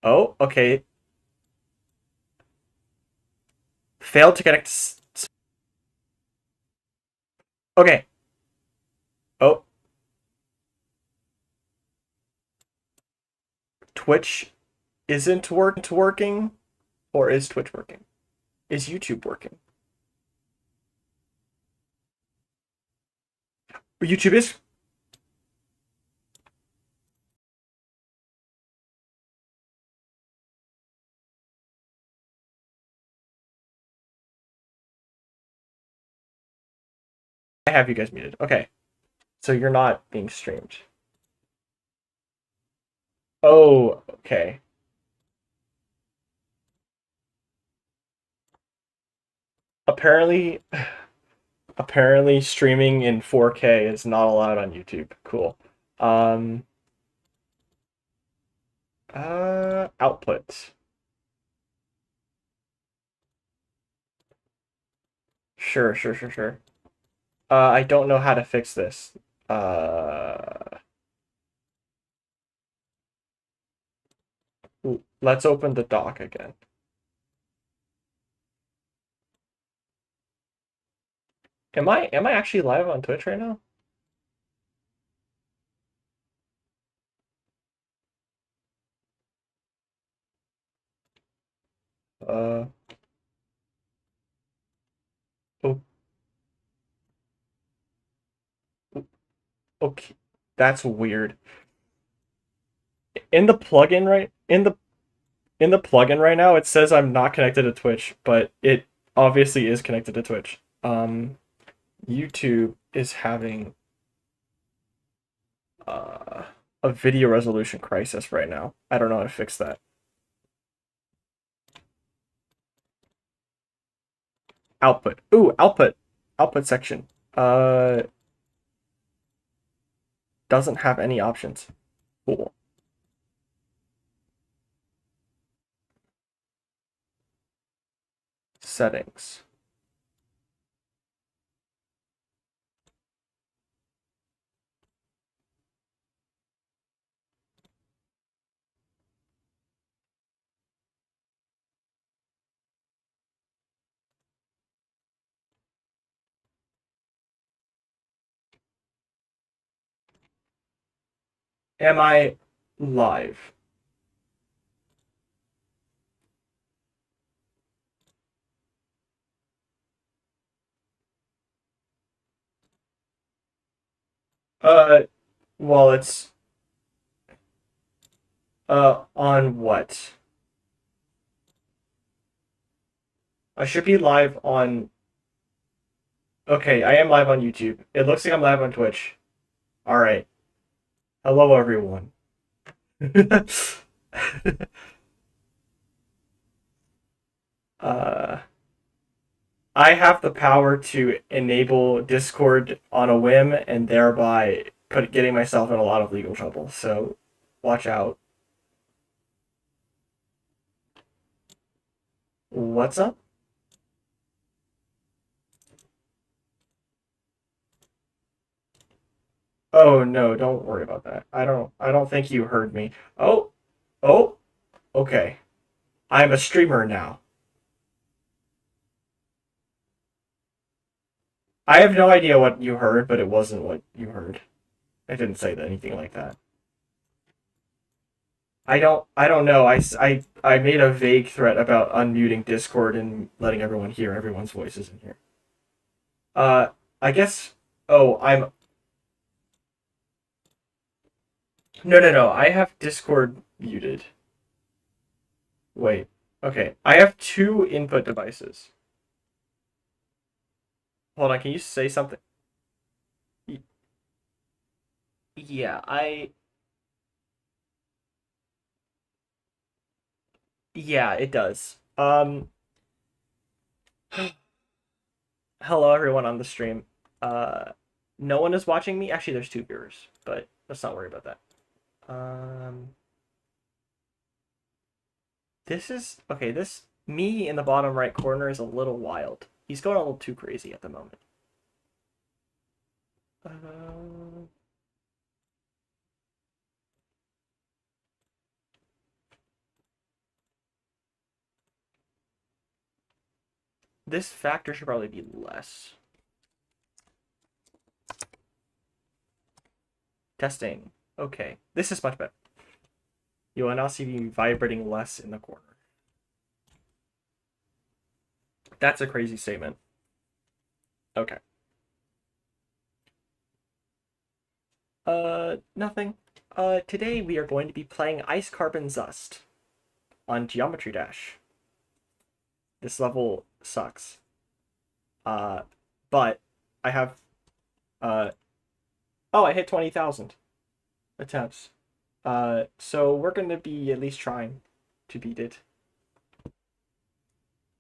Oh, okay. Failed to connect. Okay. Oh, Twitch isn't working, or is Twitch working? Is YouTube working? YouTube is. I have you guys muted. Okay, so you're not being streamed. Oh, okay. Apparently, apparently streaming in 4K is not allowed on YouTube. Cool. Um, Output. Sure, sure, sure, sure. I don't know how to fix this. Uh, let's open the dock again. Am I actually live on Twitch right now? Uh, oh, okay. That's weird. In the plugin right in the plugin right now, it says I'm not connected to Twitch, but it obviously is connected to Twitch. YouTube is having uh, a video resolution crisis right now. I don't know how to fix that. Output. Ooh, output. Output section. Uh, doesn't have any options. Cool. Settings. Am I live? Uh, well, it's on what? I should be live on. Okay, I am live on YouTube. It looks like I'm live on Twitch. All right. Hello, everyone. uh, I have the power to enable Discord on a whim and thereby getting myself in a lot of legal trouble. So watch out. What's up? Oh no, don't worry about that. I don't think you heard me. Oh, oh, okay. I'm a streamer now. I have no idea what you heard, but it wasn't what you heard. I didn't say anything like that. I don't know. I made a vague threat about unmuting Discord and letting everyone hear everyone's voices in here. Uh, I guess. Oh, I'm. No, no, no. I have Discord muted. Wait. Okay. I have two input devices. Hold on. Can you say something? Yeah, Yeah, it does. Hello everyone on the stream. Uh, no one is watching me. Actually, there's two viewers, but let's not worry about that. This is okay. This me in the bottom right corner is a little wild. He's going a little too crazy at the moment. Uh, this factor should probably be less. Testing. Okay, this is much better. You will now see me vibrating less in the corner. That's a crazy statement. Okay. Nothing. Today we are going to be playing Ice Carbon Zust on Geometry Dash. This level sucks. But I have, oh, I hit 20,000 attempts. So we're going to be at least trying to beat it.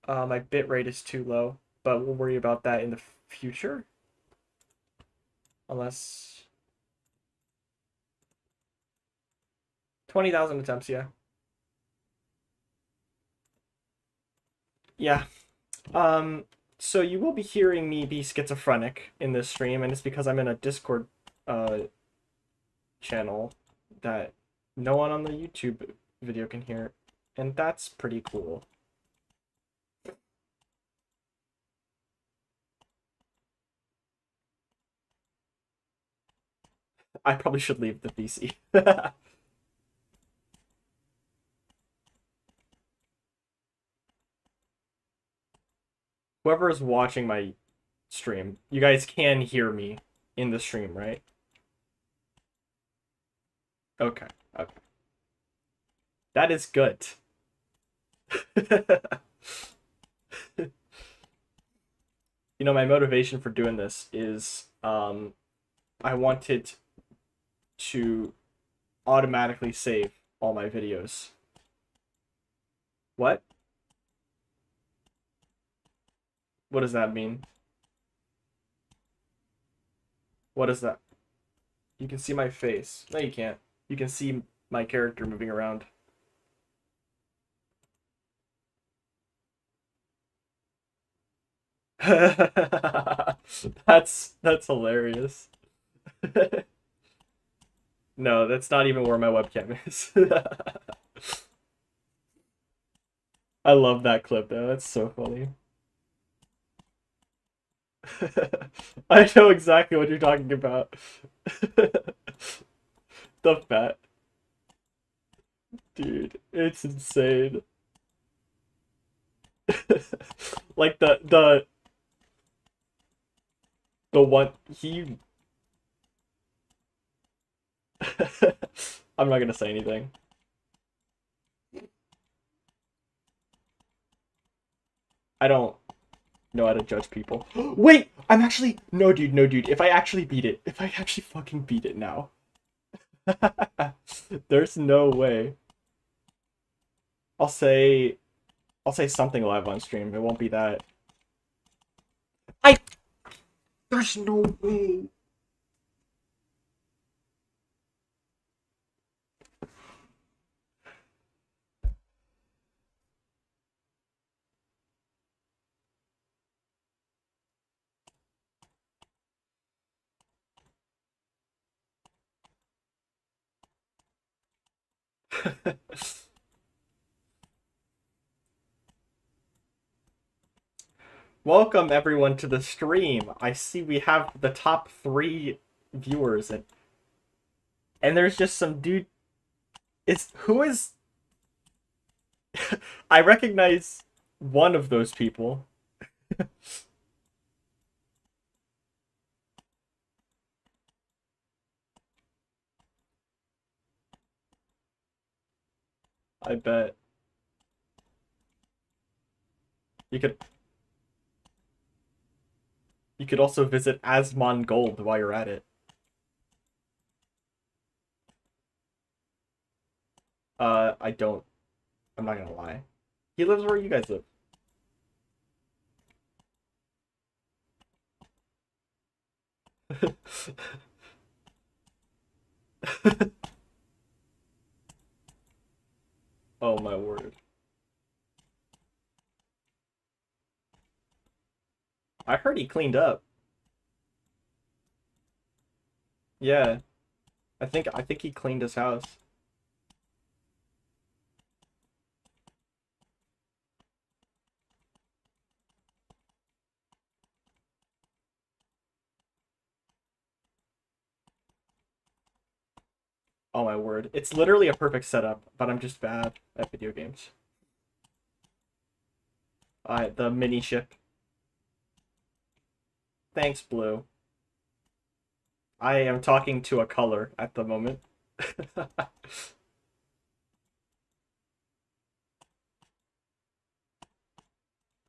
My bit rate is too low, but we'll worry about that in the future. Unless 20,000 attempts, yeah. Yeah. So you will be hearing me be schizophrenic in this stream, and it's because I'm in a Discord channel that no one on the YouTube video can hear, and that's pretty cool. I probably should leave the PC. Whoever is watching my stream, you guys can hear me in the stream, right? Okay. Okay. That is good. You know, my motivation for doing this is I wanted to automatically save all my videos. What? What does that mean? What is that? You can see my face. No, you can't. You can see my character moving around. That's hilarious. No, that's not even where my webcam is. I love that clip though. That's so funny. I know exactly what you're talking about. The fat. Dude, it's insane. Like the one he I'm not gonna say anything. I don't know how to judge people. Wait! I'm actually no dude, no dude. If I actually beat it, if I actually fucking beat it now. There's no way. I'll say something live on stream. It won't be that. There's no way. Welcome everyone to the stream. I see we have the top 3 viewers and there's just some dude. Who is I recognize one of those people. I bet. You could also visit Asmon Gold while you're at it. I'm not gonna lie. He lives where you guys live. Oh my word. I heard he cleaned up. Yeah. I think he cleaned his house. Oh my word. It's literally a perfect setup, but I'm just bad at video games. The mini ship. Thanks, Blue. I am talking to a color at the moment.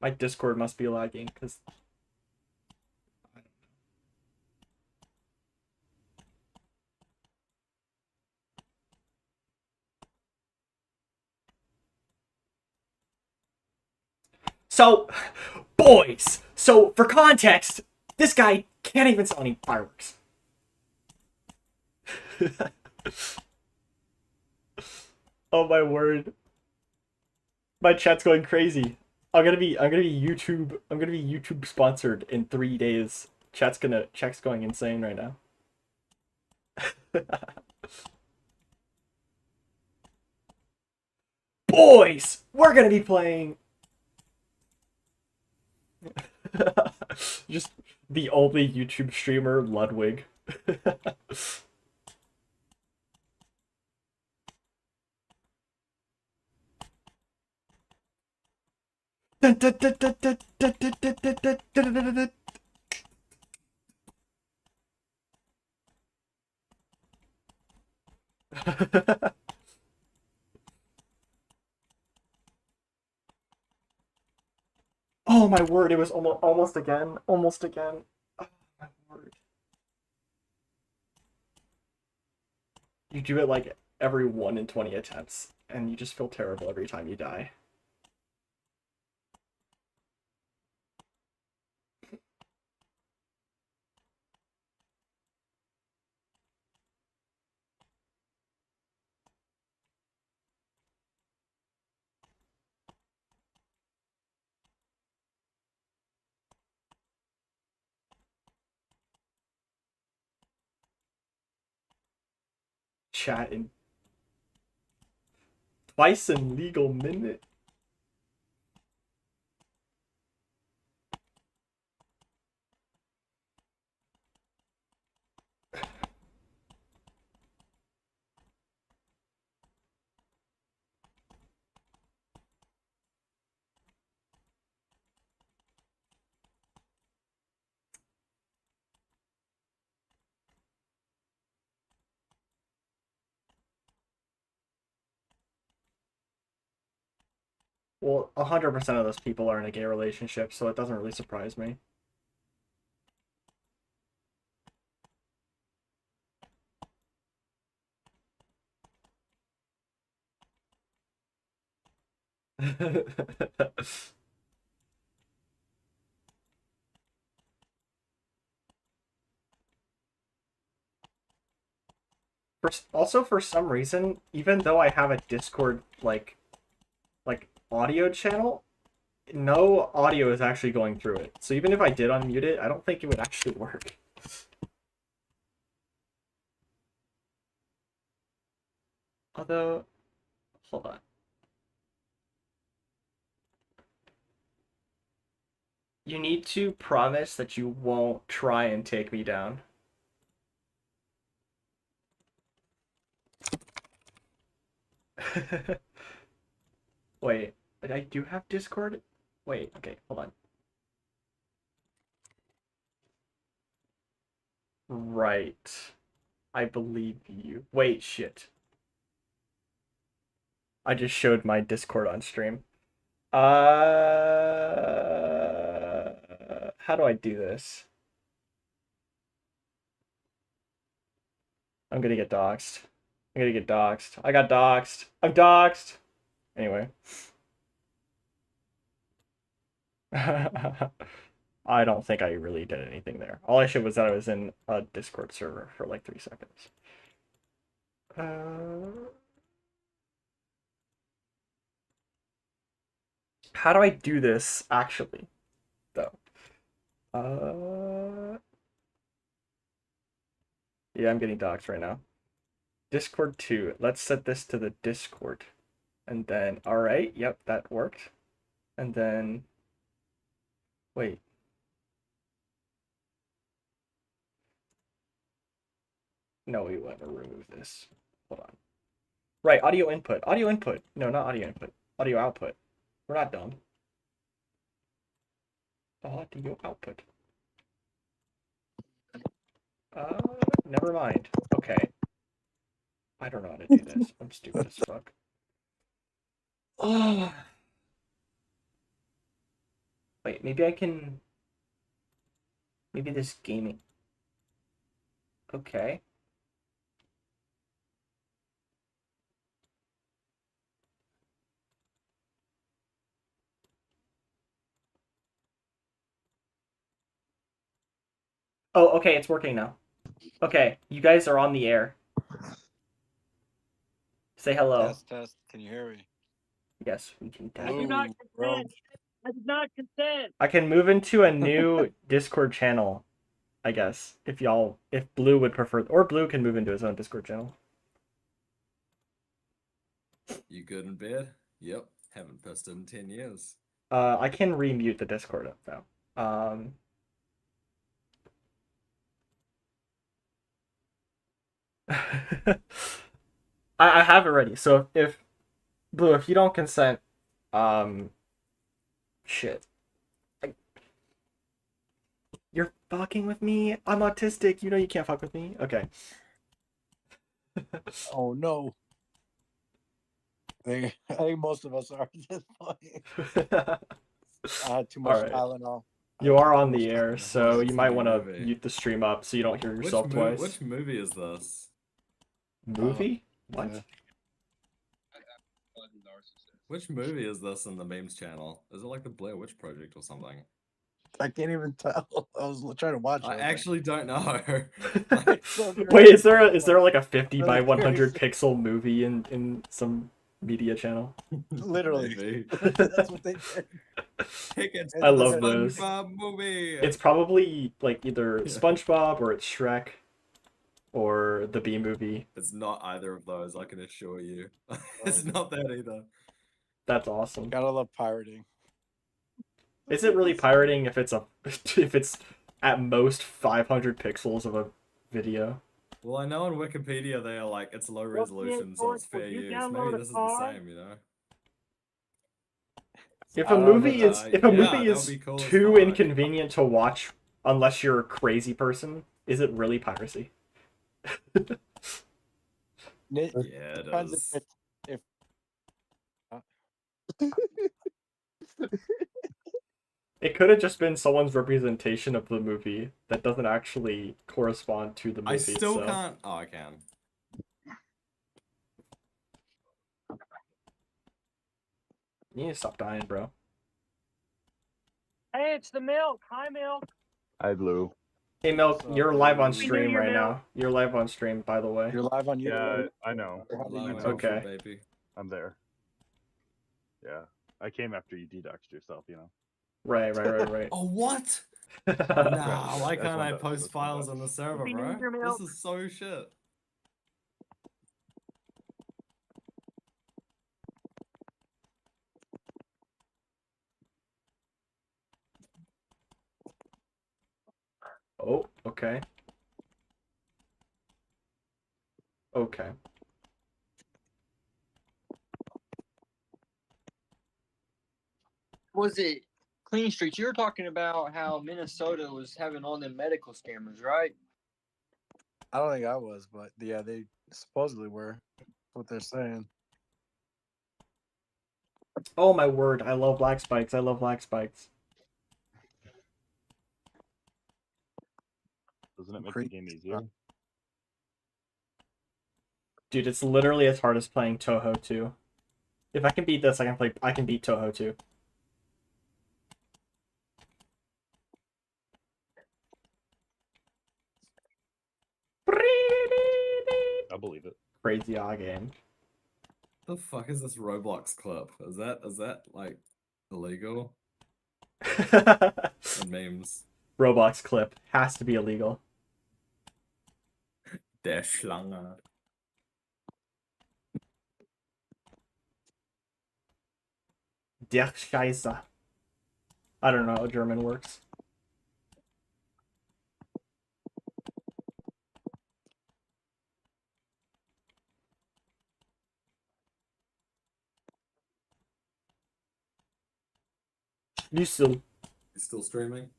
My Discord must be lagging because so, boys. So for context, this guy can't even sell any fireworks. Oh my word. My chat's going crazy. I'm gonna be YouTube sponsored in 3 days. Chat's going insane right now. Boys, we're gonna be playing just the only YouTube streamer, Ludwig. Oh my word! It was almost again, almost again. Oh my word! You do it like every 1 in 20 attempts, and you just feel terrible every time you die. Chat in twice in legal minute. Well, 100% of those people are in a gay relationship, so it doesn't really surprise me. Also, for some reason, even though I have a Discord like audio channel, no audio is actually going through it. So even if I did unmute it, I don't think it would actually work. Although, hold on. You need to promise that you won't try and take me down. Wait, I do have Discord? Wait, okay, hold on. Right. I believe you. Wait, shit. I just showed my Discord on stream. How do I do this? I'm gonna get doxxed. I'm gonna get doxxed. I got doxxed. I'm doxxed. Anyway. I don't think I really did anything there. All I showed was that I was in a Discord server for like 3 seconds. How do I do this actually, though? Yeah, I'm getting doxxed right now. Discord 2. Let's set this to the Discord. And then, all right, yep, that worked. And then, wait. No, we want to remove this. Hold on. Right, audio input. Audio input. No, not audio input. Audio output. We're not dumb. Audio output. Never mind. Okay. I don't know how to do this. I'm stupid as fuck. Oh. Wait, maybe I can... Maybe this gaming... Okay. Oh, okay, it's working now. Okay, you guys are on the air. Say hello. Test, test. Can you hear me? Yes, we can tag. I do not consent. I did not consent. I can move into a new Discord channel, I guess. If Blue would prefer, or Blue can move into his own Discord channel. You good in bed? Yep. Haven't pissed in 10 years. I can remute the Discord though. I have it ready. So if Blue, if you don't consent, shit. You're fucking with me. I'm autistic. You know you can't fuck with me. Okay. Oh no. I think most of us are at this point. I had too much Tylenol. You are on the air, so you might want to mute the stream up so you don't hear yourself twice. Which movie is this? Movie? What? Yeah. Which movie is this in the memes channel? Is it like the Blair Witch Project or something? I can't even tell. I was trying to watch it. I actually don't know. Wait, is there like a 50 by 100 pixel movie in some media channel? Literally. That's what they did. I love this. Movie. It's probably like either SpongeBob or it's Shrek or the Bee Movie. It's not either of those, I can assure you. It's not that either. That's awesome. Gotta love pirating. Is it really pirating if it's at most 500 pixels of a video? Well, I know on Wikipedia they are like it's low resolution, so it's fair use. Maybe this is the same, you know. If a movie is cool too inconvenient to watch unless you're a crazy person, is it really piracy? Yeah, it is. It could have just been someone's representation of the movie that doesn't actually correspond to the movie. I still can't. Oh, I can. You need to stop dying, bro. Hey, it's the Milk. Hi, Milk. Hi, Blue. Hey, Milk, you're live on stream right now. You're live on stream, by the way. You're live on YouTube. Yeah, I know. Okay. Baby. I'm there. Yeah. I came after you deduxed yourself, you know. Right. Oh, what? Nah, why can't I post files on the server, bro? This is so shit. Oh, okay. Okay. Was it Clean Streets? You were talking about how Minnesota was having all them medical scammers, right? I don't think I was, but yeah, they supposedly were. That's what they're saying. Oh my word, I love black spikes. I love black spikes. Doesn't it make the game easier? Dude, it's literally as hard as playing Touhou 2. If I can beat this, I can beat Touhou 2. I believe it. Crazy game. The fuck is this Roblox clip? Is that like illegal? And memes. Roblox clip has to be illegal. Der Schlange. Der Scheiße. I don't know how German works. You still? You still streaming?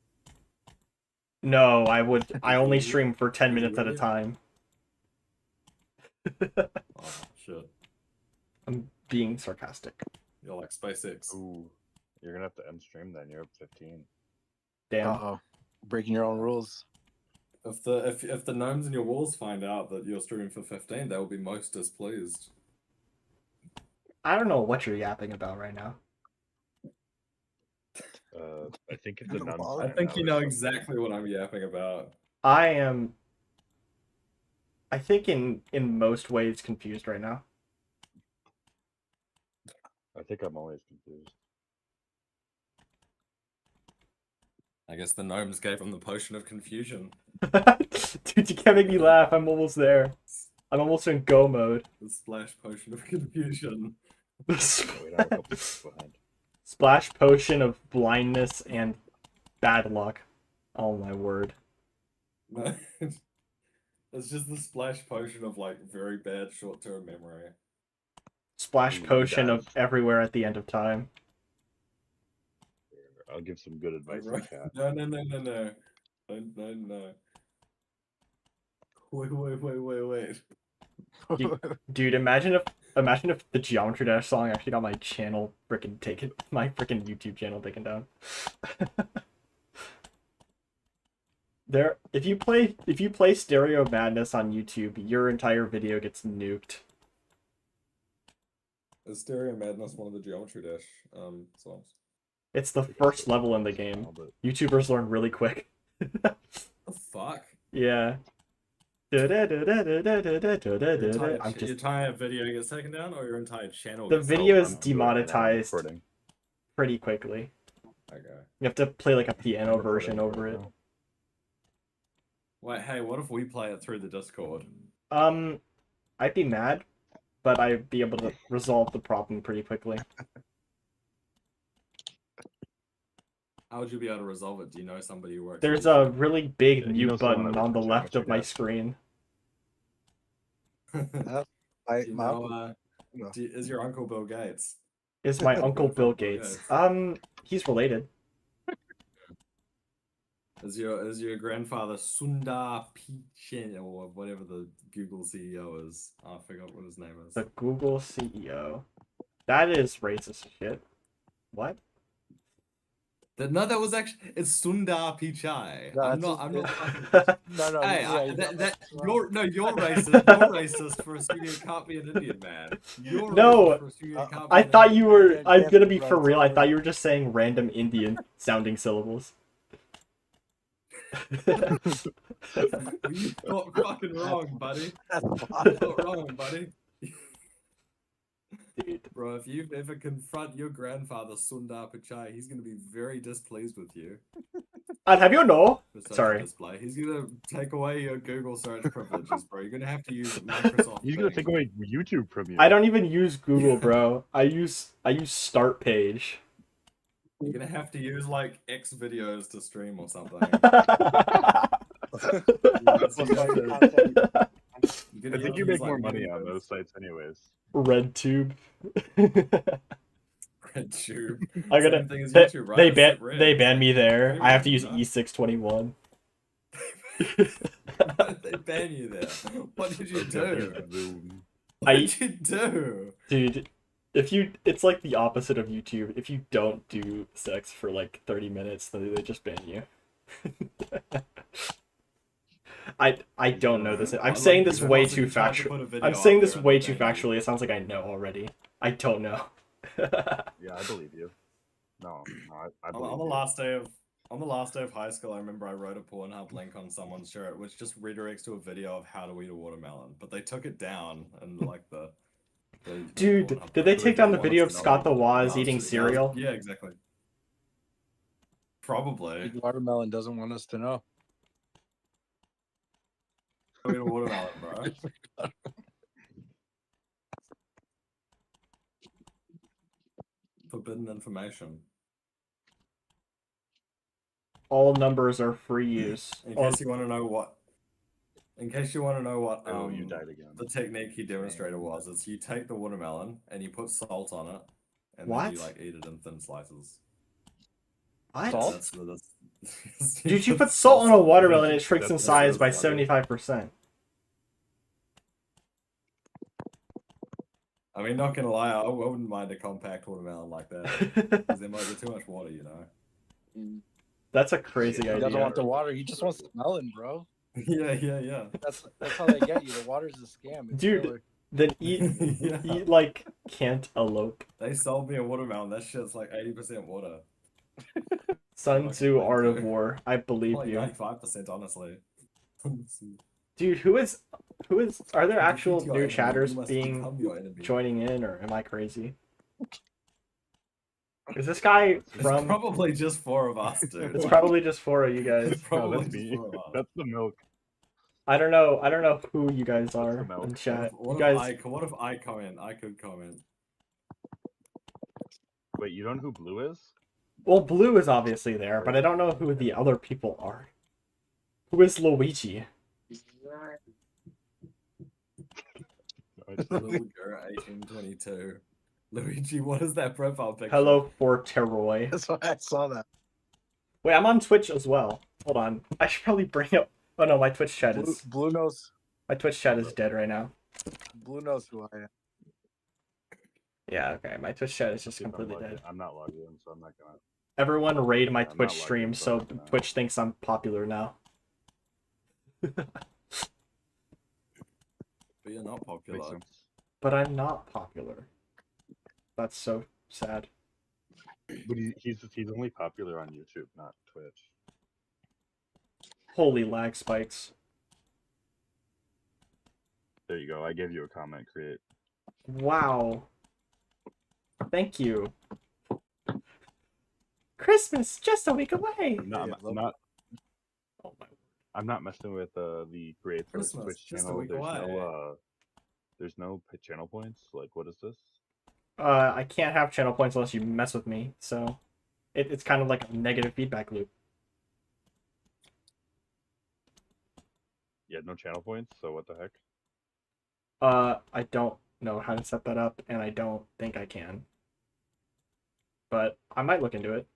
No, I only stream for 10 Did you minutes at a really? time. Oh shit! I'm being sarcastic. You're like SpaceX. Ooh, you're gonna have to end stream then. You're up 15. Damn. Uh-oh. Breaking your own rules. If the gnomes in your walls find out that you're streaming for 15, they will be most displeased. I don't know what you're yapping about right now. I think it's a nun. I think you know exactly what I'm yapping about. I am, I think in most ways confused right now. I think I'm always confused. I guess the gnomes gave him the potion of confusion. Dude, you can't make me laugh. I'm almost there. I'm almost in go mode. The splash potion of confusion. Oh, wait, I'm a couple minutes behind. Splash potion of blindness and bad luck. Oh my word. No, it's just the splash potion of like very bad short-term memory. Splash Ooh, potion of that's- everywhere at the end of time. I'll give some good advice in Right. chat. No. No. Wait. Dude, imagine if the Geometry Dash song actually got my channel freaking taken, my freaking YouTube channel taken down. There, if you play Stereo Madness on YouTube, your entire video gets nuked. Is Stereo Madness one of the Geometry Dash songs? It's the first level in the game. But YouTubers learn really quick. The fuck? Yeah. Your I'm just entire video gets taken down, or your entire channel? the gets video taken is down? demonetized recording. pretty quickly. Okay. You have to play like a piano I'm recording version over right it. now. Wait, hey, what if we play it through the Discord? I'd be mad, but I'd be able to resolve the problem pretty quickly. How would you be able to resolve it? Do you know somebody who works? There's at a really big Yeah, he mute knows the one button I on work the with, left of Geometry my Dash. screen. YouTube? My, Do you my know, is your uncle Bill Gates? Is my uncle Bill Bill Gates. Gates. He's related. Is your grandfather Sundar Pichai or whatever the Google CEO is? Oh, I forgot what his name is. The Google CEO. That is racist shit. What? No, that was actually it's Sundar Pichai. No, I'm that's not. just- Fucking... no, Hey, yeah, that's you're racist. You're racist for assuming it can't be an Indian man. You're No, racist for assuming it can't be I an thought Indian you were. Yeah, I'm yeah, gonna be right, for real. I sorry. thought you were just saying random Indian sounding syllables. man. You got fucking wrong, buddy. that's You fine. got wrong, buddy. Dude. Bro, if you ever confront your grandfather Sundar Pichai, he's gonna be very displeased with you. And have you know? For such a Sorry. display. He's gonna take away your Google search privileges, bro. You're gonna have to use Microsoft. He's gonna Bing. take away YouTube from you. I don't even use Google, bro. I use Start Page. You're gonna have to use like X videos to stream or something. That's You're why gonna you have can't say- to- you're I gonna think have you to make use, more like, money on videos. those sites anyways. RedTube. RedTube. I gotta. Same thing as They, YouTube, right? they It's ban like Red. they ban me there. Red, I have to use huh? E621. They ban you there. What did you do? Zoom. What I did you do? dude, it's like the opposite of YouTube. If you don't do sex for like 30 minutes, then they just ban you. I don't know this. I'm saying this way too factual. I'm saying this way too factually. It sounds like I know already. I don't know. Yeah, I believe you. No, I believe On the you. last day of high school, I remember I wrote a Pornhub link on someone's shirt, which just redirects to a video of how to eat a watermelon. But they took it down, and like the Dude, Pornhub did they page, take down the wanted video to of know Scott the what Waz else eating it was. cereal? Yeah, exactly. Probably. Watermelon doesn't want us to know. Eat a watermelon, bro. Forbidden information. All numbers are free use. In case you want to know what. In case you want to know what Oh, you died again. the technique he demonstrated was, it's you take the watermelon and you put salt on it, and What? then you like eat it in thin slices. What? Salt? That's the, Dude, you put salt on a watermelon and it That's- shrinks in that's size by funny. 75%. I mean, not gonna lie, I wouldn't mind a compact watermelon like that. Because there might be too much water, you know? That's a crazy He doesn't idea. want the water. He just wants the melon, bro. Yeah. That's how they get you. The water's a scam. It's Dude. filler. Then eat, Yeah. eat like cantaloupe. They sold me a watermelon. That shit's like 80% water. Sun I Tzu, complain Art of too. War. I believe Like you. 95%, honestly. Dude, who is? Are there Defeat actual your new enemy, chatters we must being become your enemy. joining in, or am I crazy? Is this guy It's from? probably just 4 of us, dude. It's probably just 4 of you guys. It's No, probably that's just me. 4 of us. That's the milk. I don't know. I don't know who you guys are the milk. in What chat. What You guys. if I comment? I could comment. Wait, you don't know who Blue is? Well, Blue is obviously there, but I don't know who the other people are. Who is Luigi? Little girl 1822. Luigi, what is that profile picture? Hello, Forteroy. That's why I saw that. Wait, I'm on Twitch as well. Hold on. I should probably bring up. Oh no, my Twitch chat is. Blue knows. My Twitch chat is dead right now. Blue knows who I am. Yeah, okay. My Twitch chat is just If I'm completely logged in- dead. I'm not logged in, so I'm not gonna. Everyone raid my I'm not Twitch logged stream, in, so so I'm not gonna- Twitch thinks I'm popular now. But you're not popular. Makes sense. But I'm not popular. That's so sad. But he's only popular on YouTube, not Twitch. Holy lag spikes. There you go. I gave you a comment. Create. Wow. Thank you. Christmas just a week away. I'm not. Yeah, I'm not. Oh my. I'm not messing with the create for Christmas, Twitch just a channel. week There's away. no there's no channel points. Like, what is this? I can't have channel points unless you mess with me, so it's kind of like a negative feedback loop. Yeah, no channel points. So what the heck? I don't know how to set that up, and I don't think I can. But I might look into it.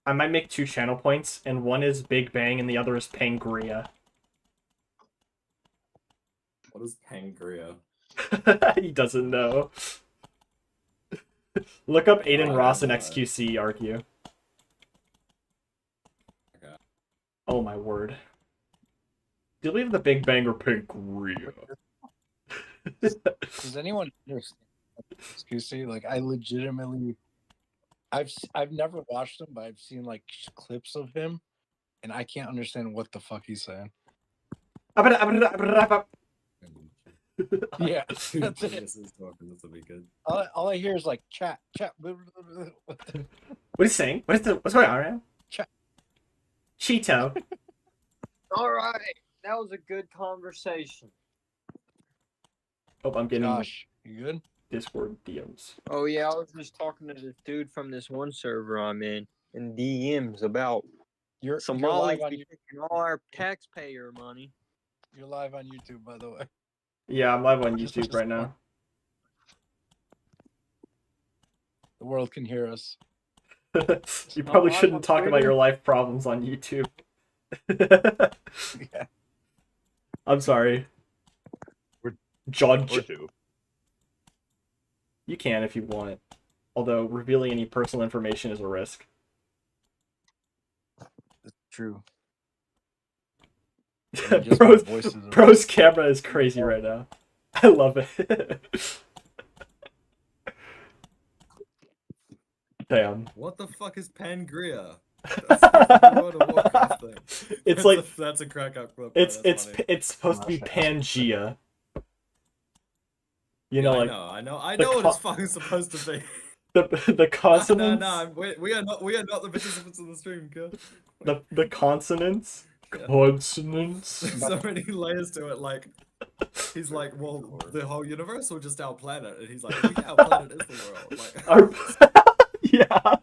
I might make 2 channel points, and one is Big Bang and the other is Pangria. What is Pangria? He doesn't know. Look up Aiden I Ross and don't know. XQC argue. Okay. Oh my word. Do you believe the Big Bang or Pangria? Does anyone understand? Excuse me. Like, I legitimately, I've never watched him, but I've seen like clips of him, and I can't understand what the fuck he's saying. Yeah, that's it. This is talking. This will be good. All I hear is like chat. What is he saying? What's going on right now? Cheeto. All right, that was a good conversation. Oh, I'm getting Josh, you good? Discord DMs. Oh yeah, I was just talking to this dude from this one server I'm in DMs about You're Somalis live on be taking all our taxpayer money. you're live on YouTube, by the way. Yeah, I'm live on Just- YouTube just right one. now. The world can hear us. You probably I'm shouldn't on talk about Twitter. your life problems on YouTube. Yeah. I'm sorry. Or Judge. 2. You can if you want. Although revealing any personal information is a risk. It's true. I mean, just my Bro's, voice is a- Bro's camera is crazy right now. I love it. Damn. What the fuck is Pangria? That's the World of Warcraft thing. It's That's like that's a crack up clip. it's That's funny. it's supposed to be Pangea. You Yeah, know, I like know. I the know what co- it's fucking supposed to be. the consonants. No, we are not the participants of the stream, kid. The consonants. Yeah. Consonants. There's so many layers to it. Like he's like, well, the whole universe or just our planet? And he's like, well, yeah, our planet is the world. Like, Our- yeah.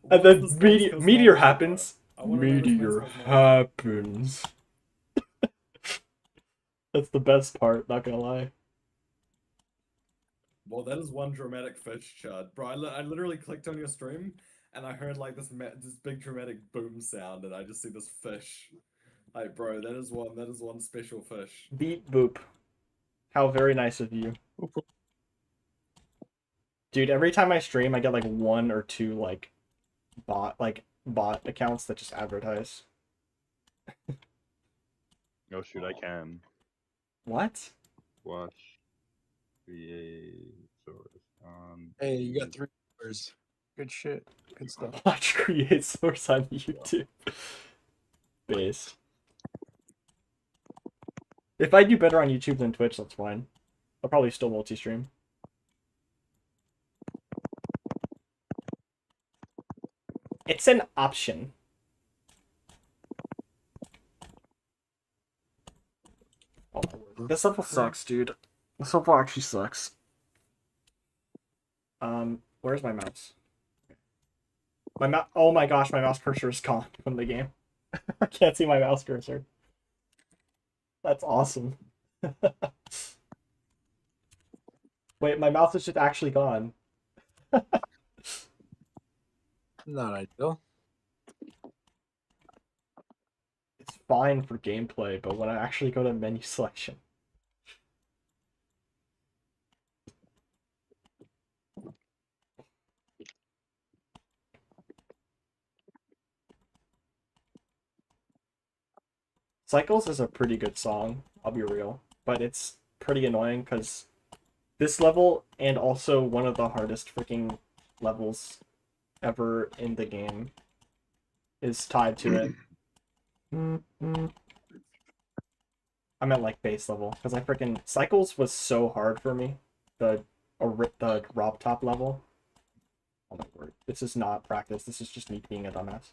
And what's then the space meteor cosmology, happens. bro? I wanna know the space Meteor cosmology. happens. That's the best part, not gonna lie. Well, that is one dramatic fish, Chad. Bro, I literally clicked on your stream and I heard like this big dramatic boom sound, and I just see this fish. Like, bro, that is one special fish. Beep boop. How very nice of you. Dude, every time I stream, I get like one or two like bot accounts that just advertise. Oh shoot, I can What? watch create source on. Hey, you got 3 hours. Good shit. Good stuff. Watch create source on YouTube. Base. If I do better on YouTube than Twitch, that's fine. I'll probably still multi-stream. It's an option. Oh, this level sucks, dude. This level actually sucks. Where's my mouse? Oh my gosh, my mouse cursor is gone from the game. I can't see my mouse cursor. That's awesome. Wait, my mouse is just actually gone. Not ideal. It's fine for gameplay, but when I actually go to menu selection. Cycles is a pretty good song, I'll be real, but it's pretty annoying because this level and also one of the hardest freaking levels ever in the game is tied to it. I meant like base level because I freaking Cycles was so hard for me. The Rob Top level. Oh my word! This is not practice. This is just me being a dumbass.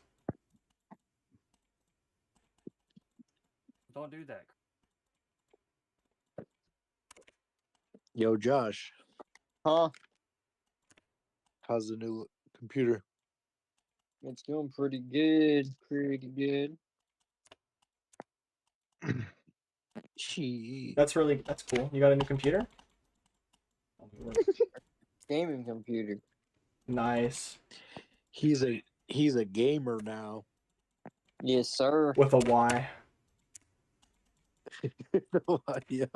Don't do that. Yo, Josh, Huh? how's the new computer? It's doing pretty good. Pretty good. Gee. That's cool. You got a new computer? Oh my word. Gaming computer. Nice. He's a gamer now. Yes, sir. With a Y. Yep.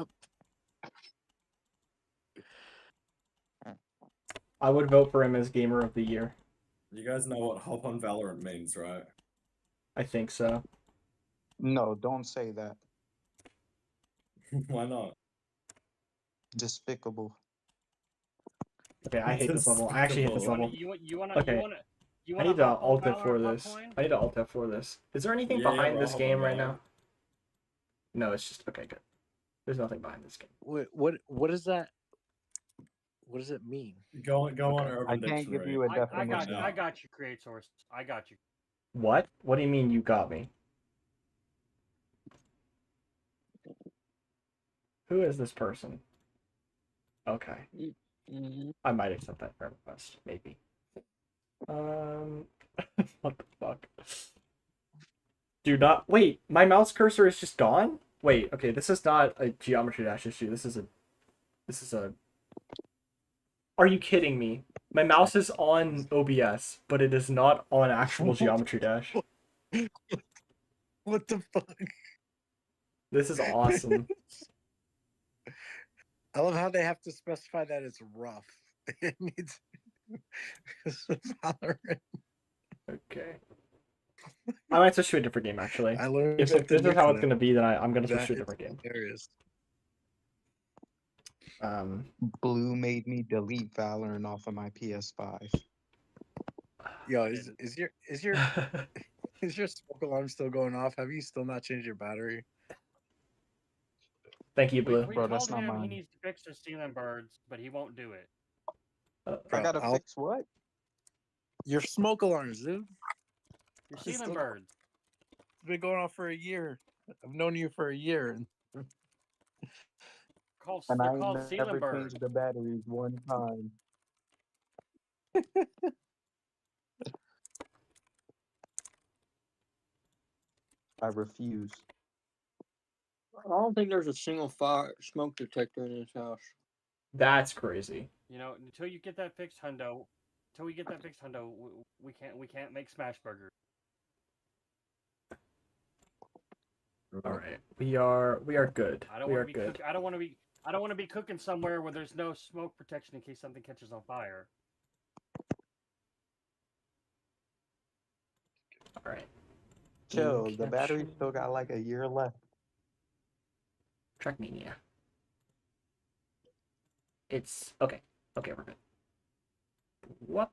I would vote for him as Gamer of the Year. You guys know what hop on Valorant means, right? I think so. No, don't say that. Why not? Despicable. Okay, I hate this level. I actually hate this Despicable. level. You wanna Okay. I need to alt F4 this. I need to alt F4 this. Is there anything Yeah, behind we're this all game on right Valorant. now? No, it's just okay. Good. There's nothing behind this game. What is that? What does it mean? Go on Okay. Urban I can't Dictionary. give you a I definition. got you. now. I got you. Create source. I got you. What? What do you mean you got me? Who is this person? Okay. Mm-hmm. I might accept that friend request. Maybe. What the fuck? Do not wait. My mouse cursor is just gone. Wait. Okay. This is not a geometry dash issue. This is a. Are you kidding me? My mouse is on OBS, but it is not on actual geometry dash. What the fuck? This is awesome. I love how they have to specify that it's rough. It needs Valorant. Okay. I might switch to a different game actually. I learned If something this new is how it's today. gonna be, then I'm gonna switch That to a is different game. hilarious. Blue made me delete Valorant off of my PS5. Yo, is your is your smoke alarm still going off? Have you still not changed your battery? Thank you, Blue. We Bro, told that's not him he mine. needs to fix the ceiling birds, but he won't do it. I Bro, gotta I'll- fix what? Your smoke alarms, dude. Your I ceiling still- birds. It's been going on for a year. I've known you for a year. And They're I called never ceiling birds. changed the batteries one time. I refuse. I don't think there's a single fire smoke detector in this house. That's crazy. You know, until you get that fixed, Hundo. Until we get that fixed, Hundo, we can't make smash burgers. All right, we are good. I don't We want are to be good. I don't want to be cooking somewhere where there's no smoke protection in case something catches on fire. All right. Chill, the battery capture. still got like a year left. Trackmania. It's okay. Okay, we're good. What?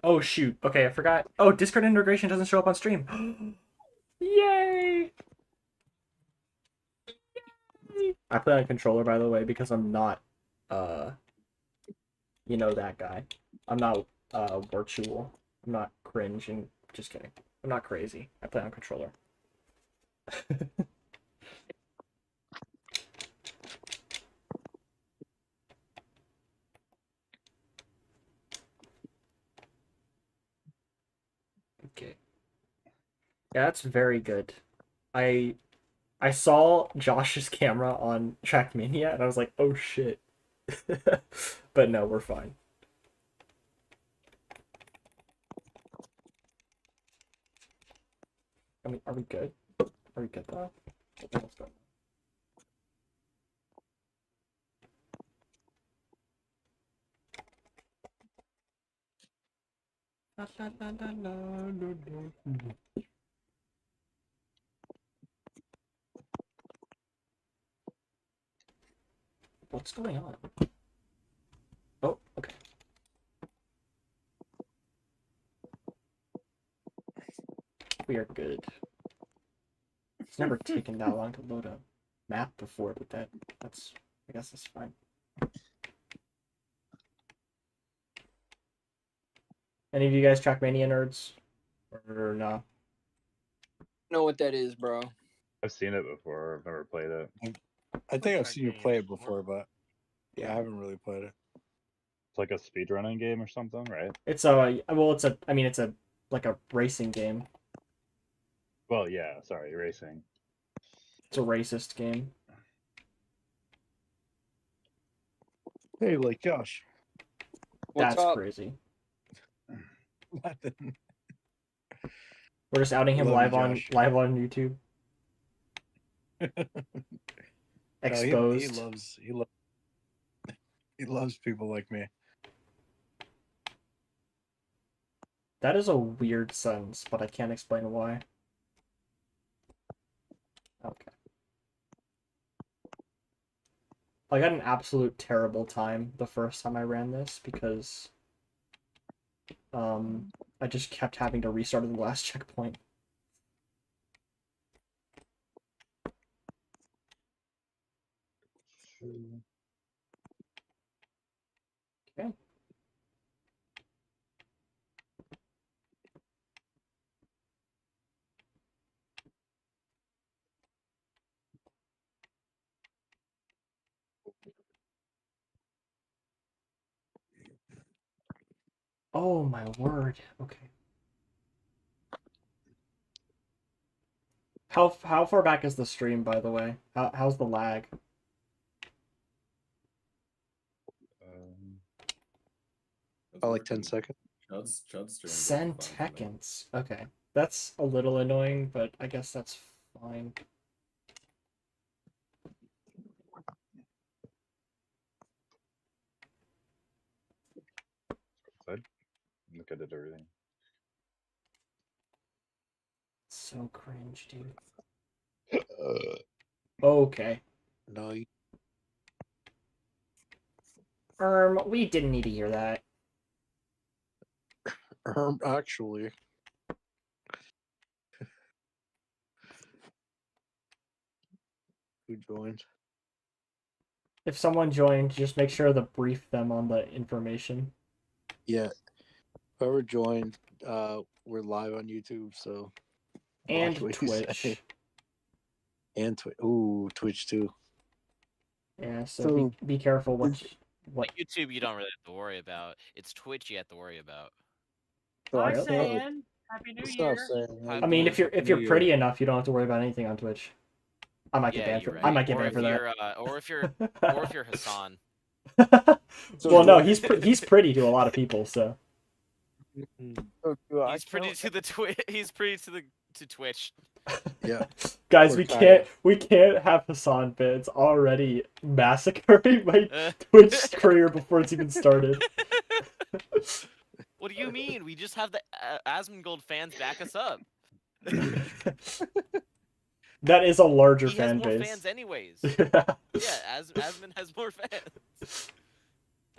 Oh shoot. Okay, I forgot. Oh, Discord integration doesn't show up on stream. Yay! Yay! I play on controller, by the way, because I'm not you know that guy. I'm not virtual. I'm not cringe and just kidding. I'm not crazy. I play on controller. Okay. Yeah, that's very good. I I saw Josh's camera on Trackmania and I was like, oh shit. But no, we're fine. I mean, are we good? Are we good though? What the hell's going on? What's going on? Oh, okay. We are good. It's never taken that long to load a map before, but that's I guess that's fine. Any of you guys Trackmania nerds? Or no? Know what that is, bro? I've seen it before. I've never played it. I think I've seen you Trackmania play it before. before, but yeah, I haven't really played it. It's like a speedrunning game or something, right? It's a well, it's a I mean it's a like a racing game. Well, yeah. Sorry, racing. It's a racist game. Hey, like Josh. What's That's up? crazy. Nothing. We're just outing him Love you, live Josh. on YouTube. No, Exposed. he loves people like me. That is a weird sentence, but I can't explain why. Okay. I got an absolute terrible time the first time I ran this because I just kept having to restart at the last checkpoint. Okay. Oh my word. Okay. How far back is the stream, by the way? How's the lag? Oh, like 10 seconds. Chud's stream. 10 seconds. Okay. That's a little annoying, but I guess that's fine. Look at it, everything. So cringe, dude. Okay. No, We didn't need to hear that. actually. Who joined? If someone joined, just make sure to brief them on the information. Yeah. Whoever joined, we're live on YouTube, so And watch what you say. Twitch. And Twitch. Ooh, Twitch too. Yeah, so be careful what YouTube you don't really have to worry about. It's Twitch you have to worry about. So Hi, I can't. San. Happy New It's Year. not saying. I I mean, if you're Happy New Year. pretty enough, you don't have to worry about anything on Twitch. I might get Yeah, banned you're for. right. I might get or banned if for that. you're, or if you're Hassan. Well, no, he's pretty to a lot of people, so. So do I He's pretty count to the He's pretty to Twitch. Yeah. Guys, Poor we Kyle. can't have Hassan fans already massacring my Twitch career before it's even started. What do you mean? We just have the Asmongold fans back us up. That is a larger He has fan more base. fans anyways. Yeah. Yeah, Asmon has more fans. That's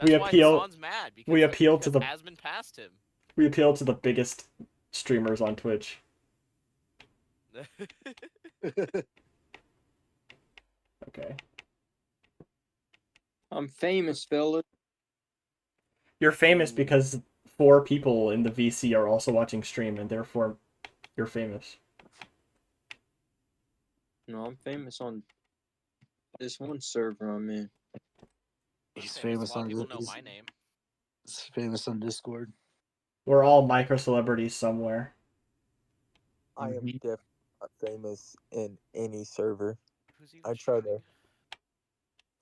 We why appeal- Hassan's mad. Because, we appeal to because the- Asmon passed him. We appeal to the biggest streamers on Twitch. Okay. I'm famous, fella. You're famous because 4 people in the VC are also watching stream, and therefore you're famous. No, I'm famous on this one server I'm in. He's A famous lot of on people know he's my name. famous on Discord. We're all micro celebrities somewhere. I am Mhm. definitely not famous in any server. Who's even I try to streaming?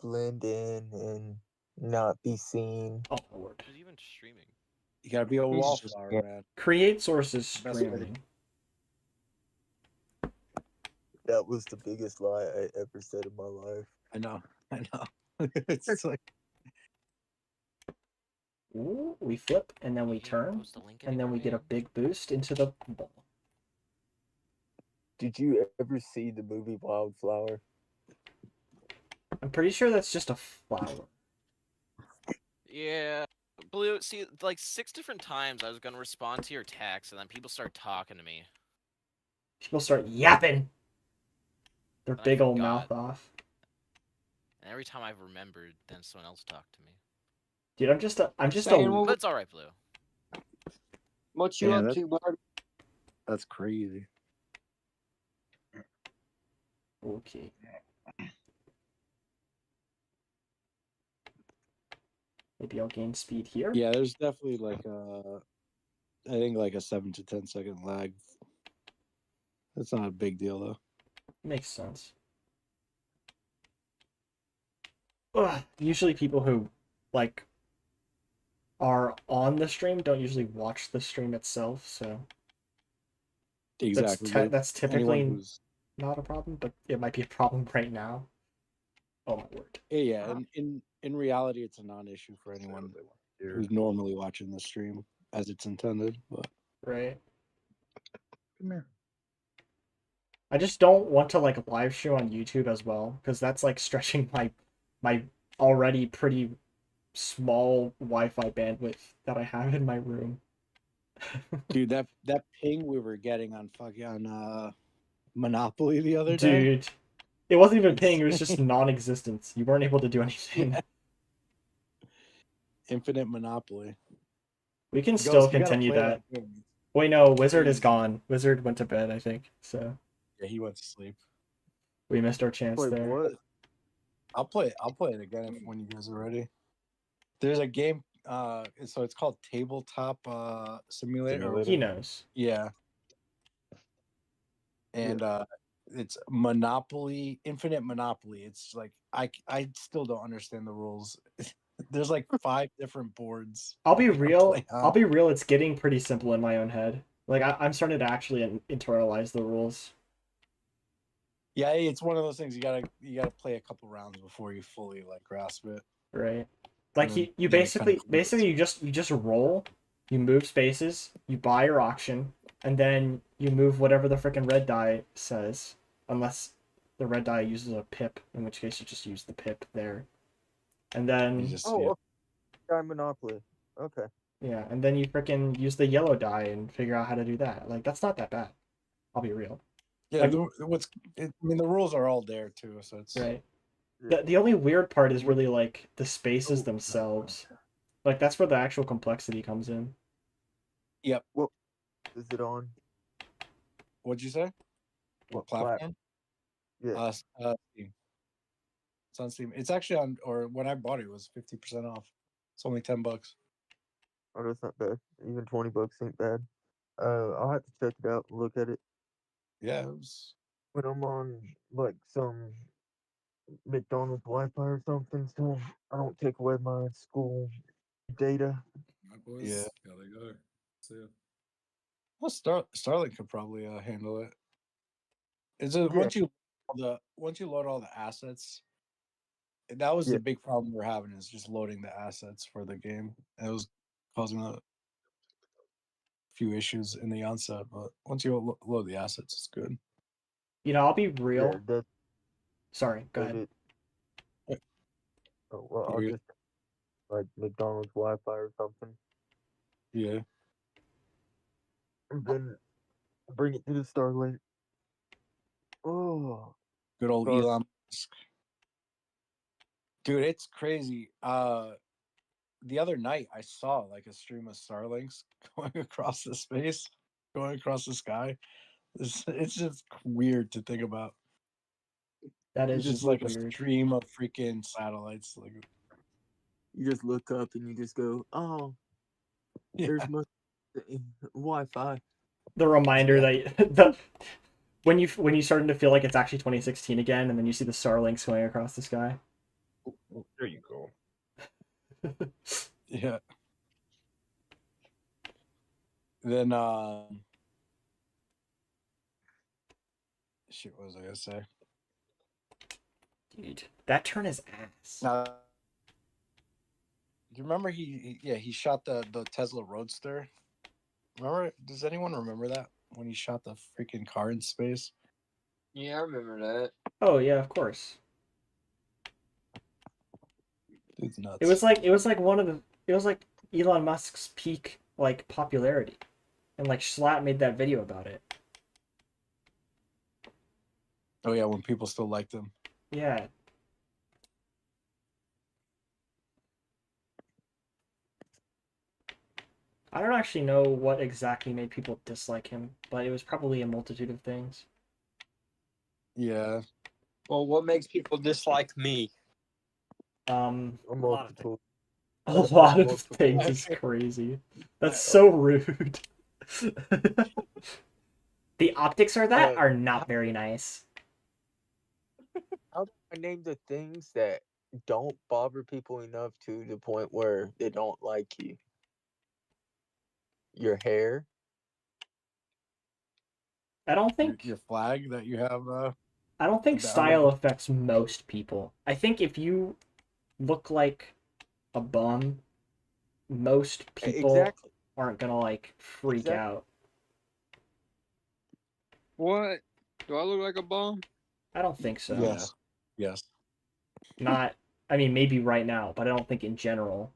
blend in and not be seen. Oh Lord. Who's even streaming? You gotta be a He's wallflower, just- man. Create sources Best way to- streaming. That was the biggest lie I ever said in my life. I know. It's like Ooh, we flip and then we You can't turn, post a link and then we anymore, get a man? big boost into the ball. Did you ever see the movie Wildflower? I'm pretty sure that's just a flower. Yeah. Blue, see, like 6 different times I was gonna respond to your text, and then people start talking to me. People start yapping their I big old forgot. mouth off. And every time I've remembered, then someone else talked to me. Dude, I'm just Saying a what- But it's alright, Blue. What you Yeah, up that's- to, Barbie? that's crazy. okay. Maybe I'll gain speed here. Yeah, there's definitely like I think like a 7 to 10 second lag. That's not a big deal though. Makes sense. Ugh, usually people who like are on the stream don't usually watch the stream itself, so Exactly. that's Anyone typically who's not a problem, but it might be a problem right now. Oh my word. yeah, and in reality it's a non-issue for anyone who's normally watching the stream as it's intended. But Right. come here. I just don't want to like live stream on YouTube as well, because that's like stretching my already pretty small Wi-Fi bandwidth that I have in my room. Dude, that ping we were getting on fucking Monopoly the other day. Dude, it wasn't even ping, it was just non-existence. You weren't able to do anything. Yeah. Infinite Monopoly. We can Ghost, still you gotta continue play that. game. Wait, no, Wizard is Please. gone. Wizard went to bed, I think. So Yeah, he went to sleep. we missed our chance Wait, there. what? I'll play it again when you guys are ready. There's a game so it's called Tabletop Simulator. or- He knows. Yeah. And it's Monopoly, Infinite Monopoly. It's like I still don't understand the rules. There's like 5 different boards. I'll be you can real. play on. I'll be real. It's getting pretty simple in my own head. Like I'm starting to actually internalize the rules. Yeah, it's one of those things you gotta play a couple rounds before you fully like grasp it. Right. Like then- you then it kinda basically you just roll, you move spaces, you buy your auction, and then you move whatever the freaking red die says, unless the red die uses a pip, in which case you just use the pip there. And then You just Oh, yeah. okay. Guy Monopoly. Okay. yeah, and then you freaking use the yellow die and figure out how to do that. Like that's not that bad. I'll be real. Yeah, like- I mean the rules are all there too, so it's Right. Yeah. The only weird part is really like the spaces Oh, themselves. Like that's where the actual complexity comes in. Yep. Is it on? What'd you say? What platform? Yeah. Steam. It's on Steam. It's actually on, or when I bought it, it was 50% off. It's only $10. Oh, that's not bad. Even $20 ain't bad. I'll have to check it out and look at it Yeah, it was when I'm on like some McDonald's Wi-Fi or something, so I don't take away my school data. My boys, Yeah. gotta go. See ya. well, Starlink could probably handle it. Is it Yeah. once you load all the assets? That was Yeah. the big problem we're having is just loading the assets for the game. It was causing a few issues in the onset, but once you load the assets, it's good. You know, I'll be Yeah, real. that's Sorry, go ahead. it. Oh, well, I'll You're just like McDonald's Wi-Fi or something, Yeah. and then bring it to the Starlink. Oh, Good old God. Elon Musk. Dude, it's crazy. The other night I saw like a stream of Starlinks going across the space, going across the sky. It's just weird to think about. That It's is just like a weird. stream of freaking satellites. Like, You just look up and you just go, "Oh, yeah, there's my Wi-Fi." The reminder Yeah. that the when you starting to feel like it's actually 2016 again, and then you see the Starlinks going across the sky. There you go. yeah. Then shit, what was I gonna say? Dude, that turn is ass. Do you remember he shot the Tesla Roadster? Remember? Does anyone remember that when he shot the freaking car in space? Yeah, I remember that. Oh yeah, of course. Dude's nuts. It was like Elon Musk's peak like popularity, and like Schlatt made that video about it. Oh yeah, when people still liked him. Yeah. I don't actually know what exactly made people dislike him, but it was probably a multitude of things. Yeah. Well, what makes people dislike me? A lot of multiple. A lot of Multiple. things is crazy. That's so rude. The optics are not very nice. How do I name the things that don't bother people enough to the point where they don't like you? Your hair. I don't think Your flag that you have. I don't think on the- style affects most people. I think if you look like a bum, most people Exactly. aren't gonna like freak Exactly. out. What? Do I look like a bum? I don't think so. Yes. Yes. Not I mean maybe right now, but I don't think in general.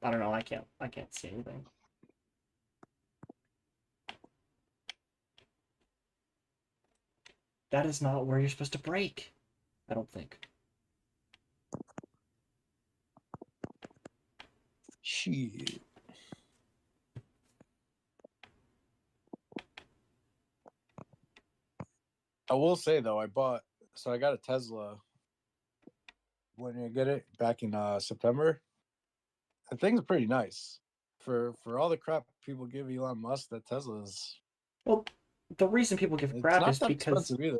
I don't know, I can't see anything. That is not where you're supposed to break. I don't think. Shit. I will say though, I got a Tesla. When you get it back in September, the thing's pretty nice. For all the crap people give Elon Musk, that Tesla's Well, the reason people give it's crap not is that because expensive either.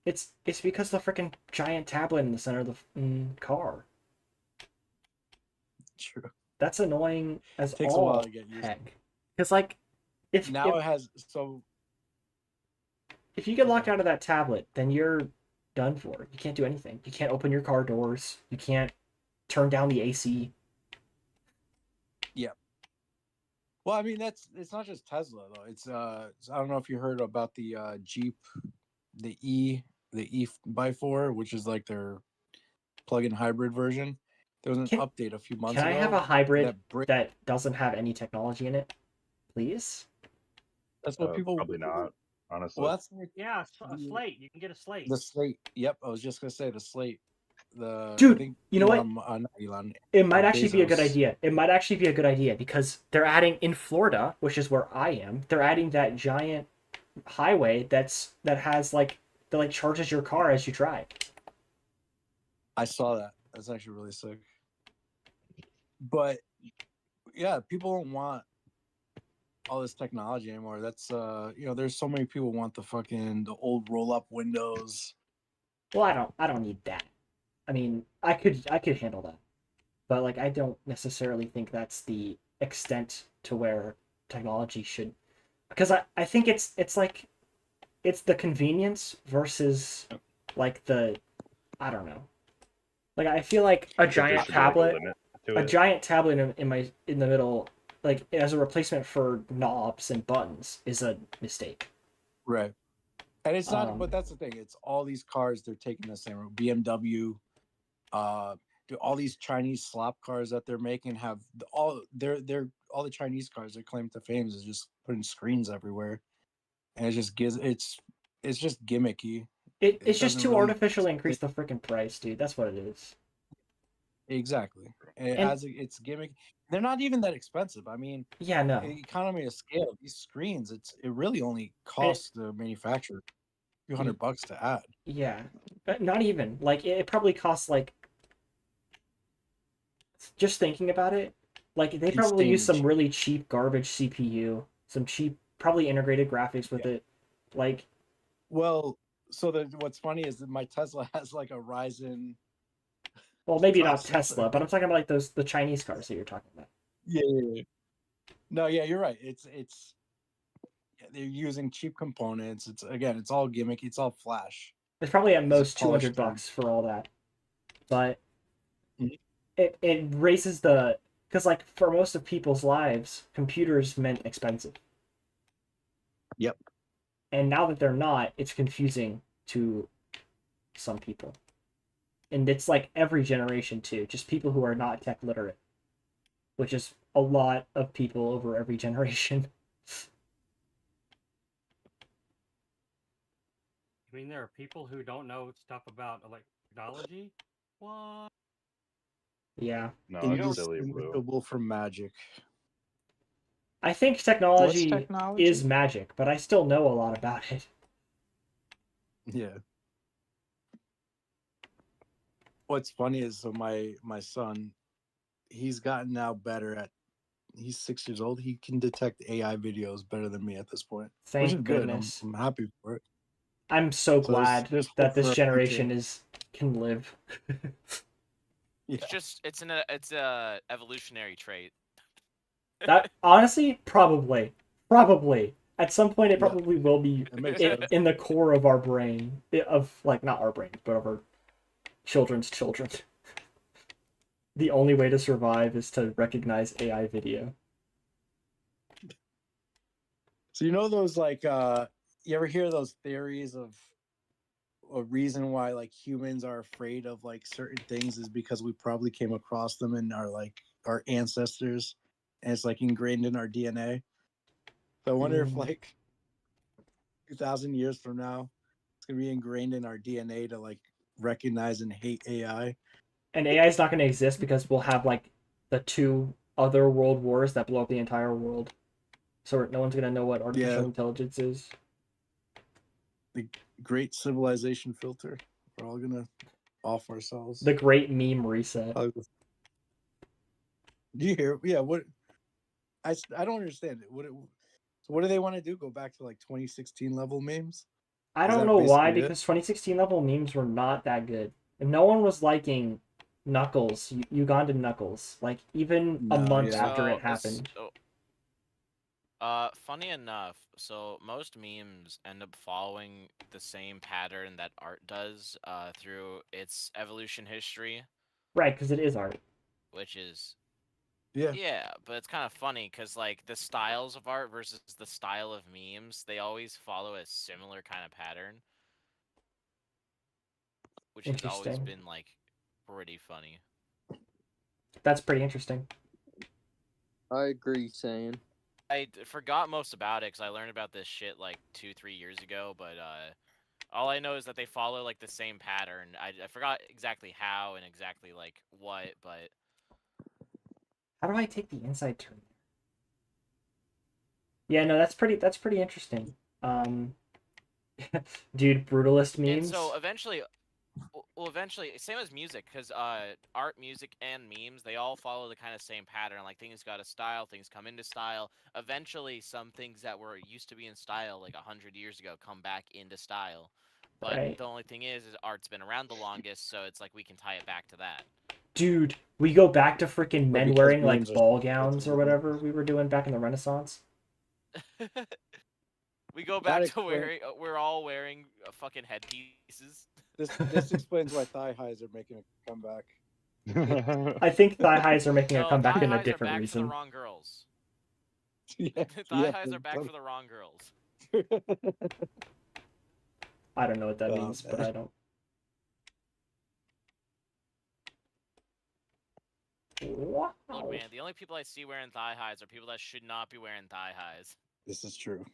it's because the freaking giant tablet in the center of the car. True. That's annoying as Takes a all while to get used to. heck. Because like, if It has if you get locked out of that tablet, then you're done for. You can't do anything. You can't open your car doors. You can't turn down the AC. Yeah. Well, I mean it's not just Tesla though. It's I don't know if you heard about the Jeep, the E by 4, which is like their plug-in hybrid version. There was an update a few months Can ago. I have a hybrid that that doesn't have any technology in it, please? That's what people Probably not, honestly. Well, that's Yeah, a slate. You can get a slate. the slate. Yep, I was just gonna say the slate. Dude, I think you know what? not Elon. It might actually be a good Bezos. idea. It might actually be a good idea because they're adding in Florida, which is where I am. They're adding that giant highway that has like that like charges your car as you drive. I saw that. That's actually really sick. But yeah, people don't want all this technology anymore. That's there's so many people want the old roll up windows. Well, I don't need that. I mean, I could handle that. But like I don't necessarily think that's the extent to where technology should, because I think it's like it's the convenience versus like the, I don't know. Like I feel like I think there should be like a limit to a it. giant tablet in the middle, like as a replacement for knobs and buttons, is a mistake. Right. And it's not, but that's the thing. It's all these cars, they're taking the same route. BMW, all these Chinese slop cars that they're making have all all the Chinese cars, their claim to fame is just putting screens everywhere. And it just gives it's just gimmicky. It's just doesn't to really artificially increase the freaking price, dude. That's what it is. exactly. And It's gimmick. They're not even that expensive. I mean, yeah, no. economy of scale, these screens, it really only And costs the manufacturer a few $100 to add. yeah, but not even. Like it probably costs like, just thinking about it, like they probably use Insanely some cheap. really cheap garbage CPU, some cheap, probably integrated graphics with Yeah. it. Like, Well, so what's funny is that my Tesla has like a Ryzen well, maybe not processor. Tesla, but I'm talking about like the Chinese cars that you're talking about. Yeah. No, yeah, you're right. They're using cheap components. It's all gimmicky. It's all flash. It's probably at It's most polished $200 for all that, but Mhm. it raises the, because like for most of people's lives, computers meant expensive. Yep. And now that they're not, it's confusing to some people. And it's like every generation too, just people who are not tech literate, which is a lot of people over every generation. I mean, there are people who don't know stuff about technology. What? Yeah. No, that's silly, Blue. Indistinguishable from magic. I think What's technology technology? is magic, but I still know a lot about it. Yeah. What's funny is so my son, he's gotten now better at. He's 6 years old. He can detect AI videos better than me at this point, which is Thank good. goodness. I'm happy for it. I'm so So there's glad hope that for this our generation future. can live. Yeah. It's a evolutionary trait. That honestly, probably at some point it Yeah. probably will be It makes sense. in the core of our brain, of like not our brain, but of our children's children. The only way to survive is to recognize AI video. So you know those like you ever hear those theories of a reason why like humans are afraid of like certain things is because we probably came across them in our ancestors, and it's like ingrained in our DNA. So I wonder if like 2,000 years from now it's gonna be ingrained in our DNA to like recognize and hate AI. And AI is not going to exist because we'll have like the two other world wars that blow up the entire world. So no one's going to know what artificial intelligence is. The great civilization filter. We're all gonna off ourselves. The great meme reset. Do you hear? Yeah. What? I don't understand it. So what do they want to do? Go back to like 2016 level memes? I Is don't that know why, basically it? because 2016 level memes were not that good. And no one was liking Knuckles, Ugandan Knuckles, like even a No, month yeah. after it happened. Funny enough, so most memes end up following the same pattern that art does through its evolution history. Right, because it is art. Which is Yeah. yeah, but it's kind of funny because like the styles of art versus the style of memes, they always follow a similar kind of pattern, which has always Interesting. been like pretty funny. That's pretty interesting. I agree, saying. I forgot most about it because I learned about this shit like 2-3 years ago, but all I know is that they follow like the same pattern. I forgot exactly how and exactly like what, but How do I take the inside turn? Yeah, no, that's pretty interesting. Dude, brutalist memes. and so eventually, Well, eventually, same as music, because art, music, and memes, they all follow the kind of same pattern. Like, things got a style, things come into style. Eventually, some things that were used to be in style, like 100 years ago, come back into style. But Right. the only thing is art's been around the longest, so it's like we can tie it back to that. Dude, we go back to freaking But men because wearing memes like are ball so gowns or crazy. whatever we were doing back in the Renaissance. We go That back to explains- we're all wearing fucking headpieces. This explains why thigh highs are making a comeback. I think thigh highs are making a No, comeback thigh in a highs are different back for the reason. wrong girls. Yeah, Thigh highs are back for the wrong girls. I don't know what that Oh, means, but man. I don't. Wow. Look, man, the only people I see wearing thigh highs are people that should not be wearing thigh highs. This is true.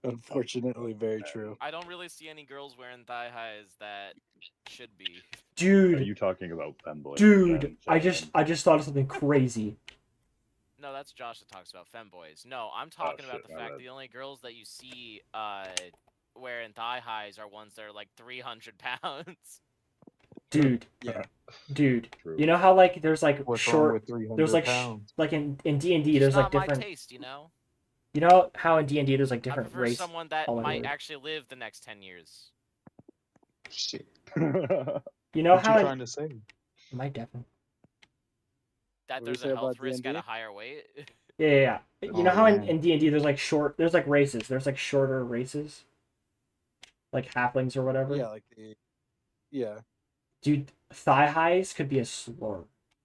Unfortunately, very true. I don't really see any girls wearing thigh highs that should be. Are Dude, you talking about femboys? dude, then, I Justin? just thought of something crazy. No, that's Josh that talks about femboys. No, I'm talking about shit, the my fact bad. the only girls that you see wearing thigh highs are ones that are like 300 pounds. Dude, Yeah. dude. True. You know how like there's like What's wrong short with 300 there's like pounds? like in D&D It's there's like not my different taste, you know? You know how in D&D there's like I different prefer race. someone that Oh my might word. actually live the next 10 years. Shit. You know What how you in, trying to say? Mike Devin. That What do you there's say a health about risk at D&D? a higher weight. Yeah. You know Oh, how yeah. in D&D there's like there's like races. There's like shorter races. Like halflings or whatever. Yeah, like yeah. Dude, thigh highs could be a slur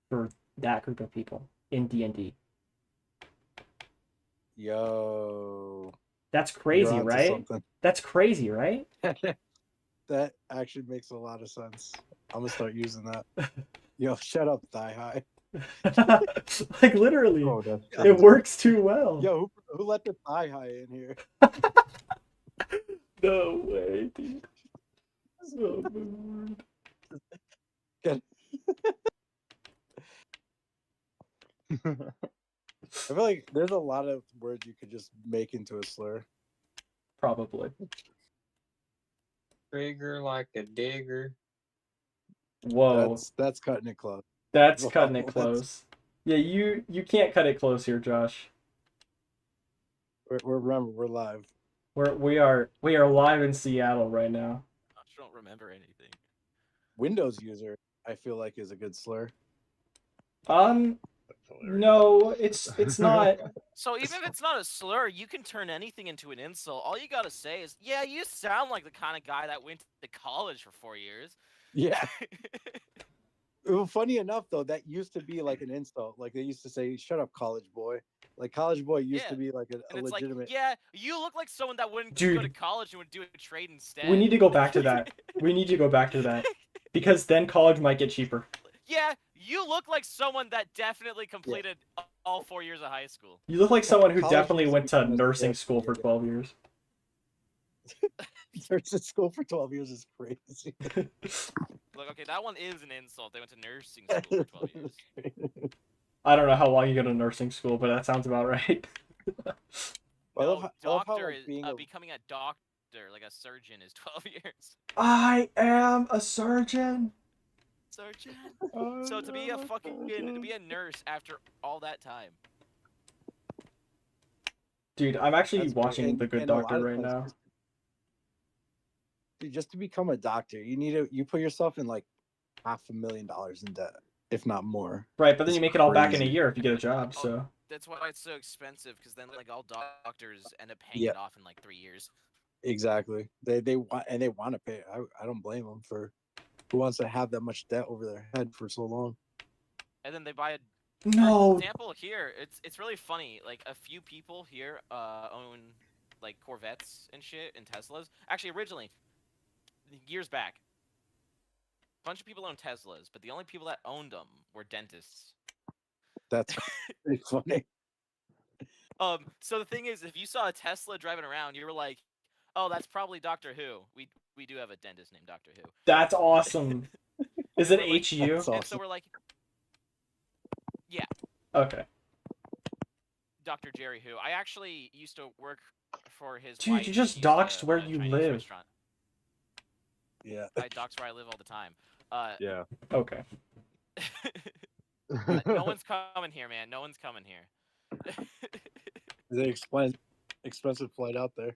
for that group of people in D&D. Yo. That's You're crazy, onto right? something. That's crazy, right? That actually makes a lot of sense. I'm gonna start using that. Yo, shut up, thigh high. Like literally. Oh, that's Yeah. It works too well. Yo, who let the thigh high in here? No way, dude. Oh, my word. Good. I feel like there's a lot of words you could just make into a slur. Probably. Trigger like a digger. Whoa. That's cutting it close. That's Whoa, cutting it that's- close. Yeah, you can't cut it close here, Josh. Remember, we're live. We are live in Seattle right now. I don't remember anything. Windows user, I feel like, is a good slur. That's hilarious. No, it's not. So even if it's not a slur, you can turn anything into an insult. All you gotta say is, "Yeah, you sound like the kind of guy that went to college for 4 years." Yeah. Well, funny enough, though, that used to be like an insult. Like they used to say, "Shut up, college boy." Like college boy used to Yeah. be like a And it's legitimate. like, "Yeah, you look like someone that wouldn't go to Dude. college and would do a trade instead." We need to go back to that. We need to go back to that. Because then college might get cheaper. Yeah, you look like someone that definitely completed all 4 years of high school. You look like someone who College definitely used to went be to the most nursing advanced school for video 12 years. Nursing school for 12 years is crazy. Look, okay, that one is an insult. They went to nursing school for 12 years. I don't know how long you go to nursing school, but that sounds about right. I love No, how, doctor like, is being a becoming a doctor, like a surgeon, is 12 years. I am a surgeon. Surgeon. So to be a nurse after all that time. Dude, I'm actually That's great. watching The Good And a lot Doctor of right times now. dude, just to become a doctor, you put yourself in like $500,000 in debt, if not more. Right, but then It's you make it all back in a crazy. year if you get a job, so. That's why it's so expensive, because then like all doctors end up paying Yeah. it off in like 3 years. Exactly. They want to pay. I don't blame them for who wants to have that much debt over their head for so long. And then they buy a No. For example, here it's really funny. Like a few people here own like Corvettes and shit and Teslas. Actually, originally, years back, a bunch of people owned Teslas, but the only people that owned them were dentists. That's pretty funny. So the thing is, if you saw a Tesla driving around, you were like, "Oh, that's probably Doctor Who." We do have a dentist named Doctor Who. That's awesome. Is it We're like- HU? That's And so awesome. we're like, "Yeah, Okay. Dr. Jerry Who." I actually used to work for his Dude, wife. you He just used doxed to where own a you Chinese live. restaurant. Yeah. I dox where I live all the time. Yeah. Okay. No one's coming here, man. No one's coming here. The expensive flight out there.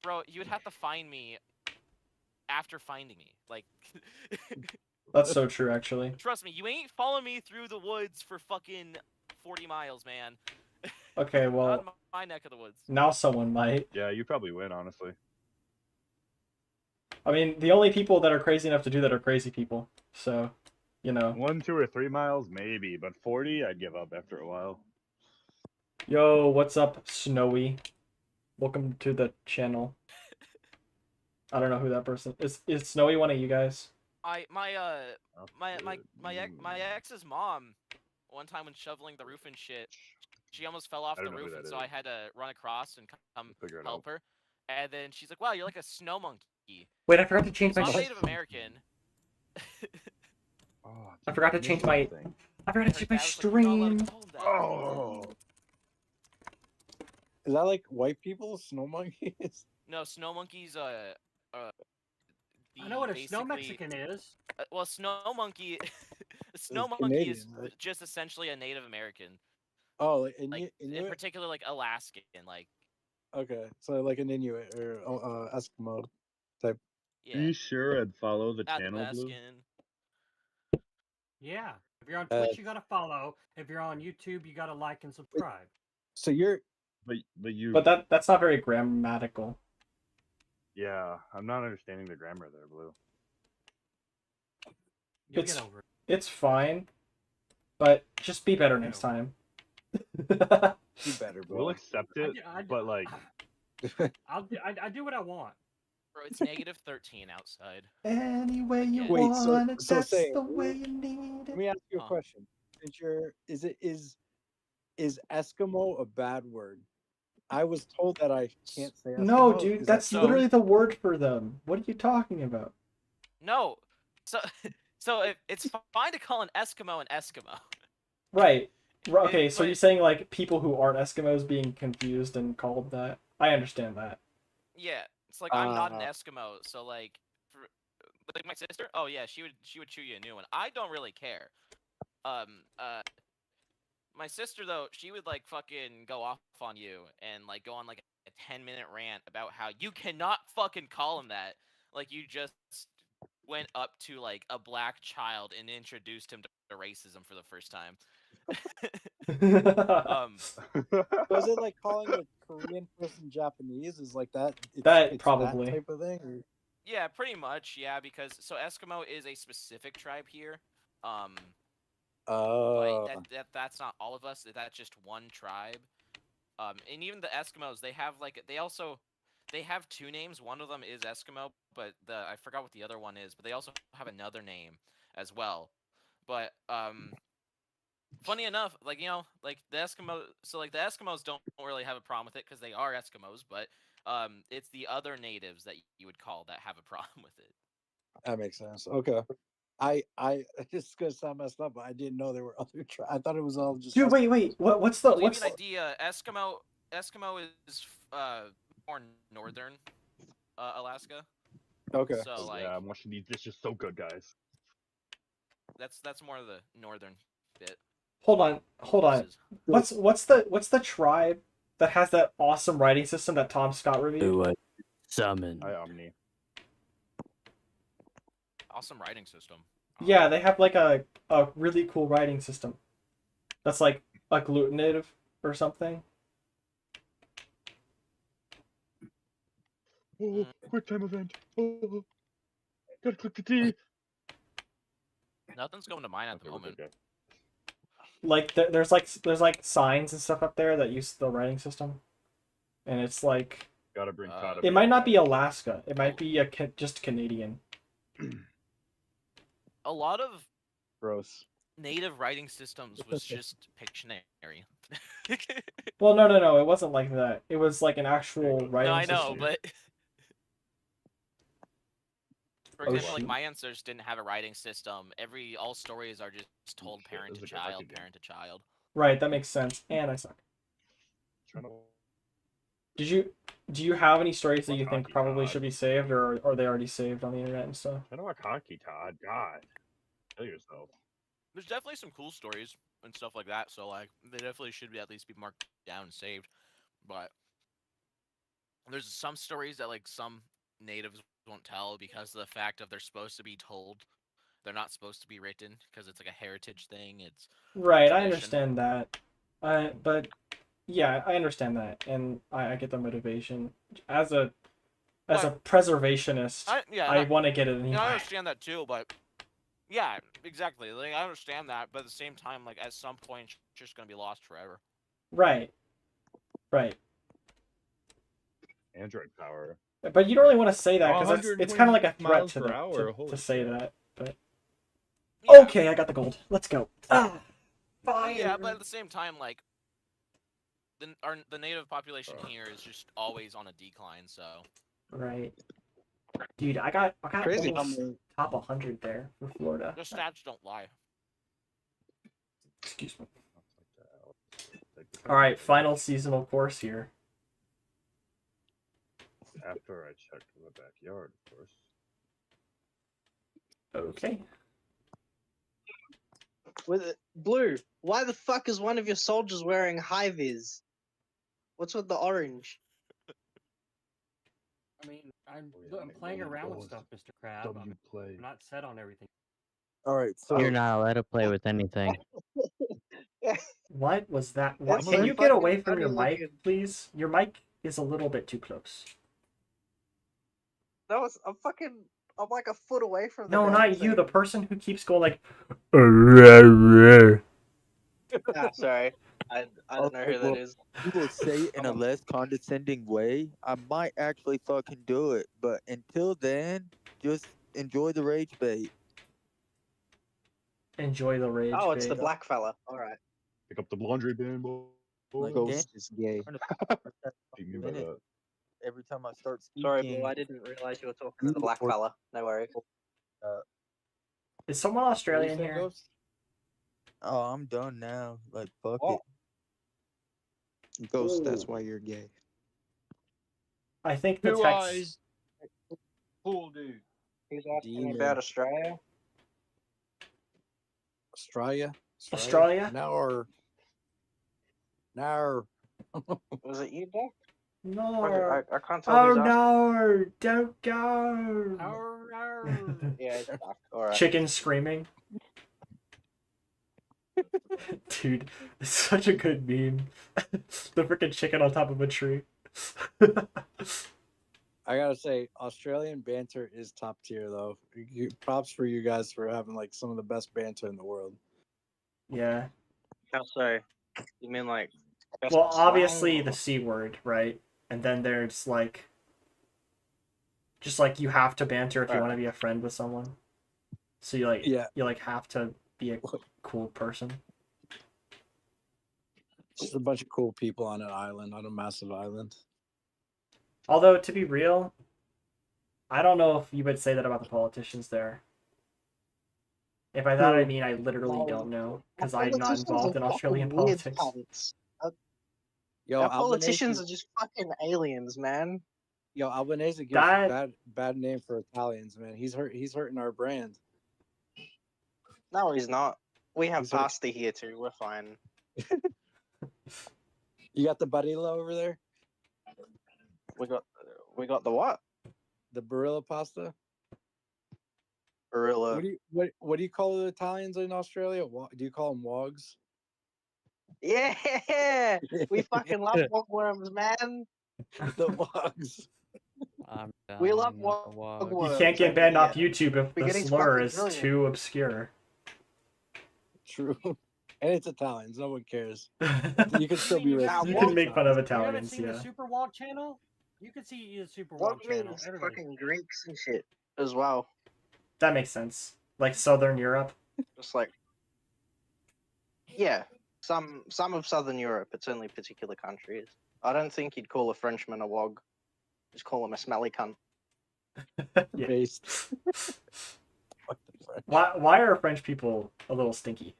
Bro, you would have to find me after finding me. Like, That's so true, actually. trust me, you ain't following me through the woods for fucking 40 miles, man. Okay, Not well, in my neck of the woods. now someone might. Yeah, you probably win, honestly. I mean, the only people that are crazy enough to do that are crazy people. So, you know. 1, 2, or 3 miles, maybe, but 40, I'd give up after a while. Yo, what's up, Snowy? Welcome to the channel. I don't know who that person is. Is Snowy one of you guys? My ex's mom, one time when shoveling the roof and shit, she almost fell off I the don't know who roof, and that so is. I had to run across and come Figure it help out. her. And then she's like, "Wow, you're like a snow monkey." Wait, I forgot to change So my. I'm Native American. Oh, I dude, forgot to missed change my. something. I forgot to Her change my dad was like, "You're not allowed stream. to call him that." Oh, Is that like white people, snow monkeys? No, snow monkeys. I know what a snow basically- Mexican is. Well, snow monkey. A snow It's monkey is Canadian, right? just essentially a Native American, Oh, like like in Inuit? particular, like Alaskan, like Okay, so like an Inuit or Eskimo type. yeah, Are you sure I'd follow the channel, Blue? Athabascan. Yeah. If you're on Twitch, you gotta follow. If you're on YouTube, you gotta like and subscribe. So you're But you. But that's not very grammatical. Yeah, I'm not understanding the grammar there, Blue. You'll It's- get over it. It's fine, but just be better next time. do better, bro. We'll accept it, but like, I do what I want. Bro, it's negative 13 outside. Any way you Wait, Wait, want it, so that's say- the way you need Let it. me ask you a Huh. question. Since you're, is Eskimo a bad word? I was told that I can't say Eskimo. No, dude, Is that's that literally the word for them. What are you talking about? No, so it's fine to call an Eskimo an Eskimo. Right. Okay, so but- you're saying like people who aren't Eskimos being confused and called that? I understand that. Yeah, it's like I'm not an Uh, Eskimo, so like, like my sister. Oh yeah, she would chew you a new one. I don't really care. My sister though, she would like fucking go off on you and like go on like a 10-minute rant about how you cannot fucking call him that. Like you just went up to like a black child and introduced him to racism for the first time. so is it like calling a Korean person Japanese? Is like that? That probably. that type of thing. Or... Yeah, pretty much. Yeah, because so Eskimo is a specific tribe here. Oh. But that's not all of us. That's just one tribe. And even the Eskimos, they have like they have two names. One of them is Eskimo, but I forgot what the other one is. But they also have another name as well. But funny enough, like like the Eskimo, so like the Eskimos don't really have a problem with it because they are Eskimos. But it's the other natives that you would call that have a problem with it. That makes sense. Okay. I this is gonna sound messed up, but I didn't know there were other tribes. I thought it was all just. Dude, wait. What's To the give what's you an idea, Eskimo is more northern Alaska. Okay. So like yeah, I'm watching these. This is so good, guys. that's more of the northern bit. Hold on. This is- What's the tribe that has that awesome writing system that Tom Scott reviewed? Summon. Hi, Omni. awesome writing system. Yeah, they have like a really cool writing system. That's like agglutinative or something. Oh, quick time event. Oh, gotta click the T. Nothing's going to mind at the Okay, we're moment. good, guys. Like there's like signs and stuff up there that use the writing system, and it's like Gotta bring Todd up it here, might not be guys. Alaska. It might be just Canadian. A lot of Gross. native writing systems was just Pictionary. Well, no, it wasn't like that. It was like an actual writing No, I system. know, but for Oh, example, like shoot. my ancestors didn't have a writing system. All stories are just told Shit, parent this to is a good child, game. parent to child. Right, that makes sense. And I suck. Trying to Do you have any stories that Fuck you think hockey, probably Todd. should be saved, or are they already saved on the internet and stuff? I don't like hockey, Todd. God, kill yourself. There's definitely some cool stories and stuff like that. So like, they definitely should be at least be marked down and saved. But there's some stories that like some natives won't tell because of the fact of they're supposed to be told. They're not supposed to be written because it's like a heritage thing. It's Right, I tradition. understand that. But yeah, I understand that, and I get the motivation. As a preservationist, I want to get it anyway. Yeah, I understand that too, but yeah, exactly. Like I understand that, but at the same time, like at some point, it's just gonna be lost forever. Right. Right. Android power. But you don't really want to say that because it's kind of 120 like a threat miles to per them hour, holy to say shit. that. But Yeah. okay, I got the gold. Let's go. Ah, fire. Yeah, but at the same time, like the native population here is just always on a decline. So Right. Dude, I got Crazy. almost top 100 there for Florida. the stats don't lie. Excuse me. All right, final seasonal course here. After I checked the backyard, of course. Okay. Blue, why the fuck is one of your soldiers wearing high vis? What's with the orange? I mean, I'm yeah, playing maybe around with those stuff, Mr. Crab. W play. I'm not set on everything. All right, so You're not allowed to play with anything. What was that? That's Can so you get fucking away from your funny mic, looking. please? Your mic is a little bit too close. That was I'm like a foot away from the No, damn not you. The thing. person who keeps going like. Ah, sorry. I don't know who that is. You will say it in a less condescending way. I might actually fucking do it, but until then, just enjoy the rage bait. Enjoy the rage. Oh, it's the bait. black fella. All right. Pick up the laundry bin, boy. Like Ghost is gay. Beat me by that. Every time I start speaking. Sorry, Blue. I didn't realize you were talking to the black fella. No worries. Is someone Australian here? Ghost? Oh, I'm done now. Like fuck Oh. it. Ghost, Ooh. that's why you're gay. I think the Two text. eyes. Cool dude. He's asking Demon. about Australia. Australia. Australia? Now. Was it you, Doc? No. I can't tell Oh who's asking. no! Don't go. Arr, arr. Yeah, it's Doc. All right. Chicken screaming. Dude, it's such a good meme. The freaking chicken on top of a tree. I gotta say, Australian banter is top tier, though. Props for you guys for having like some of the best banter in the world. Yeah. How so? You mean like? best Well, slang obviously or- the C word, right? And then there's like, just like you have to banter if you want to be a friend with someone. So you like have to be a cool person. Just a bunch of cool people on an island, on a massive island. Although to be real, I don't know if you would say that about the politicians there. And by that I mean I literally don't know because I'm not involved in Australian politics. Yo, Our politicians Albanese, are just fucking aliens, man. yo, Albanese gives bad name for Italians, man. He's hurting our brand. No, he's not. We have He's hurt- pasta here too. We're fine. You got the barilla over there? We got the what? The barilla pasta? Gorilla. What do you call the Italians in Australia? Do you call them wogs? Yeah, we fucking love wogworms, man. The wogs. We love You wogworms. can't get over banned off here. YouTube if the Spaghetti's slur fucking is brilliant. too obscure. True. And it's Italians. No one cares. You can still be You racist. can make fun of You haven't Italians, seen yeah. the Super Walk channel? You can see the Super What Walk do you mean channel. it's Everybody. fucking Greeks and shit as well? That makes sense. Like Southern Europe. Just like, yeah, some of Southern Europe. It's only particular countries. I don't think you'd call a Frenchman a wog. Just call him a smelly cunt. Yeah. Based. Why are French people a little stinky?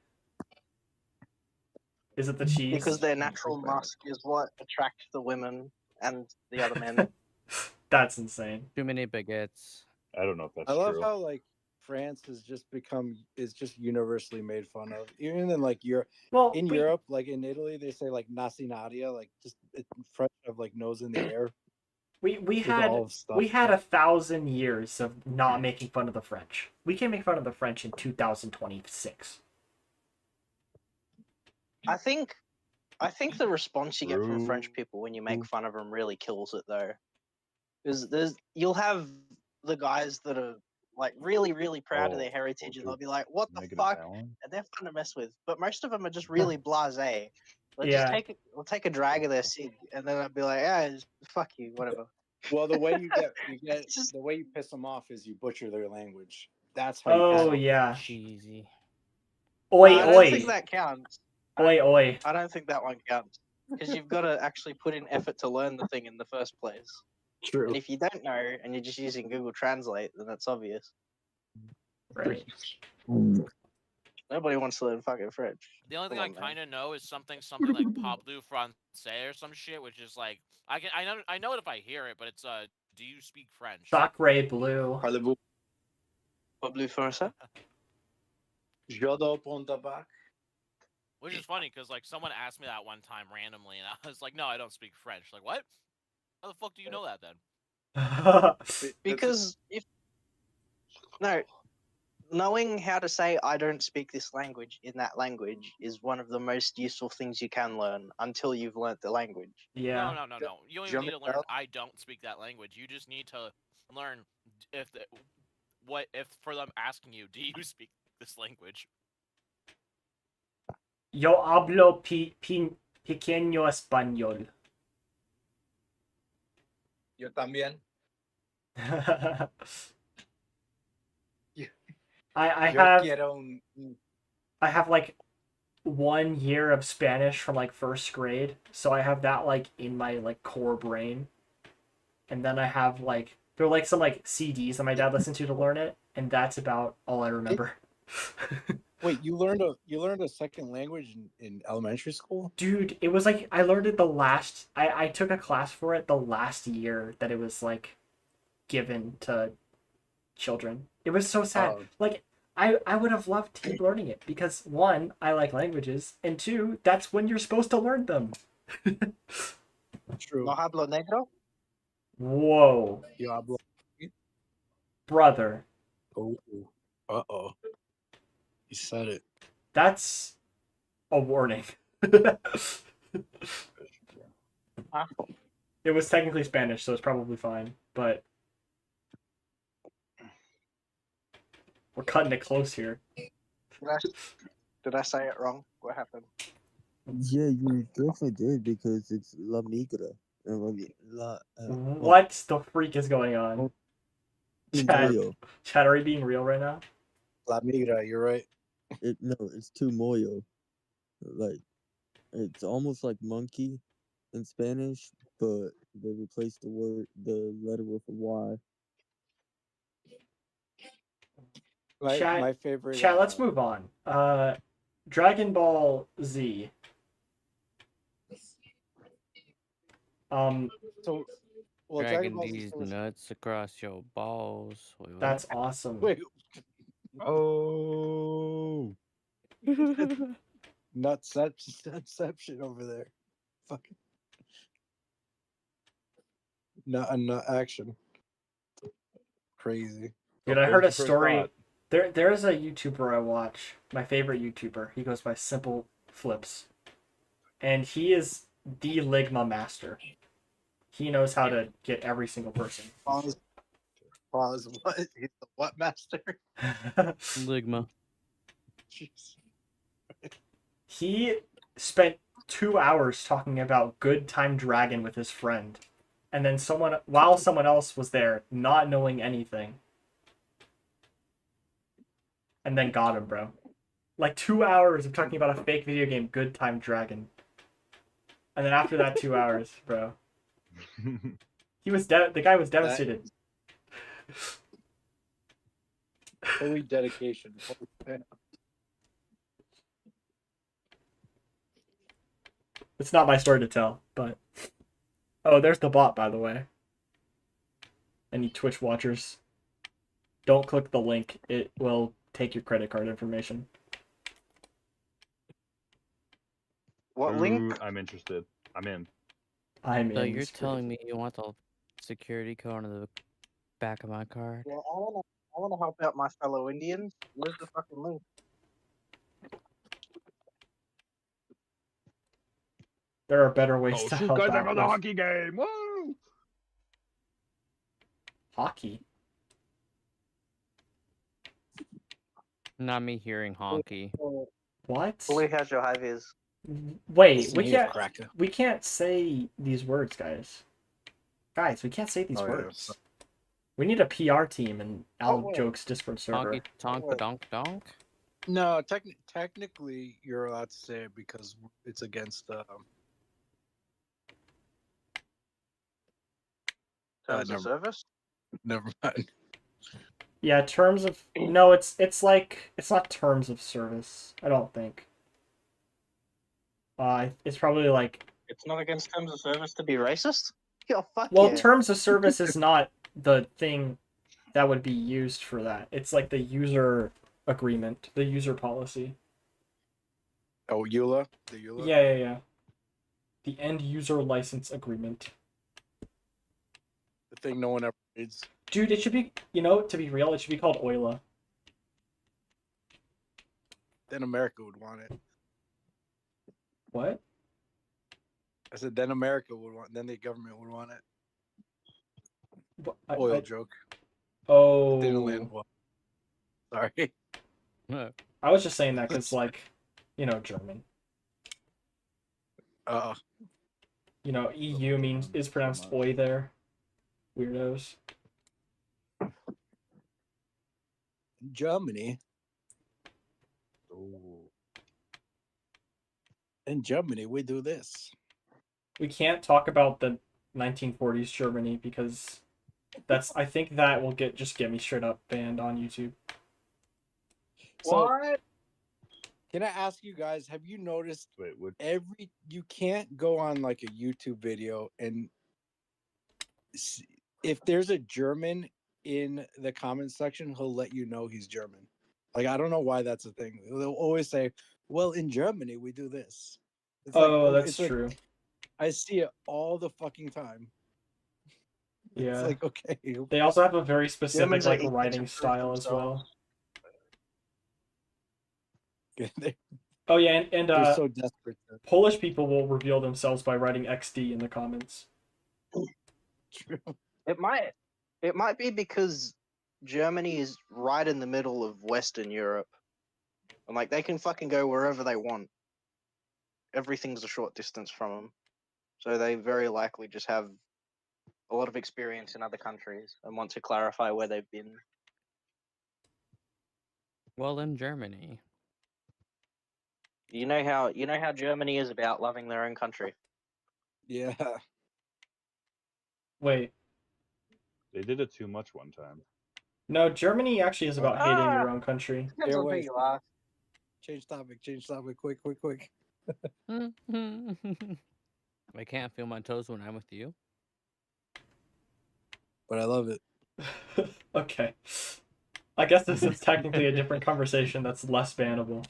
Is it the cheese? Because their natural musk is what attracts the women. and the other men. That's insane. Too many baguettes. I don't know if that's I love true. how like France has just is just universally made fun of. Even in like Europe, Well, in Europe, like in Italy, they say like nasi nadia, like just in front of like nose in the air. we with had all stuff. 1,000 years of not making fun of the French. We can make fun of the French in 2026. I think the response you get from French True. people when you make fun of them really kills it though. Because you'll have the guys that are like really, really proud of their heritage, and they'll be like, "What the Negative fuck?" balance. And they're fun to mess with. But most of them are just really blasé. Like, Yeah. we'll take a drag of their cig, and then I'll be like, "Yeah, fuck you, whatever." Well, the way you get just- the way you piss them off is you butcher their language. That's how you piss Oh them off. yeah. Cheesy. Oi I don't oi. think that counts. Oi oi. I don't think that one counts because you've got to actually put in effort to learn the thing in the first place. True. And if you don't know and you're just using Google Translate, then that's obvious. Right. Nobody wants to learn fucking French. The only thing Come I on, man. kind of know is something like Pablo Francais or some shit, which is like I know it if I hear it, but it's do you speak French? Sacre bleu. Parlez-vous Pablo Francais? Jodo Pontabac? Which is funny because like someone asked me that one time randomly, and I was like, no, I don't speak French. Like what? How the fuck do you know that then? Because knowing how to say I don't speak this language in that language is one of the most useful things you can learn until you've learnt the language. Yeah. No. You don't even need to learn I don't speak that language. You just need to learn if for them asking you, do you speak this language? Yo hablo pequeño español. Yo también. I have like 1 year of Spanish from like first grade, so I have that like in my like core brain. And then I have like there are like some like CDs that my dad listened to learn it, and that's about all I remember. Wait, you learned a second language in elementary school? Dude, it was like I learned it I took a class for it the last year that it was like given to children. It was so sad. Oh. Like I would have loved to keep learning it because 1, I like languages, and 2, that's when you're supposed to learn them. True. No hablo negro? Whoa. Yo hablo. Brother. Oh. Uh-oh. He said it. That's a warning. It was technically Spanish, so it's probably fine, but we're cutting it close here. Did I say it wrong? What happened? Yeah, you definitely did because it's La Migra. What the freak is going on? Chad, are you being real right now? La migra, you're right. No, it's tu moyo. Like, it's almost like monkey in Spanish, but they replaced the letter with a Y. My favorite. Chat, let's move on. Dragon Ball Z. So, well, Dragging these nuts across your balls. Wait, what? That's awesome. Wait. Oh. Nutception over there. Fucking. Nut action. Crazy. Dude, I heard a story. There is a YouTuber I watch. My favorite YouTuber. He goes by Simple Flips, and he is the Ligma master. He knows how to get every single person. Pause. What? He's the what master? Ligma. Jeez. He spent 2 hours talking about Good Time Dragon with his friend, and then while someone else was there, not knowing anything, and then got him, bro. Like 2 hours of talking about a fake video game, Good Time Dragon, and then after that 2 hours, bro, he was the guy was devastated. Holy dedication. It's not my story to tell, but Oh, there's the bot, by the way. Any Twitch watchers, don't click the link. It will take your credit card information. What Ooh, link? I'm interested. I'm in. I'm So in. you're the security. telling me you want the security code on the back of my card? Yeah, I wanna help out my fellow Indians. Where's the fucking link? There are better ways Oh to shoot, help guys! I out got the with hockey game. Woo! hockey. Not me hearing honky. What? Bully, how's your high vis? Wait, Listen we here, can't. cracker. We can't say these words, guys. Guys, we can't say these Oh, yeah, words. We need a PR team and Al wait. Jokes Discord server. Honky tonk donk donk. No, technically you're allowed to say it because it's against Terms never- of service? never mind. Yeah, terms of no, it's like it's not terms of service. I don't think. It's probably like It's not against terms of service to be racist? Yo, fuck well, yeah. terms of service is not the thing that would be used for that. It's like the user agreement, the user policy. Oh, EULA? The EULA? Yeah. The end user license agreement. The thing no one ever reads. Dude, it should be, to be real, it should be called OILA. Then America would want it. What? I said then America would want. Then the government would want it. I- Oil I- joke. Oh. Didn't land well. Sorry. I was just saying that because, like, German. EU is pronounced oi there. Weirdos. Germany. Ooh. In Germany, we do this. We can't talk about the 1940s Germany because I think that will get me straight up banned on YouTube. What? Can I ask you guys, have you noticed you can't go on like a YouTube video and if there's a German in the comment section, he'll let you know he's German. Like, I don't know why that's a thing. They'll always say, well, in Germany, we do this. It's That's it's true. I see it all the fucking time. Yeah. It's like, okay. They also have a very specific Germans are eager to writing prove style as well. They're Oh yeah, and so desperate. Polish people will reveal themselves by writing XD in the comments. True. It might be because Germany is right in the middle of Western Europe. And like they can fucking go wherever they want. Everything's a short distance from them. So they very likely just have a lot of experience in other countries and want to clarify where they've been. Well, in Germany. You know how Germany is about loving their own country. Yeah. Wait. They did it too much one time. No, Germany actually is about hating your own country. Depends on who you are. Change topic, quick. I can't feel my toes when I'm with you. But I love it. Okay. I guess this is technically a different conversation that's less bannable.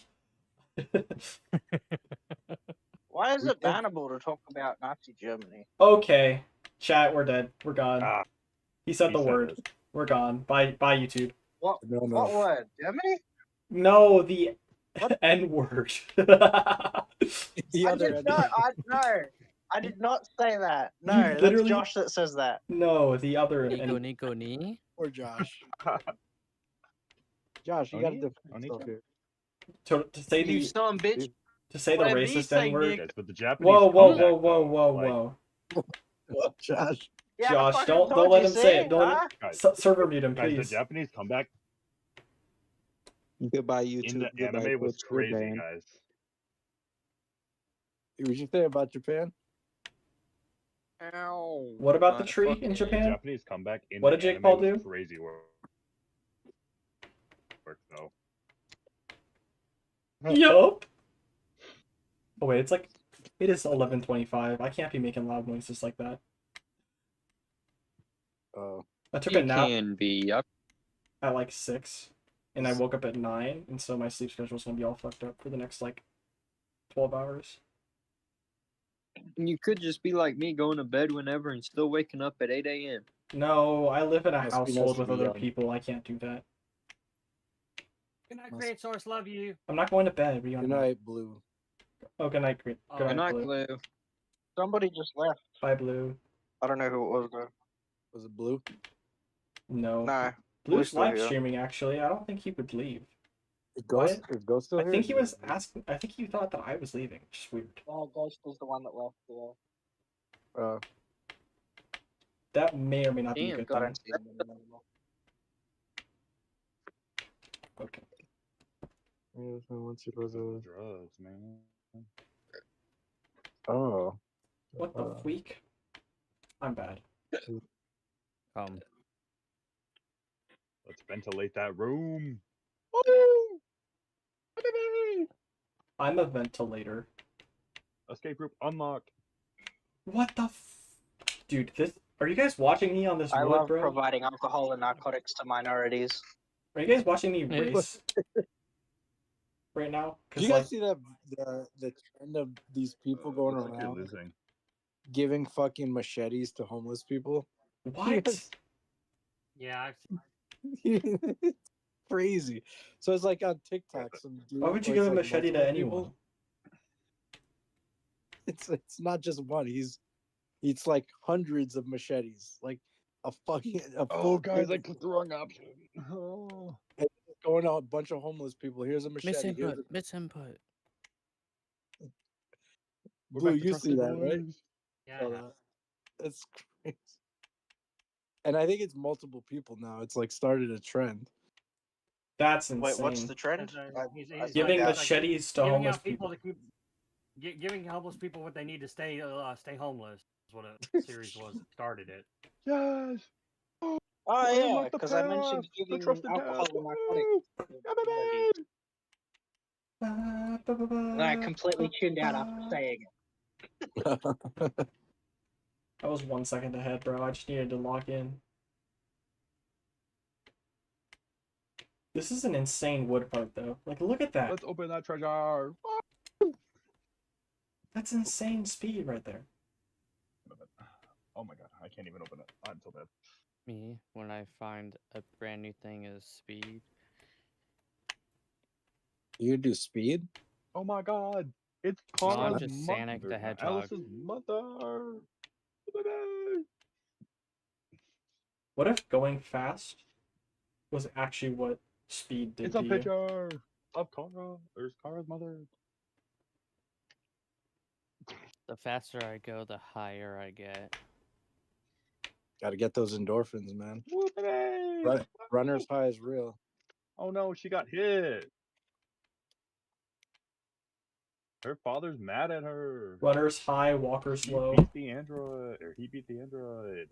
Why is it bannable to talk about Nazi Germany? Okay. Chat, we're dead. We're gone. He said he the said word. it. We're gone. Bye YouTube. What word? Germany? No, the N word. I did not say that. No, that's literally- Josh that says that. No, the other Nico knee. Or Josh. Josh, you Oni? gotta defend Oni? yourself here. to say You the son bitch. to say the Let me racist say, N word. Nick. Yes, but the Japanese. Whoa, comeback, though, whoa. Well, Josh. Yeah, I Josh, fucking don't told let you, him say it. see? Don't Huh? Guys, server mute him, guys, the please. Japanese comeback Goodbye, in YouTube. the Goodbye, anime was Twitch. You're crazy, banned. guys. What you say about Japan? Ow. What about the God, tree fuck in it. The Japan? Japanese comeback in What the did Jake anime Paul was do? crazy work though. Yup. Oh wait, it is 11:25. I can't be making loud noises like that. I took You a nap can be. I, at like 6, and I woke up at 9, and so my sleep schedule's gonna be all fucked up for the next like 12 hours. you could just be like me, going to bed whenever and still waking up at 8 a.m. No, I live in a Must be nice household to with be other young. people. I can't do that. Good night, Create Source. Love you. I'm not going to bed. What are you on Good about? night, Blue. Oh, good night, Good Oh, night, Good night, Blue. Blue. Somebody just left. Bye, Blue. I don't know who it was though. Was it Blue? No. No, Blue's still live here. streaming, actually. I don't think he would leave. Is Ghost, What? is Ghost still I here? think he was asking. I think he thought that I was leaving. Just weird. Ghost is the one that left. Yeah. That may or may not be a Damn, good I thing. don't see him anymore. Okay. Once it was a... Drugs, man. Oh. What the freak? I'm bad. Let's ventilate that room. I'm a ventilator. Escape group unlocked. What the Dude, this... Are you guys watching me on this I wood, love bro? providing alcohol and narcotics to minorities. Are you guys watching me race right now? Did you guys see that the trend of these people going Looks like you're around losing. giving fucking machetes to homeless people? What? Yeah, I've It's crazy. So it's like on TikTok, some dude. Why would you or give it's a like machete to multiple anyone? people. It's not just one. It's like hundreds of machetes, like a fucking full. Guys, I clicked the wrong option. Oh. Going out a bunch of homeless people. Here's a machete. Here's Misinput. We're Blue, back to you see trusted that, right? boys. Yeah, Saw that. That's crazy. And I think it's multiple people now. It's like started a trend. That's insane. Wait, what's the trend? Giving like machetes to giving homeless out people people. to keep giving homeless people what they need to stay homeless is what a series was that started it. Yes. Oh I yeah, unlocked the because I mentioned path, the giving trusted alcohol path. and narcotics. And I completely tuned out after saying it. I was 1 second ahead, bro. I just needed to log in. This is an insane wood part, though. Like, look at that. Let's open that treasure. That's insane speed right there. Oh my god, I can't even open it. I'm so bad. Me, when I find a brand new thing, is speed. You do speed? Oh my god. It's No, I'm Conrad's just Sonic the mother. Hedgehog. Alice's mother. What if going fast was actually what speed did It's to a you? picture of Conrad. There's Conrad's mother. The faster I go, the higher I get. Got to get those endorphins, man. Whoopity! Runner's high is real. Oh no, she got hit. Her father's mad at her. Runner's high, walker's He low. beat the android, or he beat the android.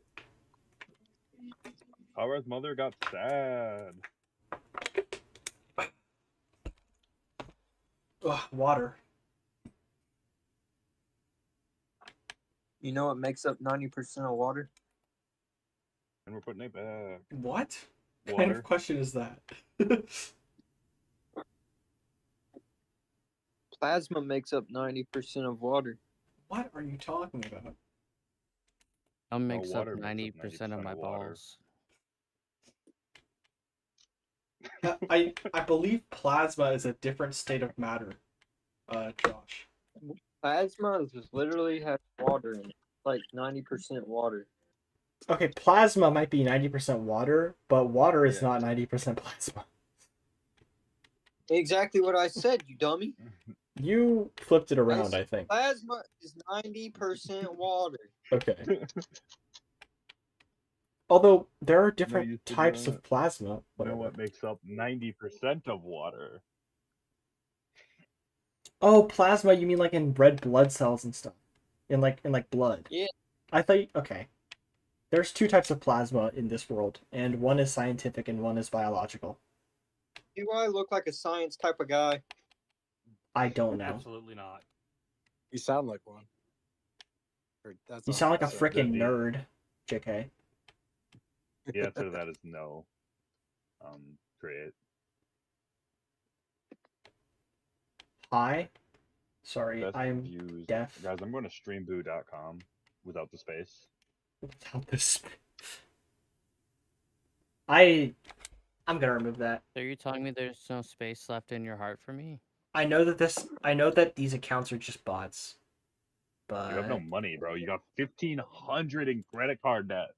Conrad's mother got sad. Ugh, water. You know what makes up 90% of water? And we're putting it back. What kind Water. of question is that? Plasma makes up 90% of water. What are you talking about? I'll mix up water makes 90% of my of water. balls. I believe plasma is a different state of matter, Josh. Plasma is just literally has water in it. Like 90% water. Okay, plasma might be 90% water, but water is Yeah. not 90% plasma. Exactly what I said, you dummy. You flipped it around, I think. Plasma is 90% water. Okay. Although there are you different did types not of plasma. You know Whatever. what makes up 90% of water? Oh, plasma, you mean like in red blood cells and stuff. In like blood. Yeah. I thought okay. There's two types of plasma in this world, and one is scientific and one is biological. Do I look like a science type of guy? I don't know. Absolutely not. You sound like one. Or that's You all sound like a I'm saying. freaking nerd, JK. The answer to that is no. Create. Hi. Sorry, Best I'm views. deaf. Guys, I'm going to streamboo.com without the space. Without this. I'm gonna remove that. So you're telling me there's no space left in your heart for me? I know that these accounts are just bots. But You have no money, bro. You got 1,500 in credit card debt.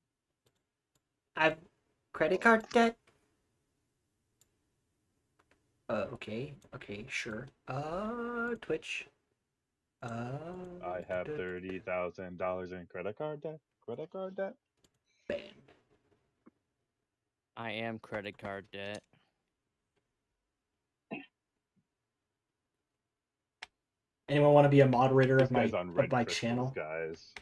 I've credit card debt. Okay, sure. Twitch. I have $30,000 in credit card debt. Credit card debt. Ban. I am credit card debt. Anyone want to be a moderator This of my guy's on red crystals, channel? guys.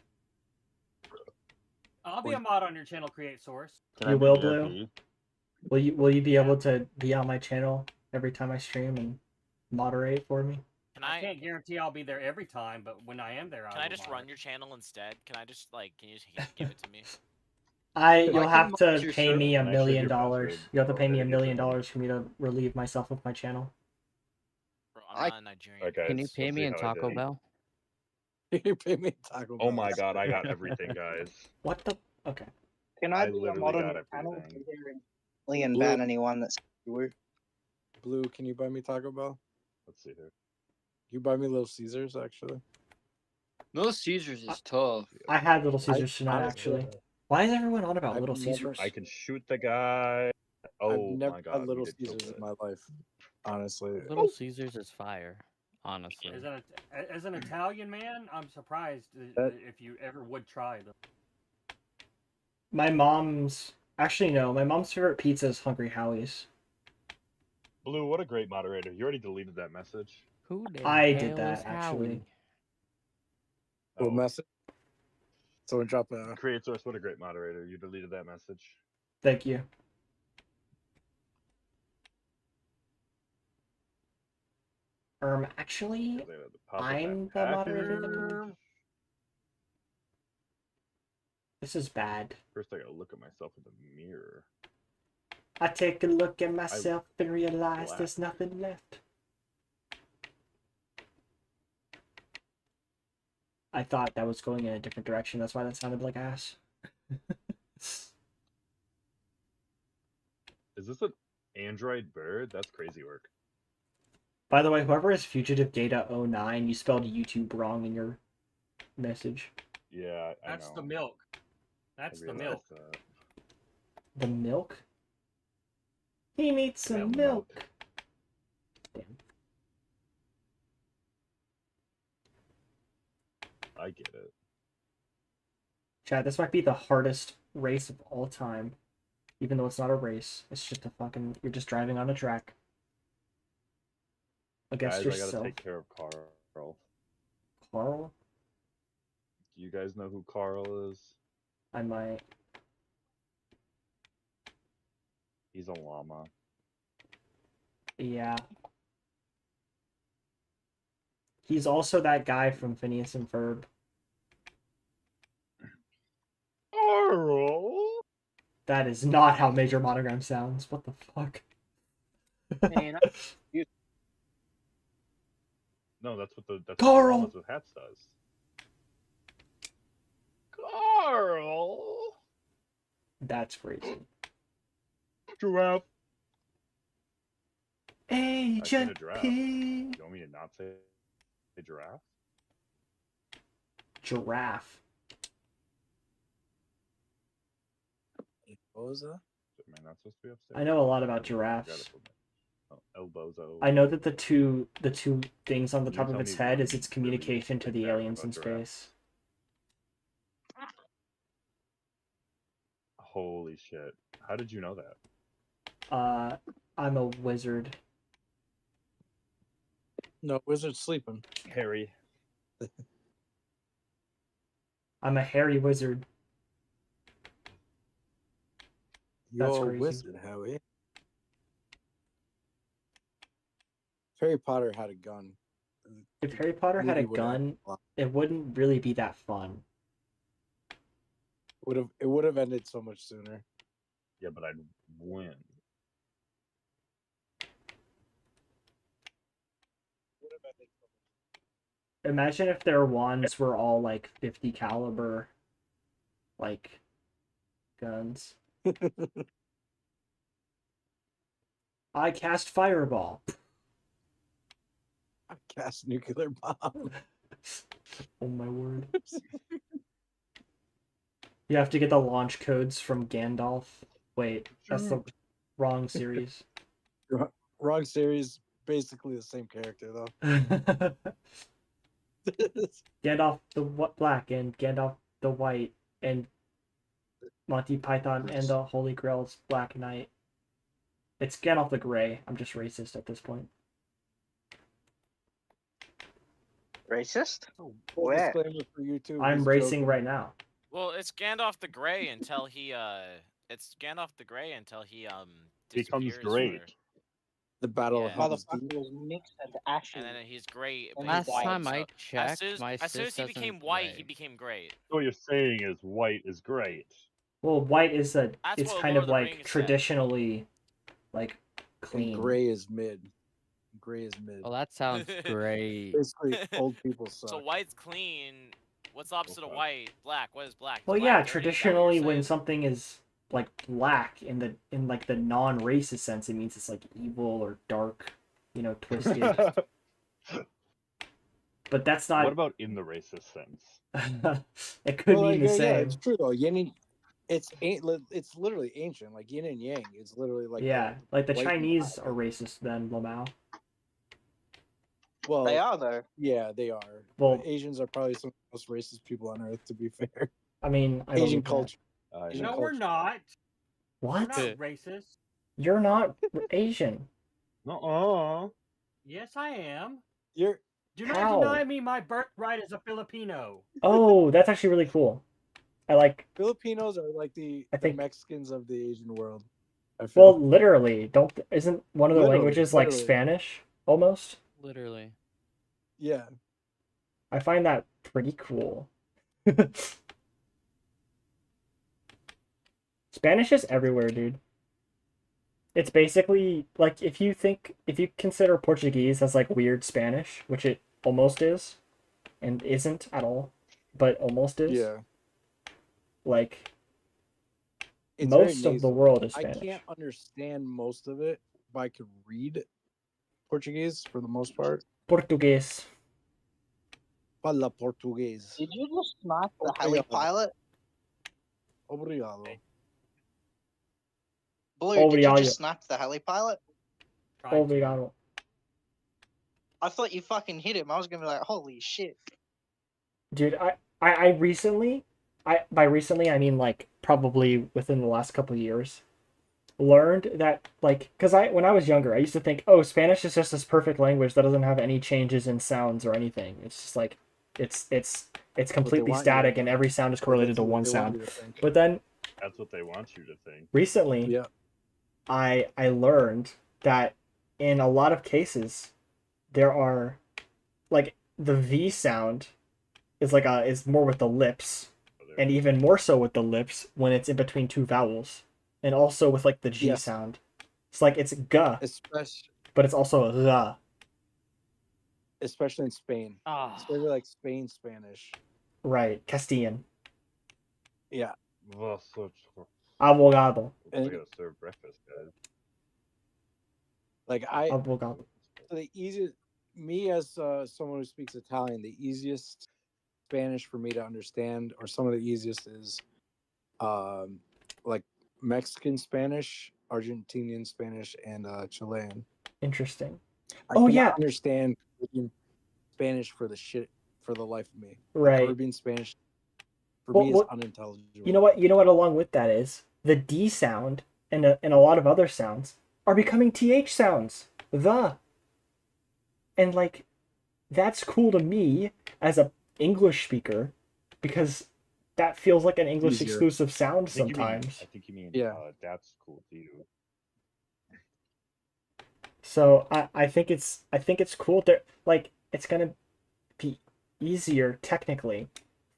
I'll be a mod on your channel, Create Source. Can You I be will, VIP? Blue. Will you be able to be on my channel every time I stream and moderate for me? I can't guarantee I'll be there every time, but when I am there, Can I just run your channel instead? Can I just can you just give it to me? You'll have to pay me $1 Can I share million. your password? You have to pay me Okay, $1 here's the million money. for me to relieve myself of my channel. Bro, I'm not a Nigerian. Okay, Can you pay let's me see in how I Taco did. Bell? You pay me Taco Bell. Oh my god, I got everything, guys. What the? Okay. Can I I be a literally mod on got your channel? everything. And ban anyone that's woo. Blue, can you buy me Taco Bell? Let's see here. You buy me Little Caesars, actually. Little Caesars is tough. I had Little Caesars tonight, honestly, actually. Why is everyone on about I've Little never- Caesars? I can shoot the guy. I've Oh never my god, had we Little did so Caesars in good. my life. Honestly. Little Caesars is fire. Honestly. As an Italian man, I'm surprised if you ever would try them. My mom's favorite pizza is Hungry Howie's. Blue, what a great moderator. You already deleted that message. Who the I hell did is that, actually. Howie? What Oh, message? Someone drop a. Create Source, what a great moderator. You deleted that message. Thank you. Actually, Because I had to pop up I'm that the moderator. package. This is bad. First, I gotta look at myself in the mirror. I take a look at myself and realize black. there's nothing left. I thought that was going in a different direction. That's why that sounded like ass. Is this an Android bird? That's crazy work. By the way, whoever is Fugitive Data 09, you spelled YouTube wrong in your message. Yeah, I That's know. the milk. That's the milk. That. The milk? He needs some milk. Damn. I get it. Chad, this might be the hardest race of all time. Even though it's not a race. It's just a fucking... You're just driving on a track. Against Guys, yourself. I gotta take care of Carl. Carl? Do you guys know who Carl is? I might. He's a llama. Yeah. He's also that guy from Phineas and Ferb. Carl? That is not how Major Monogram sounds. What the fuck? Man, No, that's what the Carl! llamas with hats does. Carl! That's crazy. Giraffe. I've seen a Agent giraffe. P. You want me to not say giraffe? Giraffe. What was that? Am I not supposed to be upstairs? I know a lot about I forgot giraffes. it for a minute. Oh, Elbozo. I know that the two things on the Can you top of tell its me head one is its really communication to big the fact aliens in about giraffes? space. Holy shit. How did you know that? I'm a wizard. No, Wizard's sleeping. Harry. I'm a hairy wizard. That's You're a crazy. wizard, Howie. If Harry Potter had a gun. If Harry Potter had a movie would've gun, a lot- it wouldn't really be that fun. It would have ended so much sooner. Yeah, but I'd win. Imagine if their wands were all like 50 caliber, like guns. I cast fireball. I cast nuclear bomb. Oh my word. You have to get the launch codes from Gandalf. Wait, that's the wrong series. Wrong series. Basically the same character though. Gandalf the black and Gandalf the white and Monty Python and the Holy Grail's Black Knight. It's Gandalf the Grey. I'm just racist at this point. Racist? Full Where? disclaimer for YouTube. I'm he's racing joking. right now. Well, it's Gandalf the Grey until he it's Gandalf the Grey until he Becomes disappears great. for- The Battle Yeah. of Helm's Motherfucker Deep. was mixed and ashy. and then he's great. And But Last he's white, time so I checked, my as soon sis as he doesn't became white, he gray. became great. So what you're saying is white is great. Well, white is That's it's what kind Lord of of the like Rings said. traditionally like And clean. gray is mid. Gray is mid. Well, that sounds great. Basically, old people suck. So white's clean. What's the opposite of Okay. white? Black. What is black? Is Well, black yeah, dirty? Is that what you're traditionally when saying? something is like black in like the non-racist sense, it means it's like evil or dark, twisted. But that's What not. about in the racist sense? It could mean the Yeah, same. it's true though. Yin and it's literally ancient, like yin and yang. It's literally like Yeah, like the white and Chinese black. are racist then, Lamau. Well, They are though. yeah, they are. Well- Asians are probably some of the most racist people on earth. To be fair, I mean, I don't Asian know. culture. Yeah. No, we're not. We're What? not racist. You're not Asian. Nuh-uh. Yes, I am. You're Do not How? deny me my birthright as a Filipino. Oh, that's actually really cool. I like. Filipinos are like the think- Mexicans of the Asian world. I feel. Well, literally, isn't one of the Literally, languages like literally. Spanish almost? Literally. Yeah. I find that pretty cool. Spanish is everywhere, dude. It's basically like if you consider Portuguese as like weird Spanish, which it almost is, and isn't at all, but almost is. Yeah. Like It's very most of the nasal. world is I Spanish. can't understand most of it, but I could read Portuguese for the most part. Portuguese. Fala português. Did you just snipe the heli pilot? Obrigado. Blue, did you Obrigado. just snipe the heli pilot? Tried to. Obrigado. I thought you fucking hit him. I was gonna be like, holy shit. Dude, I recently, by recently I mean like probably within the last couple of years, learned that like because when I was younger I used to think, oh, Spanish is just this perfect language that doesn't have any changes in sounds or anything. It's just like it's completely want you to static and think. every sound is correlated to That's what one they want sound. you to think. But then That's what they want you to think. recently Yeah. I learned that in a lot of cases there are like the V sound is more with the lips, and even more so with the lips when it's in between two vowels, and also with like the G Yes. sound. It's like it's G, Especially but it's also the. especially in Spain. Ah, Especially like Spain Spanish. Right, Castilian. Yeah. Abogado. I gotta serve breakfast, guys. Like Abogado. the easiest me as someone who speaks Italian, the easiest Spanish for me to understand, or some of the easiest is like Mexican Spanish, Argentinian Spanish, and Chilean. Interesting. I Oh, cannot yeah. understand Caribbean Spanish for the life of me. Right. Caribbean Spanish for Well, me is what- unintelligible. You know what? Along with that is the D sound and a lot of other sounds are becoming TH sounds. The. And like, that's cool to me as a English speaker because that feels like an English Easier. exclusive sound I think sometimes. you mean Yeah. that's cool too. So I think it's cool. There, like, it's gonna be easier technically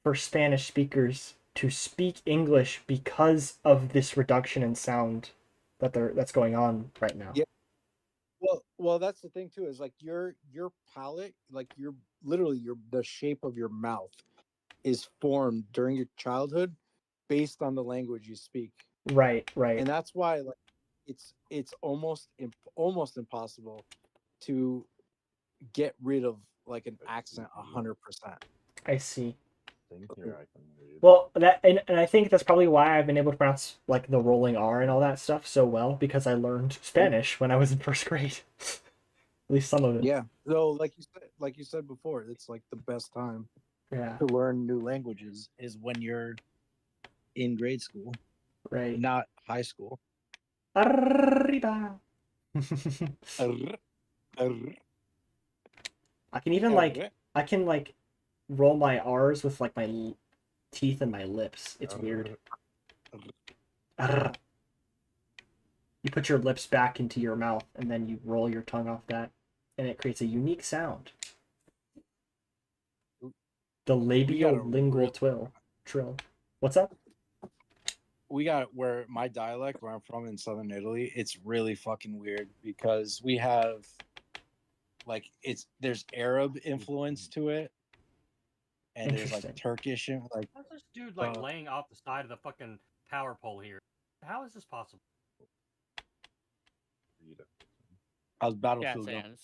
for Spanish speakers to speak English because of this reduction in sound that's going on right now. Yeah. Well, that's the thing too. Is like your palate, like your literally the shape of your mouth is formed during your childhood based on the language you speak. Right. And that's why like it's almost impossible to get rid of like an accent 100%. I see. Same here, I can read. Well, and I think that's probably why I've been able to pronounce like the rolling R and all that stuff so well, because I learned Spanish when I was in first grade. At least some of it. Yeah. So like you said before, it's like the best time Yeah. to learn new languages is when you're in grade school, Right. not high school. Arriba. I can even like roll my R's with like my teeth and my lips. It's weird. Arr. You put your lips back into your mouth and then you roll your tongue off that, and it creates a unique sound. The labial-lingual trill. What's up? We got where my dialect, where I'm from in southern Italy, it's really fucking weird because we have like there's Arab influence to it, and there's like Turkish and like. How's this dude like laying off the side of the fucking power pole here? How is this possible? How's Battlefield Yeah, going?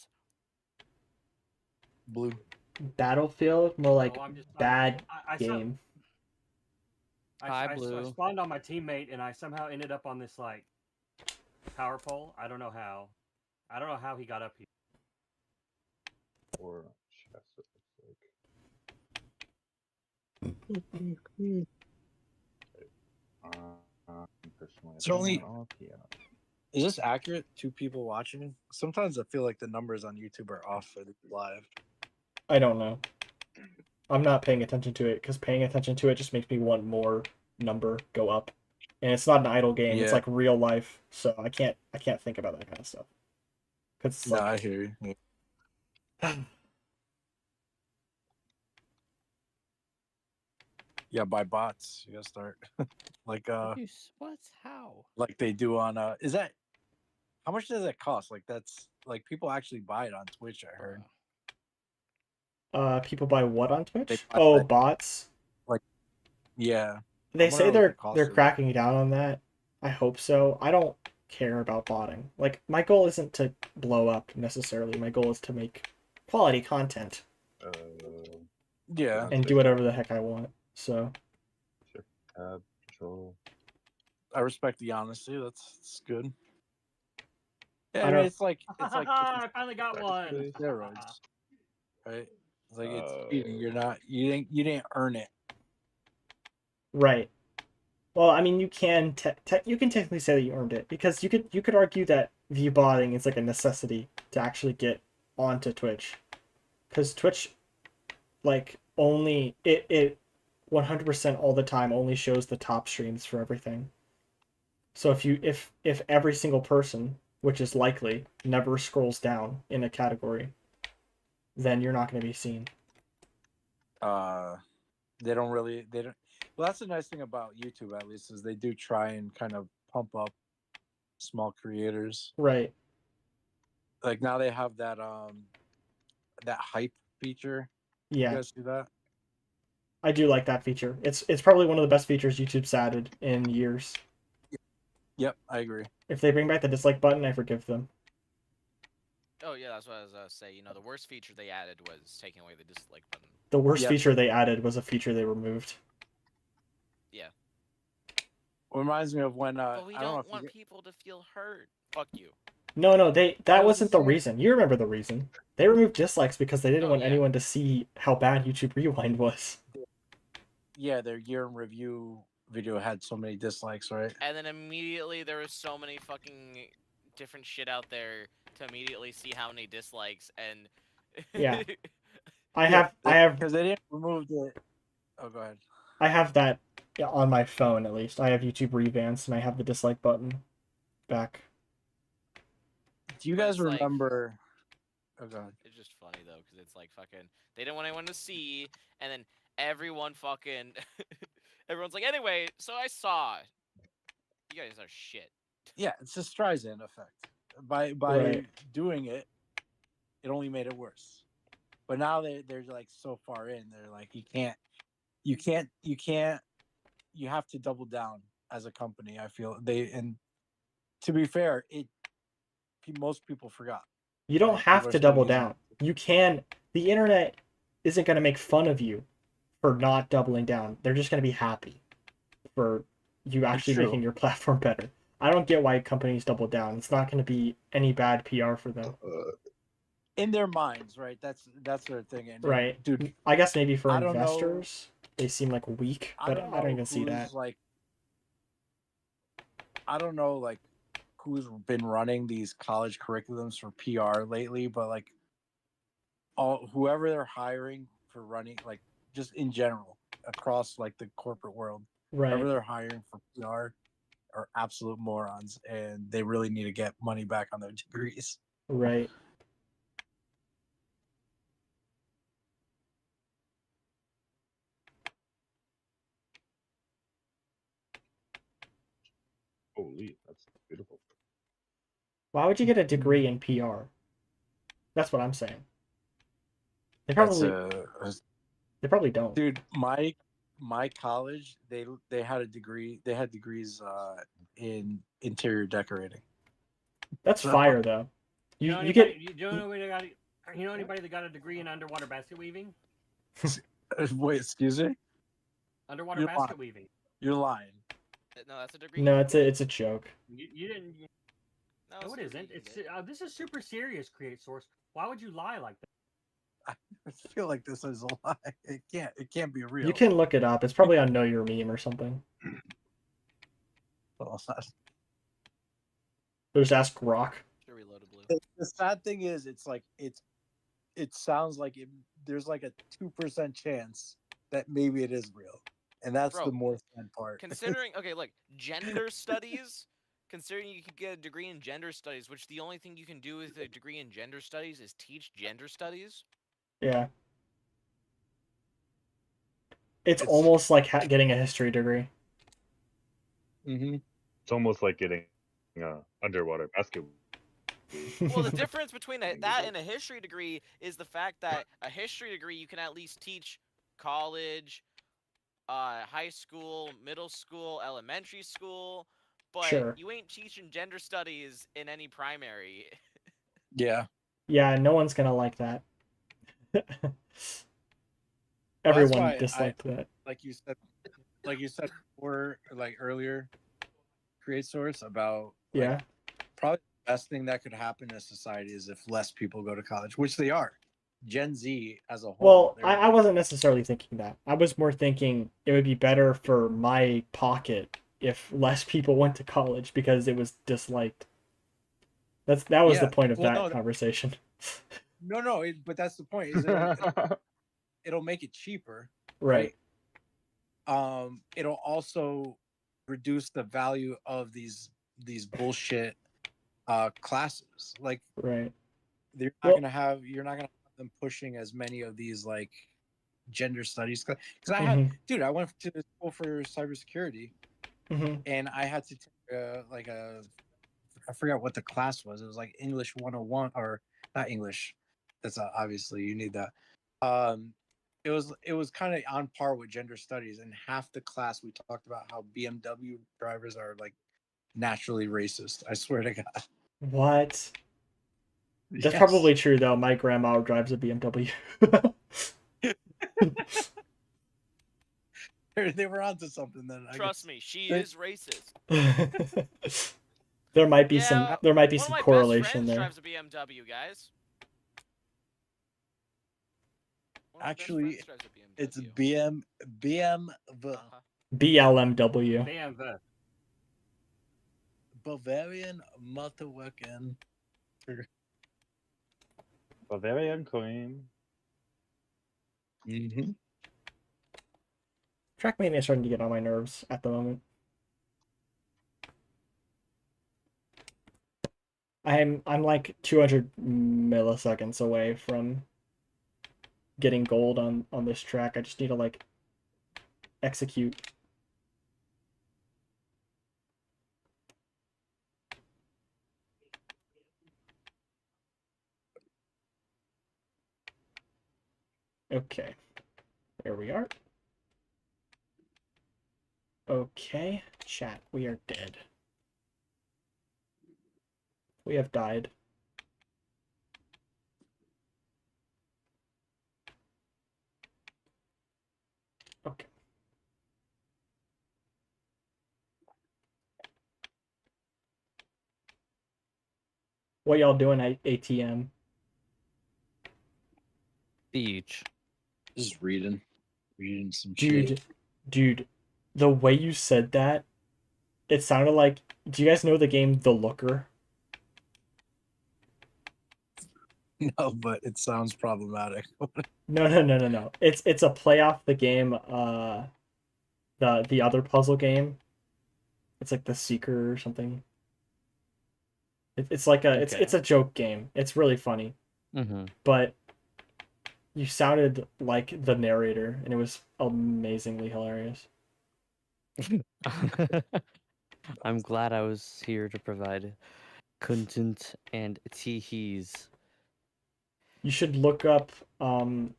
Blue. Battlefield, more like bad I game. I spawned on my teammate and I somehow ended up on this like power pole. I don't know how. I don't know how he got up here. Or chest, it looks like. Personally, It's only. Is this accurate? 2 people watching? Sometimes I feel like the numbers on YouTube are off for the live. I don't know. I'm not paying attention to it because paying attention to it just makes me want more number go up, and it's not an idle game. Yeah. It's like real life, so I can't think about that kind of stuff. Cause No, I hear you. Yeah, by bots. You gotta start like What's how? like they do on is that how much does that cost? Like that's like people actually buy it on Twitch, I heard. People buy what on Twitch? Oh, like, bots. Like, yeah. They say they're cost cracking down on that. I hope so. I don't care about botting. Like, my goal isn't to blow up necessarily. My goal is to make quality content. Yeah. And do whatever the heck I want. So. Control. I respect the honesty. That's good. Yeah, I I mean, don't- it's like I finally got one. steroids, right? It's like it's cheating. You didn't earn it. Right. Well, I mean, you can technically say that you earned it because you could argue that view botting is like a necessity to actually get onto Twitch, because Twitch, like, only it 100% all the time only shows the top streams for everything. So if every single person, which is likely, never scrolls down in a category, then you're not going to be seen. They don't. Well, that's the nice thing about YouTube, at least, is they do try and kind of pump up small creators. Right. Like now they have that that hype feature. Yeah. You guys see that? I do like that feature. It's probably one of the best features YouTube's added in years. Yep, I agree. If they bring back the dislike button, I forgive them. Oh yeah, that's what I was gonna say. You know, the worst feature they added was taking away the dislike button. The worst feature they added was a feature they removed. Yeah. Reminds me of when But we I don't know don't if want people to feel hurt. Fuck you. No, that wasn't the reason. You remember the reason. They removed dislikes because they didn't want anyone to see how bad YouTube Rewind was. Yeah, their year in review video had so many dislikes, right? And then immediately there was so many fucking different shit out there to immediately see how many dislikes and Yeah. I have because they didn't remove the. Oh, go ahead. I have that on my phone at least. I have YouTube Revance and I have the dislike button back. Do you guys remember? Oh, go ahead. It's just funny though, because it's like fucking they didn't want anyone to see, and then everyone Everyone's like, anyway, so I saw. You guys are shit. Yeah, it's a Streisand effect. By Right. doing it, it only made it worse. But now they're like so far in, they're like you have to double down as a company. I feel and to be fair, most people forgot. You don't Right? have People are to still double using down. You can. The internet isn't going to make fun of you for not doubling down. They're just going to be happy for you actually true. making your platform better. I don't get why companies double down. It's not going to be any bad PR for them. in their minds, right? That's their thing. And Right. dude, I guess maybe for I don't know. investors, they seem like weak, but I don't even see that. I don't know like who's been running these college curriculums for PR lately, but like whoever they're hiring for running, like just in general across like the corporate world, Right. whoever they're hiring for PR are absolute morons, and they really need to get money back on their degrees. Right. Holy, that's beautiful. Why would you get a degree in PR? That's what I'm saying. They probably don't. Dude, my college, they had a degree. They had degrees in interior decorating. That's fire though. You know you get. You know anybody that got a degree in underwater basket weaving? Wait, excuse me. Underwater basket weaving. You're lying. No, that's a degree. No, it's a joke. You didn't. No, it isn't. It's this is super serious. Create source. Why would you lie like that? I feel like this is a lie. It can't be real. You can look it up. It's probably on Know Your Meme or something. There's Ask Rock. The sad thing is, it's like it sounds like there's like a 2% chance that maybe it is real, and that's the more sad part. Considering, okay, look, gender studies. Considering you could get a degree in gender studies, which the only thing you can do with a degree in gender studies is teach gender studies. Yeah. It's almost like getting a history degree. Mm-hmm. It's almost like getting underwater basket. Well, the difference between that and a history degree is the fact that a history degree you can at least teach college, high school, middle school, elementary school, but you ain't teaching gender studies in any primary. Yeah. Yeah, no one's gonna like that. Everyone disliked that. Like you said before, like earlier, create source about probably the best thing that could happen to society is if less people go to college, which they are. Gen Z as a whole. Well, I wasn't necessarily thinking that. I was more thinking it would be better for my pocket if less people went to college because it was disliked. That was the point of that conversation. No, but that's the point. It'll make it cheaper, right? It'll also reduce the value of these bullshit classes. Like, right? You're not gonna have them pushing as many of these like gender studies because I went to school for cybersecurity, and I had to take I forgot what the class was. It was like English 101 or not English. That's obviously you need that. It was kind of on par with gender studies, and half the class we talked about how BMW drivers are like naturally racist. I swear to God. What? That's probably true though. My grandma drives a BMW. They were onto something then. Trust me, she is racist. There might be some correlation there. Drives a BMW, guys. Actually, it's BMW. BLMW. Bavarian Motorwerken. Bavarian coin. Mm-hmm. Trackmania is starting to get on my nerves at the moment. I'm like 200 milliseconds away from getting gold on this track. I just need to like execute Okay. There we are. Okay, chat, we are dead. We have died. Okay. What y'all doing at ATM? Beach. Just reading some Dude, shit. dude, the way you said that, it sounded like. Do you guys know the game The Looker? No, but it sounds problematic. No. It's a play off the game. The other puzzle game. It's like The Seeker or something. It's like a it's a joke game. It's really funny. Mm-hmm. But you sounded like the narrator, and it was amazingly hilarious. I'm glad I was here to provide content and teehees. You should look up. The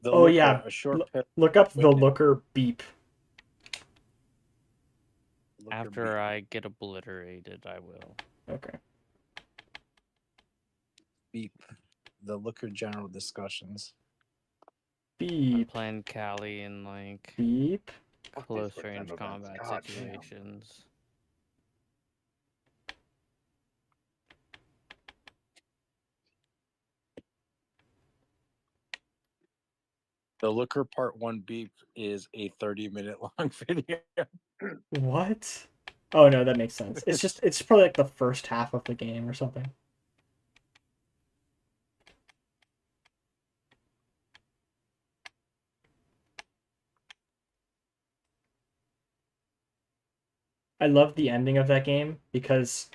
Oh Looker, yeah, a short look up The Wicked. Looker beep. After I get obliterated, I will. Okay. Beep. The Looker general discussions. I'm Beep. playing Callie in like Beep. close range combat situations. The Looker Part 1 beep is a 30-minute long video. What? Oh no, that makes sense. It's probably like the first half of the game or something. I love the ending of that game because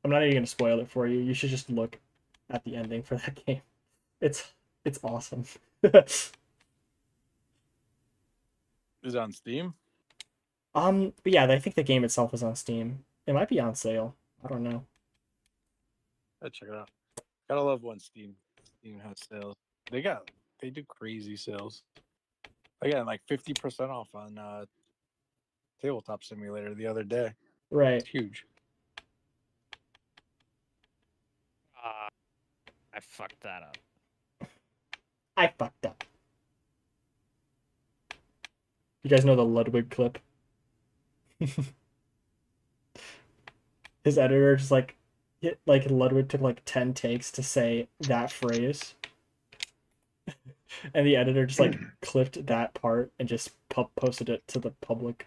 I'm not even gonna spoil it for you. You should just look at the ending for that game. It's awesome. Is it on Steam? But yeah, I think the game itself is on Steam. It might be on sale. I don't know. Let's check it out. Gotta love when Steam has sales. They do crazy sales. I got like 50% off on Tabletop Simulator the other day. Right. It's huge. I fucked that up. I fucked up. You guys know the Ludwig clip? His editor just like Ludwig took like 10 takes to say that phrase. And the editor just like clipped that part and just posted it to the public.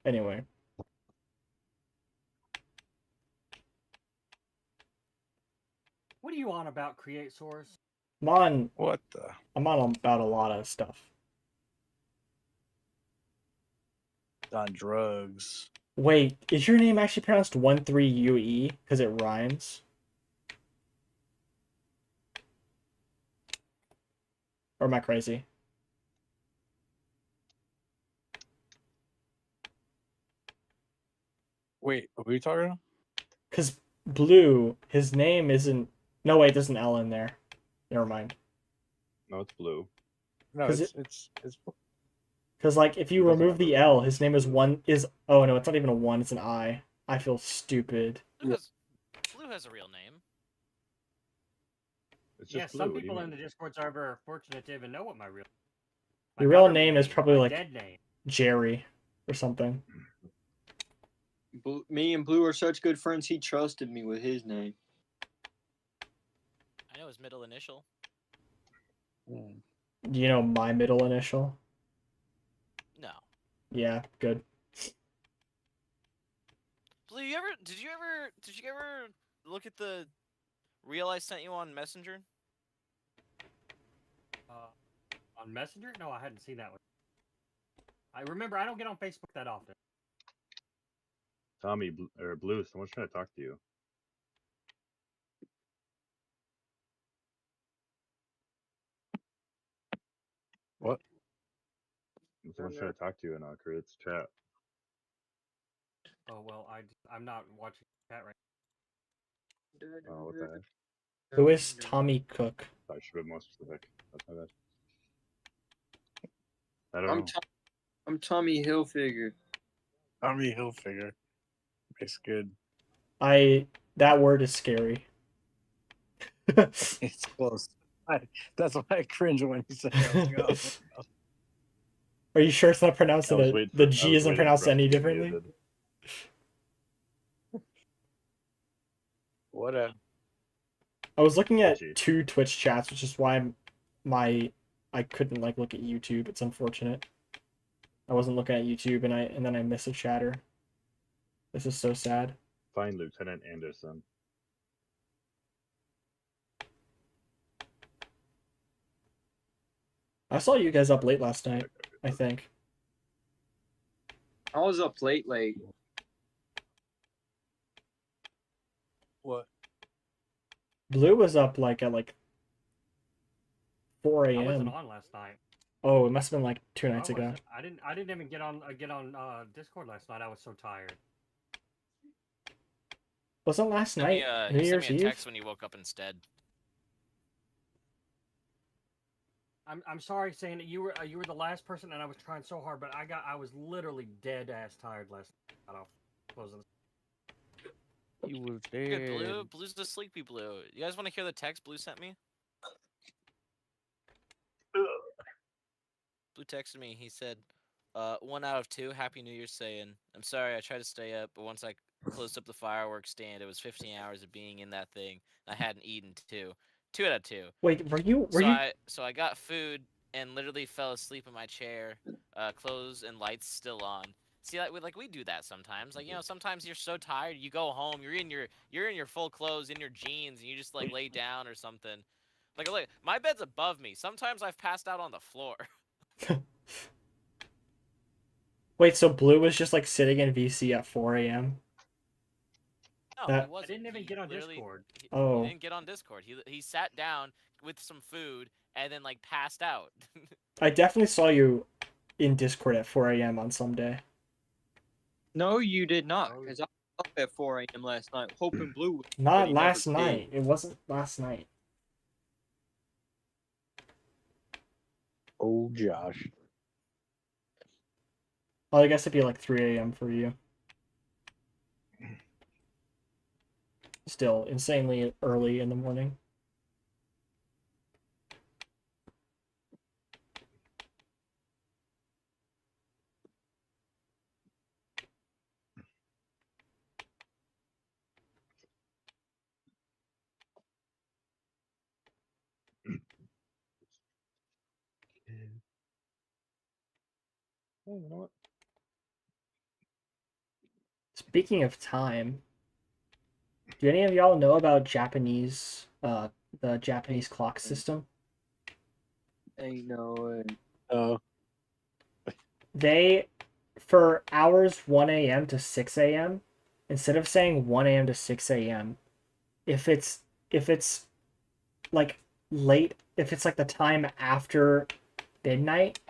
Anyway. What are you on about, Create Source? I'm on What the? I'm on about a lot of stuff. On drugs. Wait, is your name actually pronounced 13UE because it rhymes? Or am I crazy? Wait, what are you talking about? Because Blue, his name isn't. No, wait, there's an L in there. Never mind. No, it's Blue. No, it's Because like if you remove the L, his name is oh no, it's not even a 1, it's an I. I feel stupid. Blue has a real name. It's Yeah, just some Blue. people in the Discord server are fortunate to even know what my real. Your real name is probably my like dead name. Jerry or something. Me and Blue are such good friends. He trusted me with his name. I know his middle initial. Do you know my middle initial? No. Yeah, good. Blue, did you ever look at the reel I sent you on Messenger? On Messenger? No, I hadn't seen that one. I remember I don't get on Facebook that often. Tommy or Blue, someone's trying to talk to you. What? Someone's trying to talk to you in Create's chat. Oh well, I'm not watching chat right Oh, what the heck? Who is Tommy Cook? I should have been more specific. That's my bad. I don't know. I'm Tommy Hilfiger. Tommy Hilfiger. It's good. That word is scary. It's close. That's why I cringe when you say it. I was like, oh. Are you sure it's not pronounced the G isn't pronounced any differently? Whatever. I was looking at 2 Twitch chats, which is why I couldn't like look at YouTube. It's unfortunate. I wasn't looking at YouTube and then I missed a chatter. This is so sad. Find Lieutenant Anderson. I saw you guys up late last night, I think. I was up late. What? Blue was up like at 4 I wasn't a.m. on last night. Oh, it must have been like 2 nights ago. I didn't even get on Discord last night. I was so tired. Wasn't last Send me, night New he Year's sent me a Eve? text when you woke up instead. I'm sorry saying that you were the last person, and I was trying so hard, but I was literally dead ass tired last night. Got off closing. You were Good, dead. Blue. Blue's the sleepy Blue. You guys want to hear the text Blue sent me? Blue texted me. He said, 1 out of 2. Happy New Year, saying, I'm sorry, I tried to stay up, but once I closed up the fireworks stand, it was 15 hours of being in that thing. And I hadn't eaten too. 2 out of 2. Wait, were you? So I got food and literally fell asleep in my chair, clothes and lights still on. See, we do that sometimes. Like, you know, sometimes you're so tired, you go home, you're in your full clothes, in your jeans, and you just like lay down or something. Like, look, my bed's above me. Sometimes I've passed out on the floor. Wait, so Blue was just like sitting in VC at 4 a.m. No, he wasn't. I didn't even get on Discord. He Oh. didn't get on Discord. He sat down with some food and then like passed out. I definitely saw you in Discord at 4 a.m. on some day. No, you did not, because I was up at 4 a.m. last night, hoping Blue. Not last night. It wasn't last night. Oh, Josh. Well, I guess it'd be like 3 a.m. for you. Still insanely early in the morning. Oh, you know what? Speaking of time, do any of y'all know about the Japanese clock system? Ain't no way. Oh. They, for hours 1 a.m. to 6 a.m., instead of saying 1 a.m. to 6 a.m., if it's like late, if it's like the time after midnight,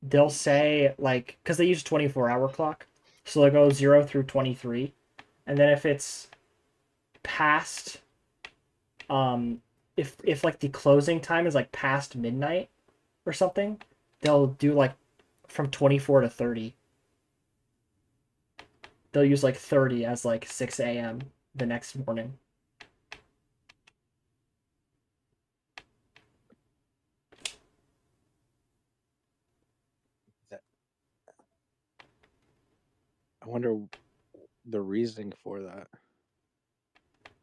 they'll say like, because they use a 24-hour clock, so they'll go 0 through 23, and then if it's past, if like the closing time is like past midnight or something, they'll do like from 24 to 30. They'll use like 30 as like 6 a.m. the next morning. I wonder the reasoning for that.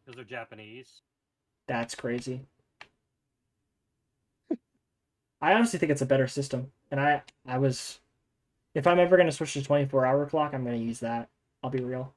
Because they're Japanese. That's crazy. I honestly think it's a better system, and I was, if I'm ever gonna switch to 24-hour clock, I'm gonna use that. I'll be real.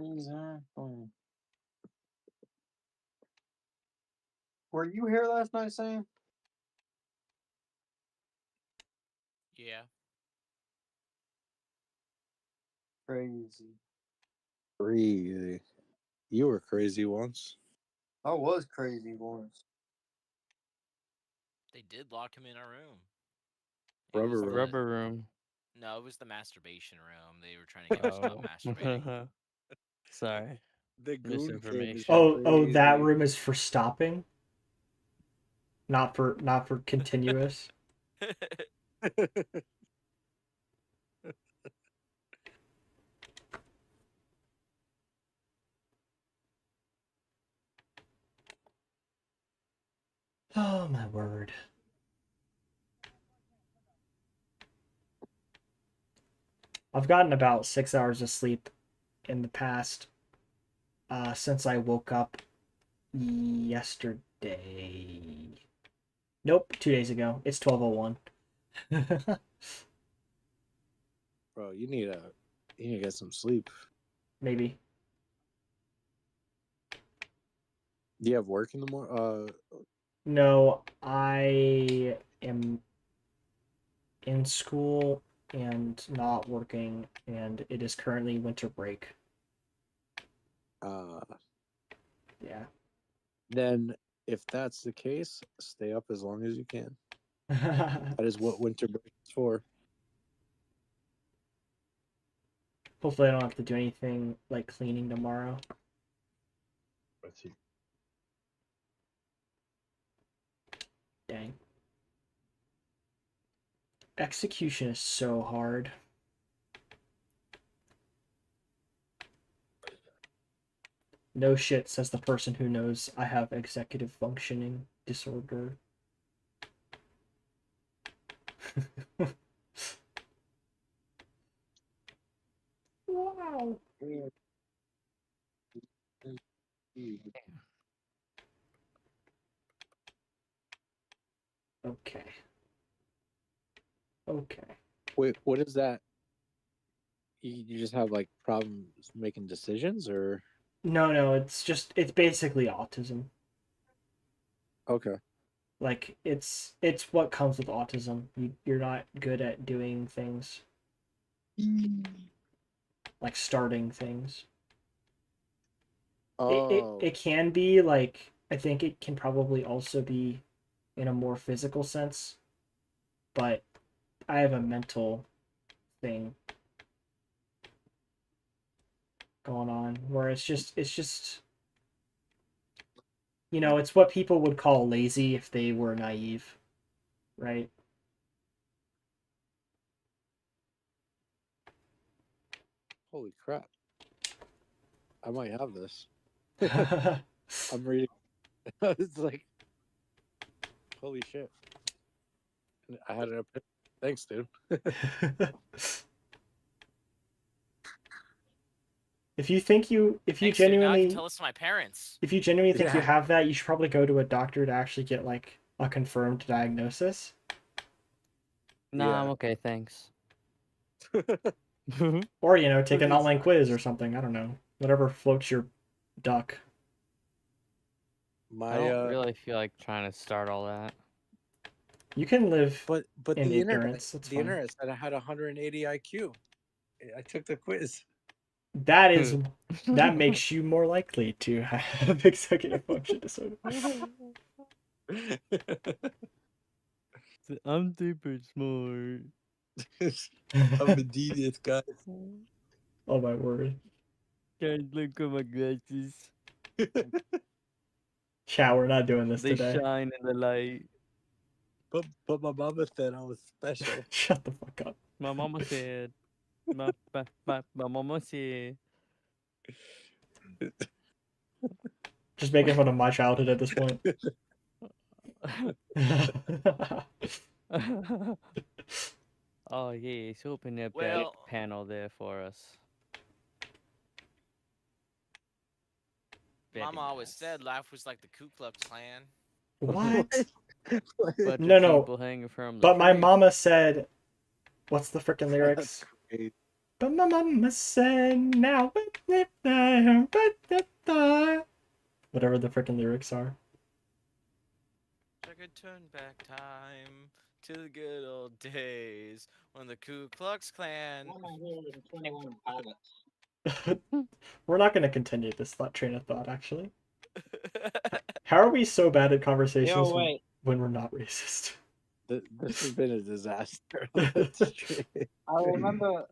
Exactly. Were you here last night, Sam? Yeah. Crazy. Crazy. You were crazy once. I was crazy once. They did lock him in our room. It was Rubber room. Rubber room. No, it was the masturbation room. They were trying to get me to stop masturbating. Sorry. The goon cave is Misinformation. Oh, that crazy. room is for stopping, not for continuous. Oh my word. I've gotten about 6 hours of sleep in the past since I woke up yesterday. Nope, 2 days ago. It's 12:01. Bro, you need to get some sleep. Maybe. Do you have work in the morning? No, I am in school and not working, and it is currently winter break. Yeah. Then, if that's the case, stay up as long as you can. That is what winter break is for. Hopefully I don't have to do anything like cleaning tomorrow. Let's see. Dang. Execution is so hard. No shit, says the person who knows I have executive functioning disorder. Wow. Okay. Okay. Wait, what is that? You just have like problems making decisions, or No, it's basically autism. okay? Like it's what comes with autism. You're not good at doing things. Like starting things. Oh, It can be like, I think it can probably also be in a more physical sense, but I have a mental thing going on where it's just it's what people would call lazy if they were naive, right? holy crap! I might have this. I'm reading. It's like, holy shit! I had an epiphany. Thanks, dude. If you think if you Thanks, dude. Now I can genuinely tell this to my parents. if you genuinely think you Yeah. have that, you should probably go to a doctor to actually get like a confirmed diagnosis. Nah, I'm okay, thanks. Or, take an Please. online quiz or something. I don't know. Whatever floats your duck. I don't really feel like trying to start all that. You can live but in the internet, ignorance. That's the fine. internet said I had 180 IQ. I took the quiz. That makes you more likely to have executive function disorder. I'm super smart. I'm a genius, guys. Oh my word. Can't look at my glasses. Chat, we're not doing this They today. shine in the light. But my mama said I was special. Shut the fuck up. My mama said. My mama said. Just making fun of my childhood at this point. Oh yes, open up Well- that panel there for us. Very Mama always nice. said life was like the Ku Klux Klan. What? Bunch No, of no. people hanging from the But my tree. mama said, what's the freaking lyrics? But my mama said, now Whatever the frickin' lyrics are. I could turn back time to the good old days when the Ku Klux Klan. 121 pilots. We're not going to continue this train of thought, actually. How are we so bad at conversations when we're not racist? This has been a disaster. I remember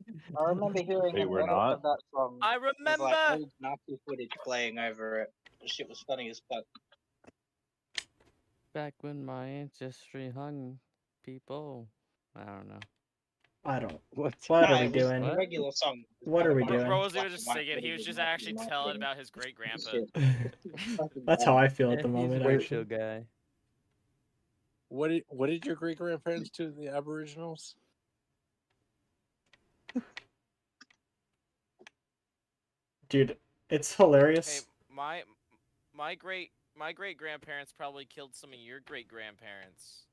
hearing Wait, a we're lot not? of that song. I With, remember. like old Nazi footage playing over it. The shit was funny as fuck. Back when my ancestry hung people. I don't know. I don't. What are we it was doing? a regular song. What are we doing? Rosie was just singing. He was just actually telling about his great grandpa. That's how I feel at the He's moment, a actually. chill guy. What did your great grandparents do to the Aboriginals? Dude, it's hilarious. Hey, my great grandparents probably killed some of your great grandparents.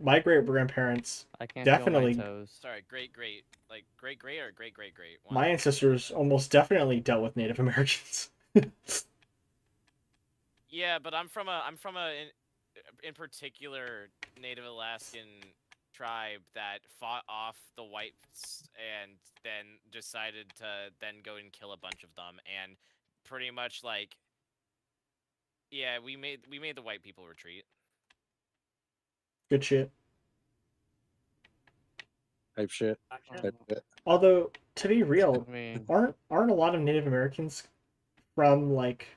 My great grandparents I can't definitely. feel my toes. Sorry, great or great. My ancestors almost definitely dealt with Native Americans. Yeah, but I'm from a in particular Native Alaskan tribe that fought off the whites and then decided to then go and kill a bunch of them, and pretty much like, yeah, we made the white people retreat. Good shit. Type shit. Although, to be real, I mean, aren't a lot of Native Americans from like?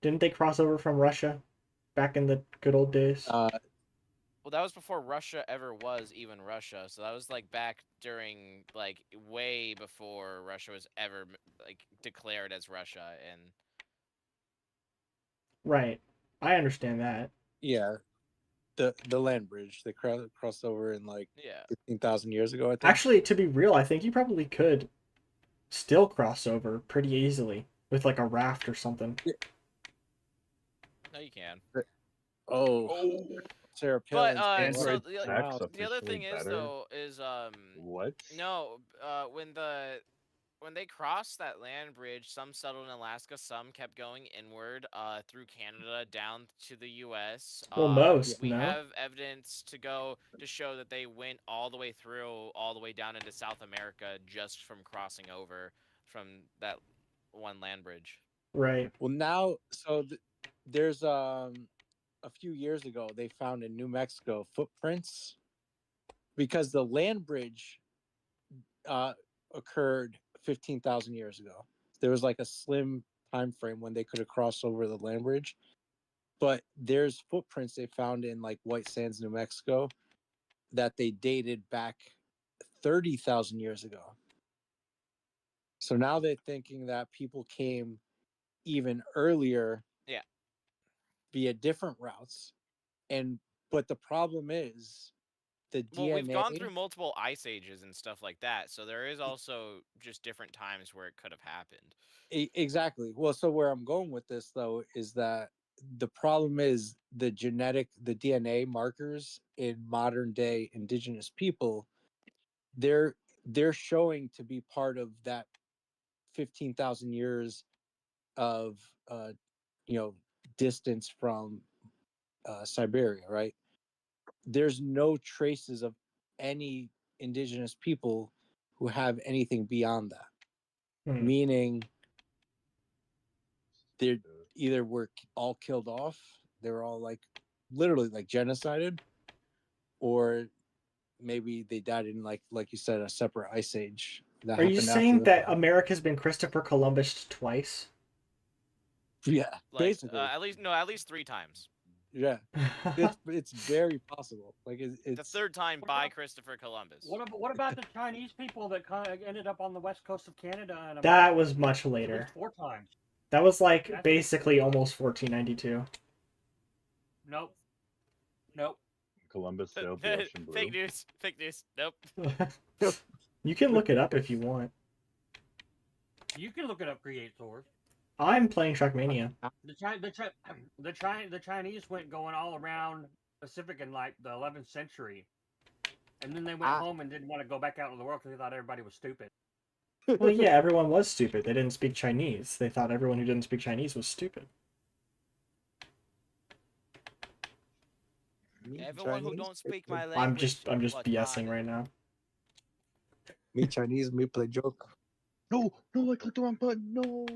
Didn't they cross over from Russia back in the good old days? Well, that was before Russia ever was even Russia. So that was like back during like way before Russia was ever like declared as Russia. And Right, I understand that. Yeah, the land bridge they crossed over in like 15,000 years ago. I think. Actually, to be real, I think you probably could still cross over pretty easily with like a raft or something. no, you can. Oh. Sarah But Palin's so Android. the other thing is better? though is What? no when they crossed that land bridge, some settled in Alaska, some kept going inward through Canada down to the U.S. Well, most, we no? have evidence to show that they went all the way through, all the way down into South America just from crossing over from that one land bridge. Right. Well, now there's a few years ago they found in New Mexico footprints because the land bridge occurred 15,000 years ago. There was like a slim time frame when they could have crossed over the land bridge, but there's footprints they found in like White Sands, New Mexico, that they dated back 30,000 years ago. So now they're thinking that people came even earlier, via different routes, but the problem is the DNA. Well, we've gone through multiple ice ages and stuff like that, so there is also just different times where it could have happened. Exactly. Well, so where I'm going with this though is that the problem is the DNA markers in modern day indigenous people, they're showing to be part of that 15,000 years of distance from Siberia, right? There's no traces of any indigenous people who have anything beyond that. Meaning they either were all killed off, they were all like literally like genocided, or maybe they died in like you said, a separate ice age. Are you saying that America's been Christopher Columbus twice? Yeah, like, basically. at least 3 times. Yeah, it's very possible. Like it's the third time by Christopher Columbus. What about the Chinese people that ended up on the west coast of Canada? And that was much later. 4 times. That was like basically almost 1492. Nope. Columbus sailed the ocean blue. Fake news. Nope. You can look it up if you want. You can look it up. Create source. I'm playing Trackmania. The Chinese went going all around Pacific in like the 11th century, And then they went home and didn't want to go back out in the world because they thought everybody was stupid. Well, yeah, everyone was stupid. They didn't speak Chinese. They thought everyone who didn't speak Chinese was stupid. Everyone who don't speak my language. I'm just BSing right now. Me Chinese, me play joke. No, I clicked the wrong button. No.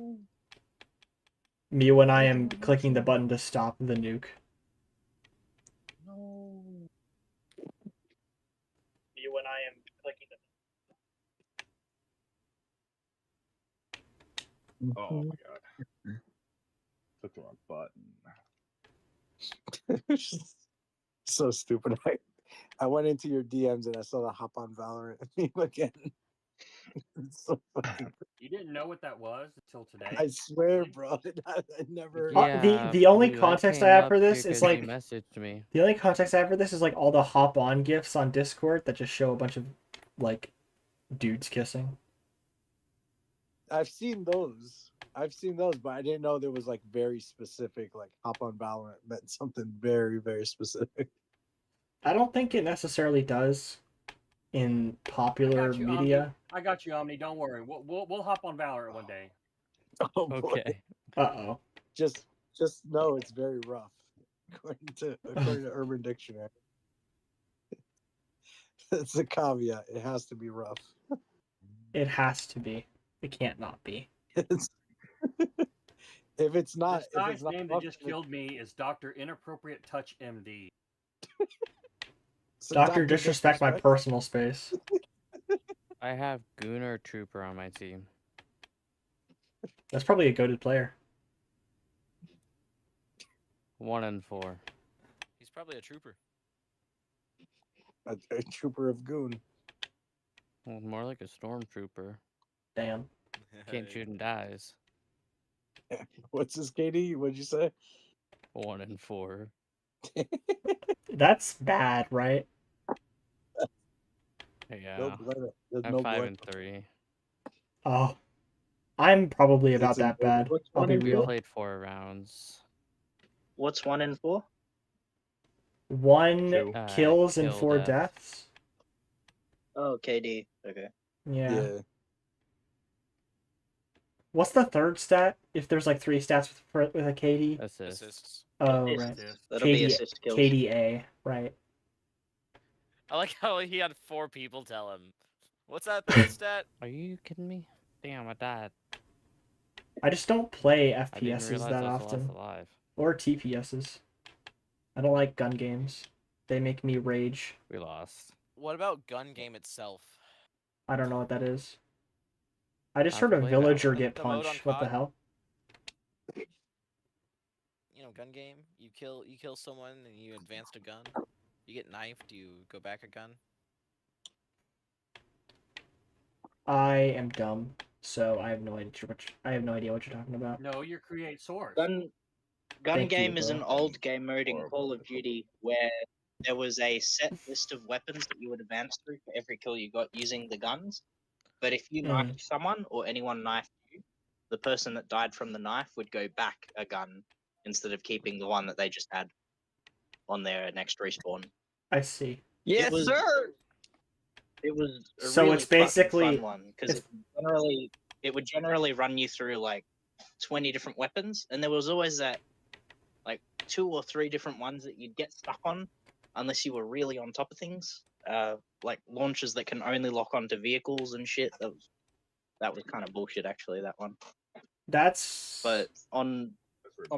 Me when I am clicking the button to stop the nuke. No. Me when I am clicking the Oh my god. Click the wrong button. So stupid. I went into your DMs and I saw the hop on Valorant meme again. It's so fucking... You didn't know what that was until today. I swear, bro. I never. the only Blue, context came I have up for this here is 'cause like you messaged me. the only context I have for this is like all the hop on gifs on Discord that just show a bunch of like dudes kissing. I've seen those, but I didn't know there was like very specific. Like hop on Valorant meant something very, very specific. I don't think it necessarily does in popular media. I got you, Omni. Don't worry. We'll hop on Valorant one day. Oh boy. Okay. Uh-oh. Just know it's very rough, according to Urban Dictionary. It's a caveat. It has to be rough. It has to be. It can't not be. If it's not, This guy's name that just killed me is Dr. Inappropriate Touch MD. So Doctor disrespect my personal space. I have Gunner Trooper on my team. That's probably a goated player. 1 and 4. He's probably a trooper. A trooper of goon. Well, more like a stormtrooper. Damn. Can't shoot and dies. What's his KD? What'd you say? 1 and 4. That's bad, right? Yeah. There's I'm no 5 blood. and 3. Oh. I'm probably about It's that bad. I'll be We real. played 4 rounds. What's 1 and 4? 1 kills and kill 4 death. deaths. Oh, KD. Okay. Yeah. What's the third stat? If there's like 3 stats with a KD? Assists. Oh, Assist. right. That'll be assist kills. KDA, right. I like how he had 4 people tell him. What's that third stat? Are you kidding me? Damn, I died. I just don't play I didn't FPSs realize that I was often. left alive. Or TPSs. I don't like gun games. They make me rage. We lost. What about gun game itself? I don't know what that is. I just I've heard a played villager Valorant. get The mode on punched. What the COD? hell? You know, gun game. You kill someone and you advance a gun. You get knifed. You go back a gun. I am dumb, so I have no idea what you're talking about. No, you create source. Gun Thank game you, is bro. an old game mode in Call of Duty where there was a set list of weapons that you would advance through for every kill you got using the guns. But if you knifed someone or anyone knifed you, the person that died from the knife would go back a gun instead of keeping the one that they just had on their next respawn. I see. Yes, sir. It was a So really it's basically fun one because it would generally run you through like 20 different weapons, and there was always that like 2 or 3 different ones that you'd get stuck on unless you were really on top of things. Like launchers that can only lock onto vehicles and shit. That was kind of bullshit, actually. That one. That's. But on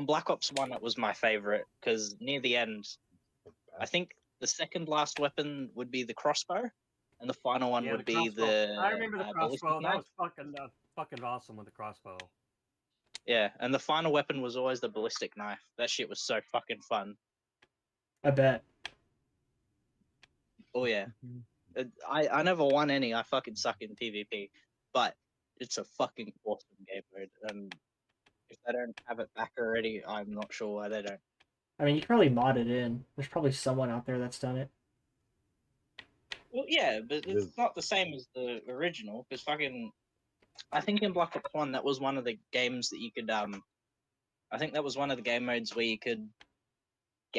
Black Ops 1, it was my favorite because near the end, I think the second last weapon would be the crossbow, and the final one would be the. I remember the ballistic crossbow. That knife. was fucking awesome with the crossbow. Yeah, and the final weapon was always the ballistic knife. That shit was so fucking fun. I bet. Oh yeah. I never won any. I fucking suck in PvP, but it's a fucking awesome game mode. And if they don't have it back already, I'm not sure why they don't. I mean, you can probably mod it in. There's probably someone out there that's done it. Well, yeah, but it's not the same as the original because fucking. I think in Black Ops 1 that was one of the games that you could I think that was one of the game modes where you could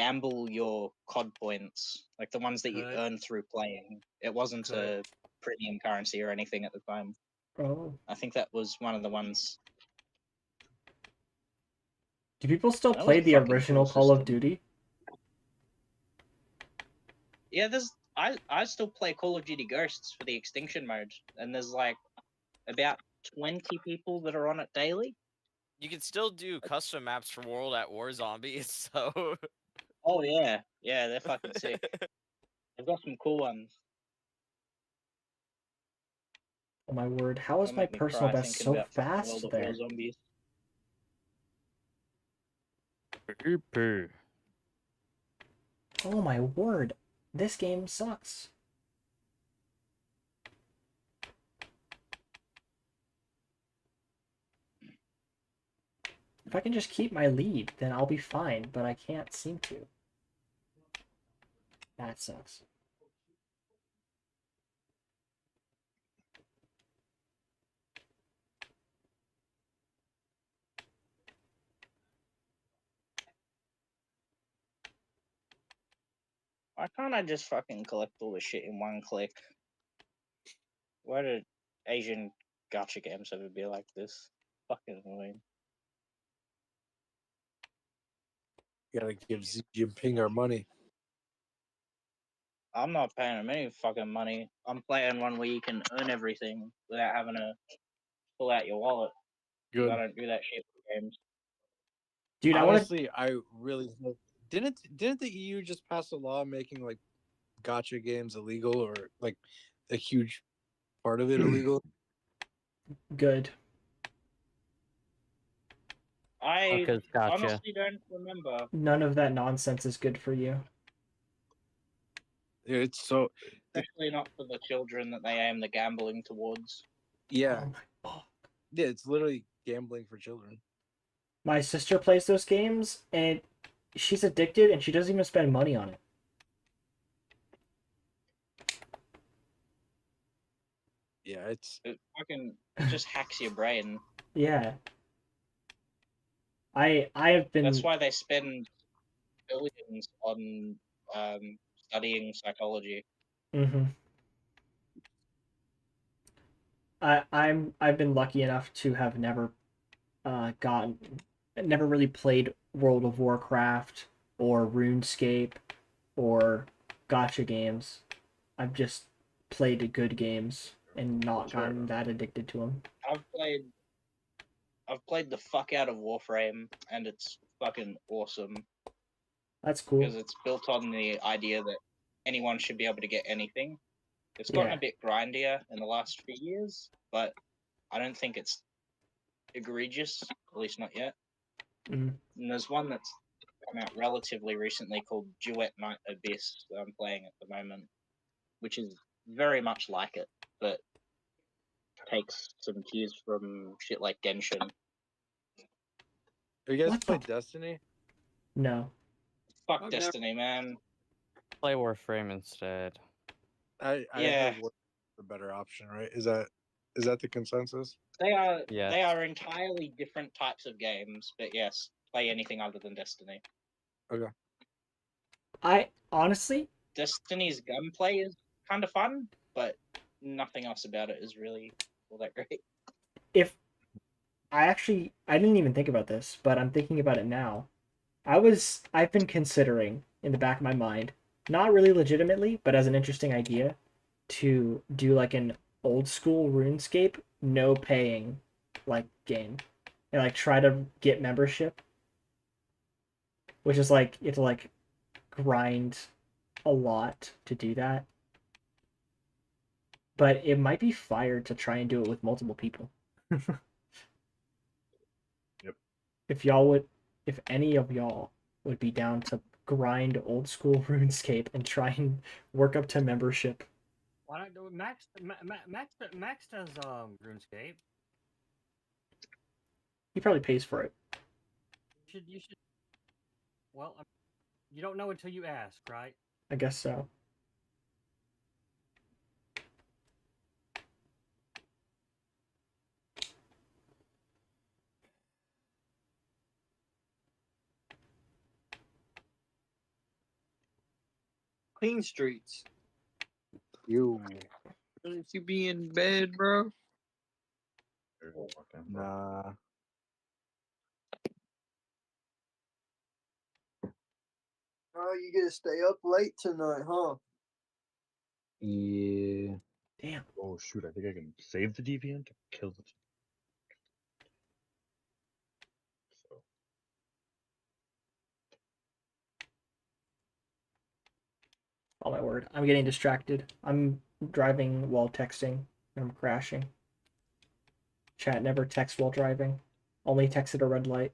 gamble your COD points, like the ones that you Could. earn through playing. It wasn't Could. a premium currency or anything at the time. Oh. I think that was one of the ones. Do people still That was play a the fucking original cool Call of system. Duty? Yeah, I still play Call of Duty Ghosts for the extinction mode, and there's like about 20 people that are on it daily. You can still do custom maps for World at War Zombies, so. Oh yeah, yeah, they're fucking sick. They've got some cool ones. Oh my word, how is Don't my make me personal cry best thinking so about fucking World fast at War there? Zombies. Oh my word, this game sucks. If I can just keep my lead, then I'll be fine, but I can't seem to. That sucks. Why can't I just fucking collect all the shit in one click? Why do Asian gacha games ever be like this? Fucking annoying. Gotta give Xi Jinping our money. I'm not paying him any fucking money. I'm playing one where you can earn everything without having to pull out your wallet. Good. I don't do that shit for games. Dude, honestly, I really didn't the EU just pass a law making like gotcha games illegal, or like a huge part of it illegal? Good. I Because gotcha. honestly don't remember. None of that nonsense is good for you. It's so, Especially not for the children that they aim the gambling towards. yeah. Oh my god. Yeah, it's literally gambling for children. My sister plays those games, and she's addicted, and she doesn't even spend money on it. Yeah, it just hacks your brain. Yeah. I have been. That's why they spend billions on studying psychology. Mm-hmm. I've been lucky enough to have never never really played World of Warcraft or RuneScape or gotcha games. I've just played good games and not gotten that addicted to them. I've played the fuck out of Warframe, and it's fucking awesome. That's cool. Because it's built on the idea that anyone should be able to get anything. It's gotten a bit grindier in the last few years, but I don't think it's egregious, at least not yet. Mm. And there's one that's come out relatively recently called Duet Night Abyss that I'm playing at the moment, which is very much like it, but takes some cues from shit like Genshin. Have you guys played Destiny? No. Fuck Destiny, man. Play Warframe instead. I Yeah. heard Warframe's the better option, right? Is that the consensus? They are Yes. they are entirely different types of games, but yes, play anything other than Destiny. Okay. I honestly, Destiny's gunplay is kind of fun, but nothing else about it is really all that great. if I didn't even think about this, but I'm thinking about it now. I've been considering in the back of my mind, not really legitimately, but as an interesting idea, to do like an old school RuneScape, no paying like game. And like try to get membership. Which is like you have to like grind a lot to do that. But it might be fire to try and do it with multiple people. Yep. If any of y'all would be down to grind old school RuneScape and try and work up to membership. Why not do Max? Max does RuneScape. He probably pays for it. You should. Well, you don't know until you ask, right? I guess so. Clean streets. You. Shouldn't you be in bed, bro? Nah. Oh, you gonna stay up late tonight, huh? Yeah. Damn. Oh shoot! I think I can save the deviant. Kill it. So Oh my word. I'm getting distracted. I'm driving while texting and I'm crashing. Chat, never text while driving. Only text at a red light.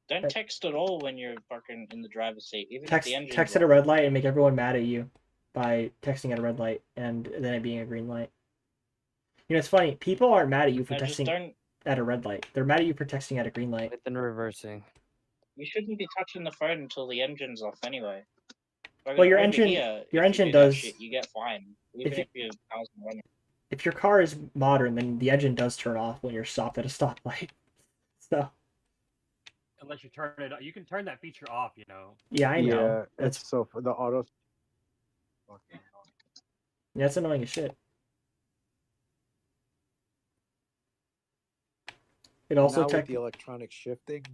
Don't text at all when you're fucking in the driver's seat, even if Text the engine's text at a red light and make everyone mad at you by texting at a red light and then it being a green light. You know, it's funny. People aren't mad at you for No, just texting don't. at a red light. They're mad at you for texting at a green light. With and reversing. You shouldn't be touching the phone until the engine's off anyway. Well, your Over engine, here, your if engine you do that does. shit, you get fined, even if your car's running. If your car is modern, then the engine does turn off when you're stopped at a stoplight. So. Unless you turn it, you can turn that feature off. You know. Yeah, I know. Yeah, it's so for the auto. Yeah, that's annoying as shit. It also with the electronic shifting.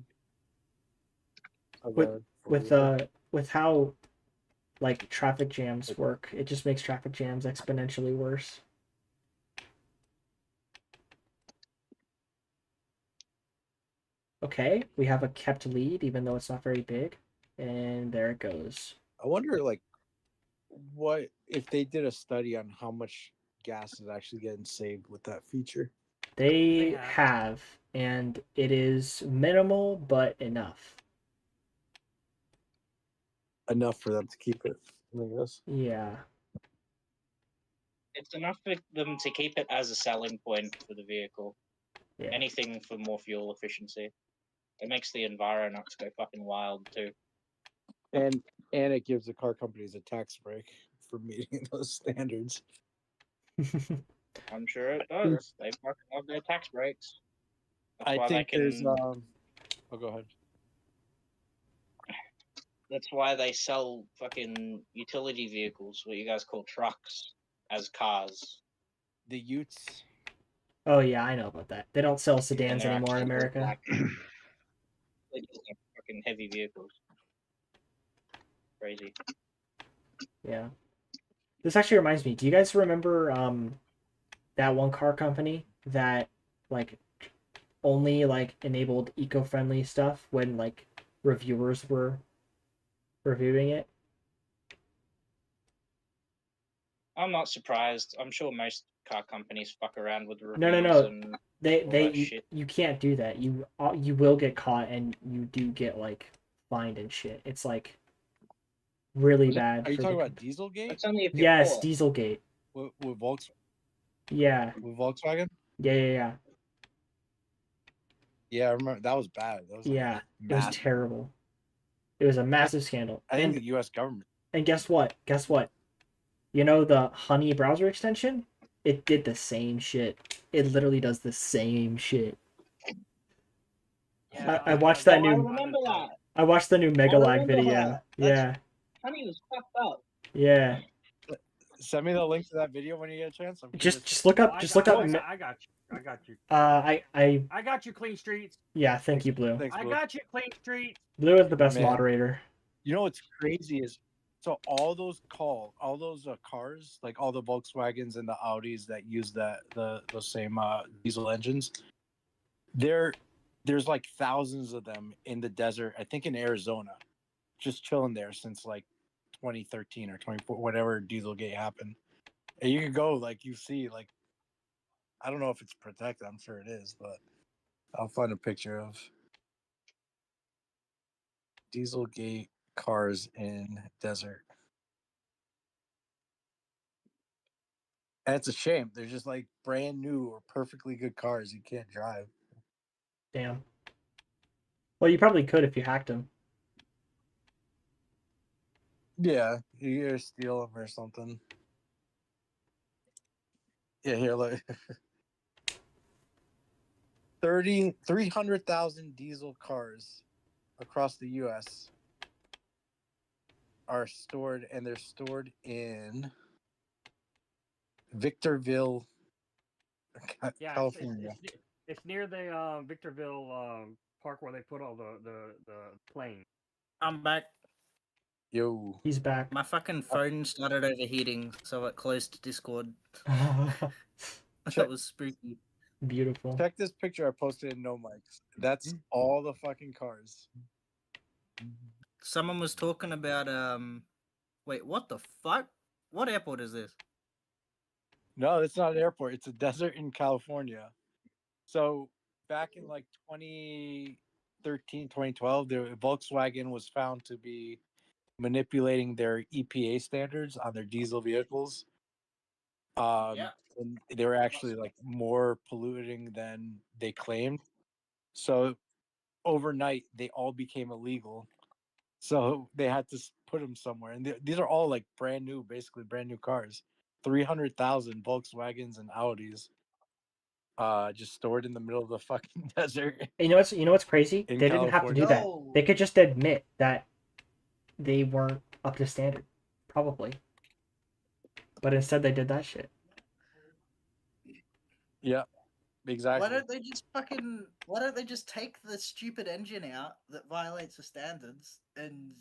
With how like traffic jams work, it just makes traffic jams exponentially worse. Okay, we have a kept lead, even though it's not very big, and there it goes. I wonder, like, what if they did a study on how much gas is actually getting saved with that feature? They have, and it is minimal but enough. Enough for them to keep it, I guess. Yeah. It's enough for them to keep it as a selling point for the vehicle. Yeah. Anything for more fuel efficiency. It makes the environment go fucking wild too. And it gives the car companies a tax break for meeting those standards. I'm sure it does. They fucking love their tax breaks. That's I why think they can. Oh, go ahead. That's why they sell fucking utility vehicles, what you guys call trucks, as cars. The Utes. Oh yeah, I know about that. They don't sell sedans they're anymore in actually America. like, they're just like fucking heavy vehicles. Crazy. Yeah. This actually reminds me. Do you guys remember that one car company that like only like enabled eco-friendly stuff when like reviewers were reviewing it? I'm not surprised. I'm sure most car companies fuck around with reviews No. and They shit. you can't do that. You will get caught and you do get like fined and shit. It's like really bad. Are you for talking the about Dieselgate? It's only if Yes, Dieselgate. With Volkswagen? Yeah. With Volkswagen? Yeah. Yeah, I remember that was bad. That was Yeah. It was massive. terrible. It was a massive scandal. I think the U.S. government. And guess what? You know the Honey browser extension? It did the same shit. It literally does the same shit. Yeah, I watched that I new. remember that. I watched the new Mega Lag remember video. that. Yeah. Honey was fucked up. Yeah. Send me the link to that video when you get a chance. Just look up. I Just got, look up. I got you. I got you, Clean Streets. Yeah. Thank you, Blue. Thanks, I Blue. got you, Clean Streets. Blue is the best Man. moderator. You know what's crazy is so all those cars, like all the Volkswagens and the Audis that use the same diesel engines, there's like thousands of them in the desert. I think in Arizona, just chilling there since like 2013 or 24, whatever Dieselgate happened. And you can go like you see like I don't know if it's protected. I'm sure it is, but I'll find a picture of Dieselgate cars in desert. And it's a shame. They're just like brand new or perfectly good cars you can't drive. Damn. Well, you probably could if you hacked them. Yeah, you gotta steal them or something. Yeah, here, look. 300,000 diesel cars across the U.S. are stored, and they're stored in Victorville, Yeah, California. it's near the Victorville park where they put all the planes. I'm back. Yo. He's back. My fucking phone started overheating, so it closed Discord. That was spooky. Beautiful. Check this picture I posted in No Mics. That's all the fucking cars. Someone was talking about wait, what the fuck? What airport is this? No, it's not an airport. It's a desert in California. So back in like 2013, 2012, the Volkswagen was found to be manipulating their EPA standards on their diesel vehicles. Yeah. And they were actually like more polluting than they claimed. So overnight, they all became illegal. So they had to put them somewhere. And these are all like brand new, basically brand new cars. 300,000 Volkswagens and Audis just stored in the middle of the fucking desert. You know what's crazy? In They didn't have to do that. No. They could just admit that they weren't up to standard, probably. But instead, they did that shit. Yeah, exactly. Why don't they just take the stupid engine out that violates the standards and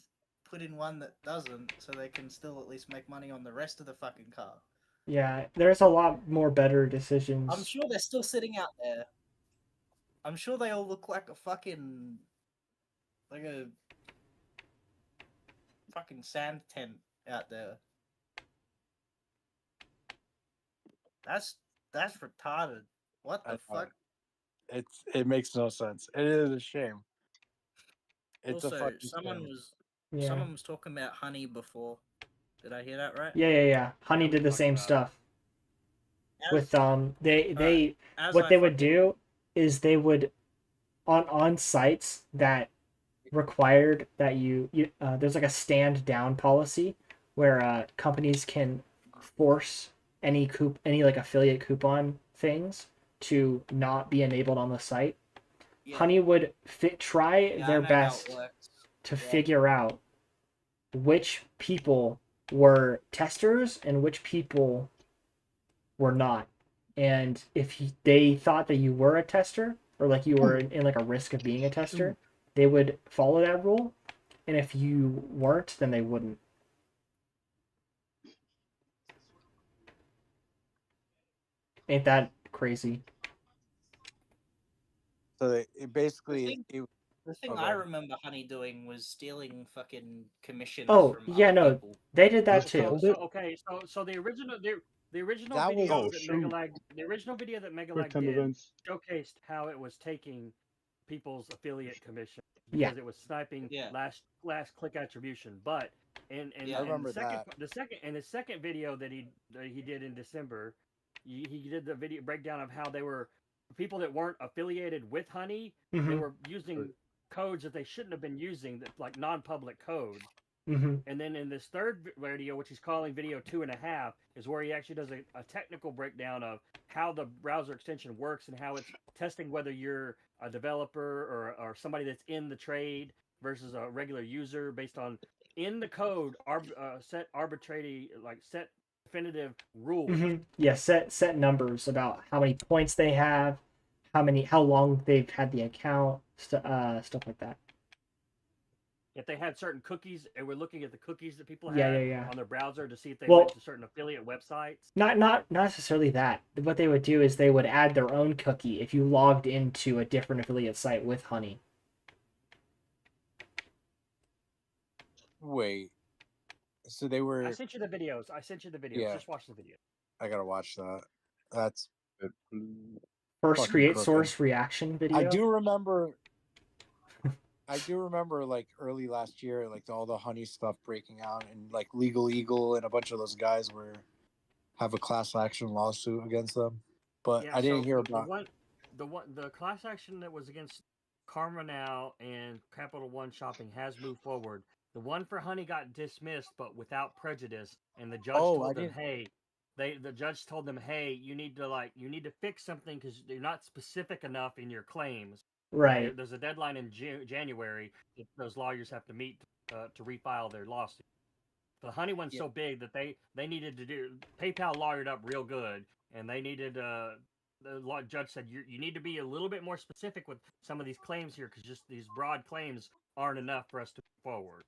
put in one that doesn't, so they can still at least make money on the rest of the fucking car? Yeah, there's a lot more better decisions. I'm sure they're still sitting out there. I'm sure they all look like a fucking sand tent out there. That's retarded. What the fuck? It makes no sense. It is a shame. It's Also, a fucking someone shame. was talking about honey before. Did I hear that right? Yeah. Honey did the same stuff. With what they would do is they would on sites that required that you there's like a stand down policy where companies can force any like affiliate coupon things to not be enabled on the site. Yeah. Honey would try their best to figure out which people were testers and which people were not. And if they thought that you were a tester or like you were in like a risk of being a tester, they would follow that rule. And if you weren't, then they wouldn't. Ain't that crazy? So basically the thing I remember Honey doing was stealing fucking commissions from other people. They did that too. So the original That video was- that Megalag did showcased how it was taking people's affiliate commission because it was sniping last click attribution. But in the second video that he did in December, he did the video breakdown of how they were people that weren't affiliated with Honey. They were using codes that they shouldn't have been using, that like non-public code. And then in this third video, which he's calling video 2.5, is where he actually does a technical breakdown of how the browser extension works and how it's testing whether you're a developer or somebody that's in the trade versus a regular user based on in the code set arbitrary set definitive rules. Yeah, set numbers about how many points they have, how long they've had the account, stuff like that. If they had certain cookies, and we're looking at the cookies that people had on their browser to see if they went to certain affiliate websites. Not necessarily that. What they would do is they would add their own cookie if you logged into a different affiliate site with Honey. Wait. So they were. I sent you the videos. Yeah. Just watch the video. I gotta watch that. That's first create source reaction video. I do remember like early last year, like all the Honey stuff breaking out, and like Legal Eagle and a bunch of those guys have a class action lawsuit against them. But I didn't hear about the class action that was against Karma Now and Capital One Shopping has moved forward. The one for Honey got dismissed, but without prejudice, and the judge told them, "Hey." The judge told them, "Hey, you need to fix something because you're not specific enough in your claims." Right. There's a deadline in January that those lawyers have to meet to refile their lawsuit. The honey one's so big that they needed to do PayPal lawyered up real good, and they needed the judge said you need to be a little bit more specific with some of these claims here because just these broad claims aren't enough for us to move forward.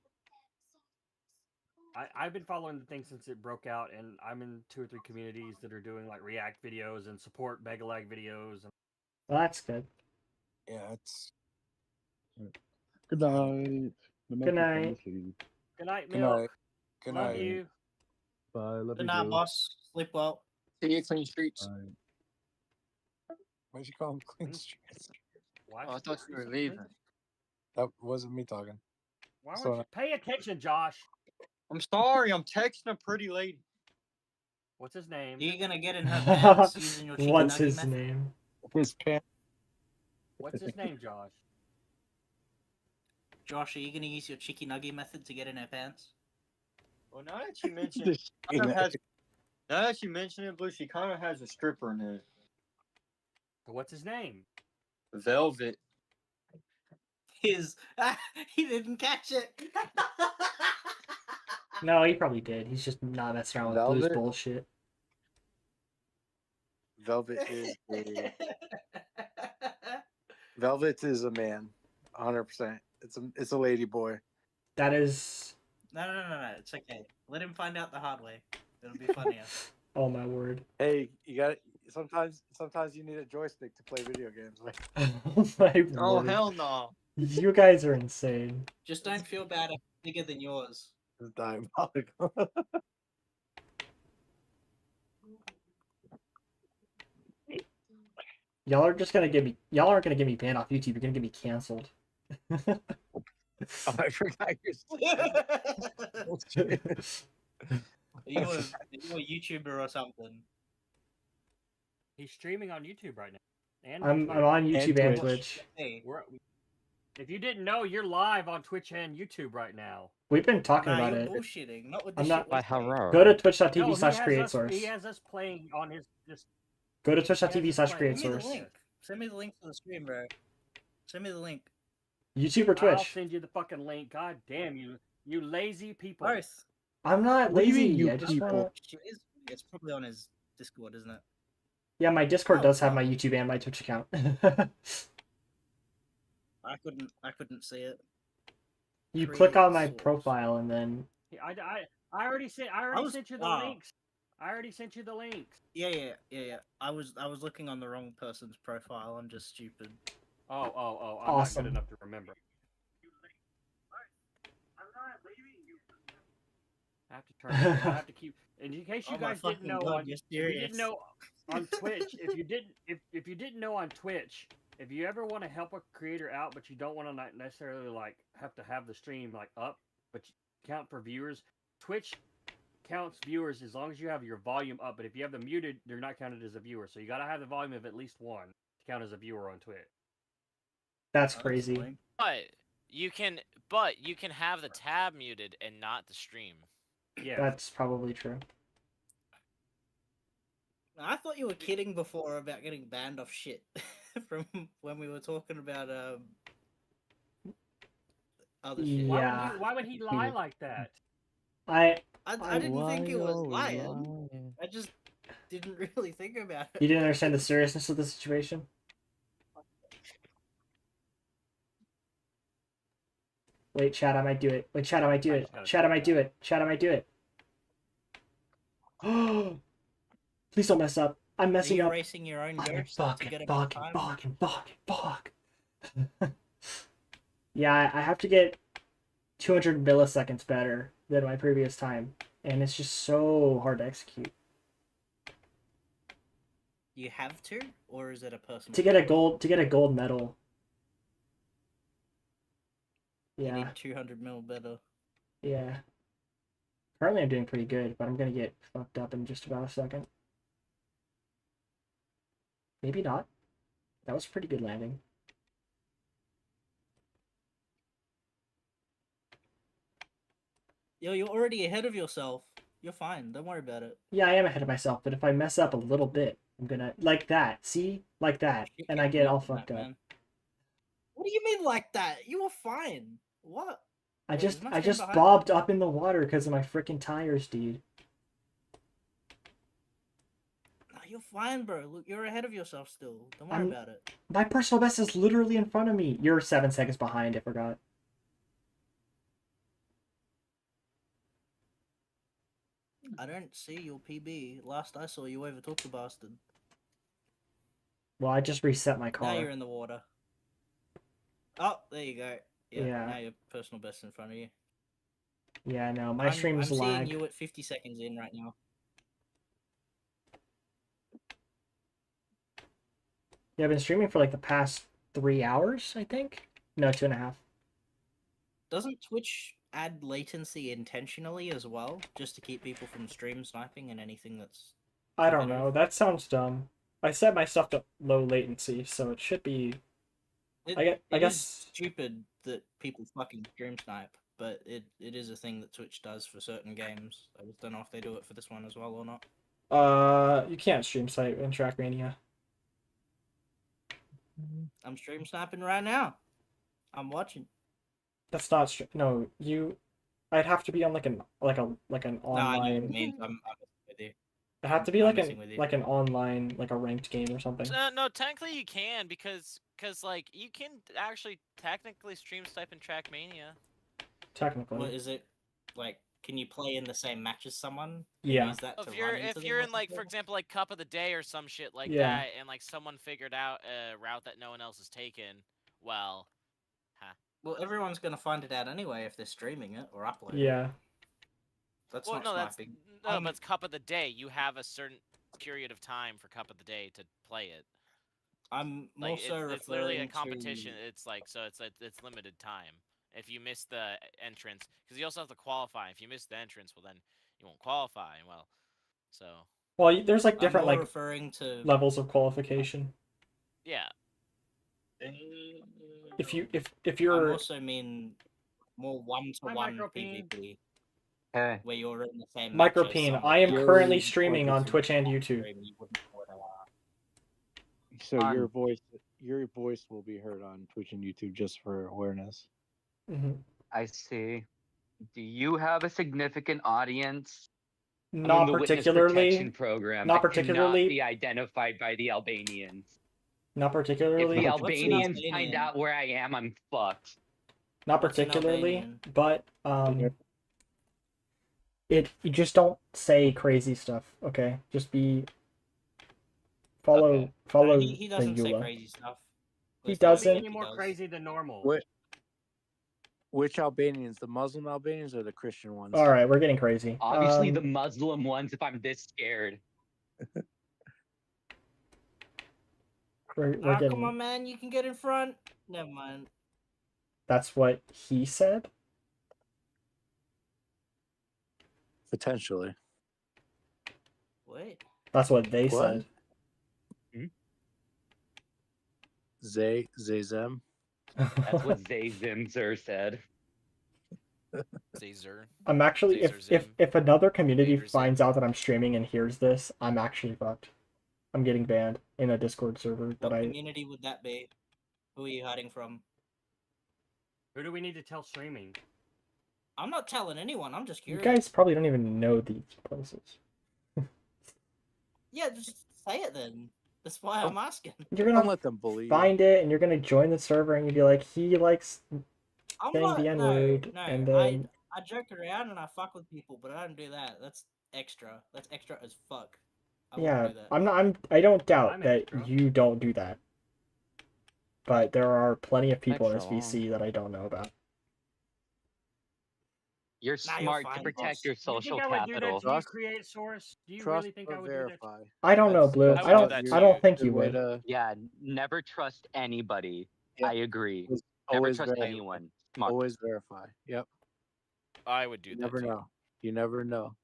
I've been following the thing since it broke out, and I'm in 2 or 3 communities that are doing like React videos and support Megalag videos. And... Well, that's good. Yeah, it's. Good night. Good night. Good night, Good Milk. night. Good Love night. you. Bye. Love Good you, night, Blue. boss. Sleep well. See you, Clean Streets. Bye. Why'd you call him Clean Streets? Why Oh, I thought you were leaving. That wasn't me talking. Why So won't you pay attention, Josh? I'm sorry. I'm texting a pretty lady. What's his name? You're gonna get in her pants using your chicken What's nugget his method? name? His pants. What's his name, Josh? Josh, are you gonna use your chicky nugget method to get in her pants? Well, now that you mention it, now that you mention it, Blue, she kind of has a stripper in it. What's his name? Velvet. He didn't catch it. No, he probably did. He's just not messing around with Blue's Velvet? bullshit. Velvet is a man, 100%. It's a lady boy. That is. No. It's okay. Let him find out the hard way. It'll be funnier. Oh my word. Hey, you got sometimes you need a joystick to play video games. Like, Oh my Oh, word. hell no. You guys are insane. Just don't feel bad if it's bigger than yours. it's diabolical. Y'all aren't gonna get me banned off YouTube. You're gonna get me canceled. Oh, I forgot Are you a YouTuber or something? He's streaming on YouTube right now. And I'm Twitch. on YouTube and Twitch. Hey, If you didn't know, you're live on Twitch and YouTube right now. We've been talking nah, about you're it. bullshitting. Not with the I'm shit not. we're saying. Go to No, twitch.tv/createsource. he has us playing on his. Go to He has us playing. twitch.tv/createsource. Send me the link. Send me the link to the stream, bro. Send me the link. YouTube or I'll Twitch? send you the fucking link. God damn you lazy people. Both. I'm not What do you mean, lazy. you I just people? wanna. It's probably on his Discord, isn't it? Yeah, my Discord Oh, does have fuck. my YouTube and my Twitch account. I couldn't see it. You Create click on my source. profile and then. I already sent. Sent you the links. I already sent you the links. Yeah. I was looking on the wrong person's profile. I'm just stupid. Oh. I'm Awesome. not good enough to remember. I have to turn. I have to keep. And in case you Oh my guys didn't fucking know, God, you're if you didn't serious. know on Twitch, if you didn't know on Twitch, if you ever want to help a creator out, but you don't want to not necessarily like have to have the stream like up, but you count for viewers, Twitch counts viewers as long as you have your volume up. But if you have them muted, they're not counted as a viewer. So you got to have the volume of at least one to count as a viewer on Twitch. That's crazy. But you can have the tab muted and not the stream. Yeah. That's probably true. I thought you were kidding before about getting banned off shit from when we were talking about other shit. Yeah. Why would he lie like that? I I didn't think it was Why, lying. I just didn't really think about it. You didn't understand the seriousness of the situation? Wait, chat, I might do it. Wait, chat, I might do it. Chat, I might do it. Chat, I might do it. Please don't mess up. I'm Are messing you up. erasing your own Fucking, ghost to get a good time? fuck. Yeah, I have to get 200 milliseconds better than my previous time, and it's just so hard to execute. You have to, or is it a personal? To get a gold medal. You Yeah, need 200 mil better. yeah. Currently I'm doing pretty good, but I'm gonna get fucked up in just about a second. Maybe not. That was a pretty good landing. Yo, you're already ahead of yourself. You're fine. Don't worry about it. Yeah, I am ahead of myself, but if I mess up a little bit, I'm gonna like that. See, like that, and I get all fucked up. Man. What do you mean like that? You were fine. What? I there's no I stream just behind bobbed up in the water because of my freaking tires, dude. No, you're fine, bro. Look, you're ahead of yourself still. Don't worry about it. My personal best is literally in front of me. You're 7 seconds behind, I forgot. I don't see your PB. Last I saw, you overtook the bastard. Well, I just reset my car. Now you're in the water. Oh, there you go. Yeah. Now your personal best in front of you. Yeah, no, my stream's I'm lag. seeing you at 50 seconds in right now. Yeah, I've been streaming for like the past 3 hours, I think. No, 2.5. Doesn't Twitch add latency intentionally as well, just to keep people from stream sniping and anything that's... I don't know. That sounds dumb. I set my stuff to low latency, so it should be. I It guess is stupid that people fucking stream snipe, but it is a thing that Twitch does for certain games. I just don't know if they do it for this one as well or not. you can't stream snipe in Trackmania. I'm stream sniping right now. I'm watching. That's not no, I'd have to be on like an online. No, I know what you mean. I'm with you. It'd have to be I'm like messing with you. an online, like a ranked game or something. No, technically you can because like you can actually technically stream snipe in Trackmania. Technically. What is it like? Can you play in the same match as someone? Yeah. Use that to If you're in like, for example, like Cup of the Day or some shit like Yeah. that, and like someone figured out a route that no one else has taken, well, Well, everyone's gonna find it out anyway if they're streaming it or uploading. Yeah. It. That's well, not no, sniping. no, but it's Cup of the Day. You have a certain period of time for Cup of the Day to play it. I'm more Like so it's literally a referring competition. to... It's like it's limited time. If you miss the entrance, because you also have to qualify. If you miss the entrance, well then you won't qualify. Well, so. Well, there's like different more like referring to... levels of qualification. Yeah. If I you're also mean more one-to-one PvP. Hey. Where you're in the same Micropene, match as I am someone. currently streaming on Twitch and YouTube. So your voice will be heard on Twitch and YouTube just for awareness. I see. Do you have a significant audience? Not the particularly. Witness protection program. Not that particularly. Cannot be identified by the Albanians. Not particularly. If the Albanians find out where I am, I'm fucked. Not particularly, but you just don't say crazy stuff, okay? Just follow He doesn't the say EULA. crazy stuff. He Don't be doesn't. any more crazy than normal. Which Albanians? The Muslim Albanians or the Christian ones? All right, we're getting crazy. Obviously, the Muslim ones. If I'm this scared. We're Come getting. on, man! You can get in front. Never mind. That's what he said. Potentially. Wait. That's what they What? said. Zem. That's what Zimzer said. Zazer. I'm actually Zazer if another community Zazer finds out that I'm streaming and hears this, I'm actually fucked. I'm getting banned in a Discord server that What community would that be? Who are you hiding from? Who do we need to tell streaming? I'm not telling anyone. I'm just You curious. guys probably don't even know these places. Yeah, just say it then. That's why I'm asking. You're gonna let them believe. find it and you're gonna join the server and you'd be like, he likes I'm saying not, the N word, no, and then I joke around and I fuck with people, but I don't do that. That's extra. That's extra as fuck. I yeah, won't do that. I'm not. I don't doubt I'm that extra. you don't do that. But there are plenty of people in Extra SVC that I don't know about. You're Nah, you're smart fine, to protect boss. your You social think I would do that capital. to you, Create Source? Do you really think I would do that? Verify. I don't know, Blue. I I don't. would do that I to don't you. think you Good way would. to Yeah, never trust anybody. Yeah. I agree. Always- Never always trust verify. anyone. Smart. always verify. Yep. I would do You that. never too. know. You never know.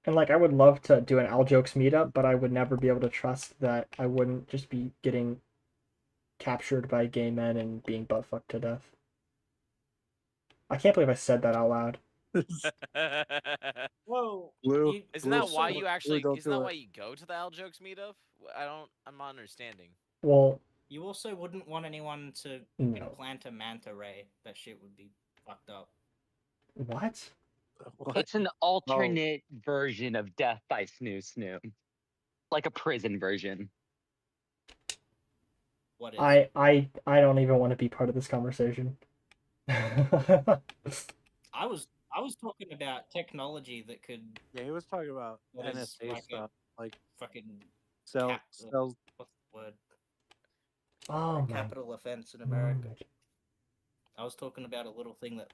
And like, I would love to do an Al Jokes meetup, but I would never be able to trust that I wouldn't just be getting captured by gay men and being butt fucked to death. I can't believe I said that out loud. Whoa. Blue. Isn't Blue, that why Blue, you actually? don't Isn't do that it. why you go to the Al Jokes meetup? I'm not understanding. Well, You also wouldn't want anyone to No. implant a manta ray. That shit would be fucked up. What? It's an alternate version of Death by Snoo Snoo. Like a prison version. What is? I don't even want to be part of this conversation. I was talking about technology that could. Yeah, he was talking about that is NSA like stuff, like fucking cells. what's the word? Oh my Capital offense in America. God. I was talking about a little thing that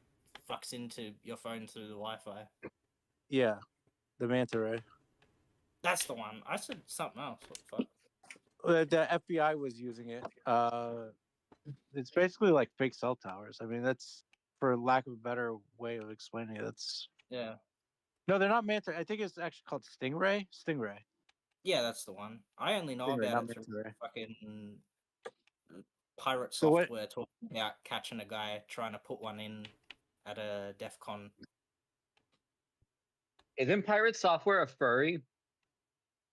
fucks into your phone through the Wi-Fi. Yeah, the manta ray. That's the one. I said something else. What the fuck? The FBI was using it. It's basically like fake cell towers. I mean, that's for lack of a better way of explaining it. That's Yeah. No, they're not manta. I think it's actually called Stingray. Stingray. Yeah, that's the one. I only know Stingray, about not it through manta ray. fucking pirate So what- software talking about catching a guy trying to put one in at a DEF CON. Isn't Pirate Software a furry?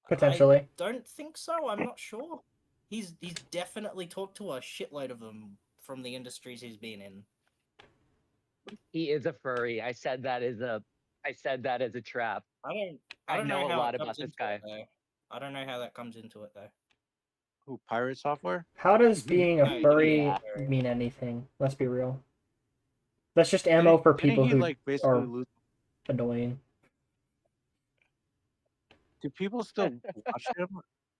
Potentially. I don't think so. I'm not sure. He's definitely talked to a shitload of them from the industries he's been in. He is a furry. I said that as a trap. I don't know a how lot it about comes this into guy. it, though. I don't know how that comes into it though. Who, Pirate Software? How does being No, a furry yeah. mean anything? Let's be real. That's just ammo for Didn't people he who like basically are lose? annoying. Do people still watch him?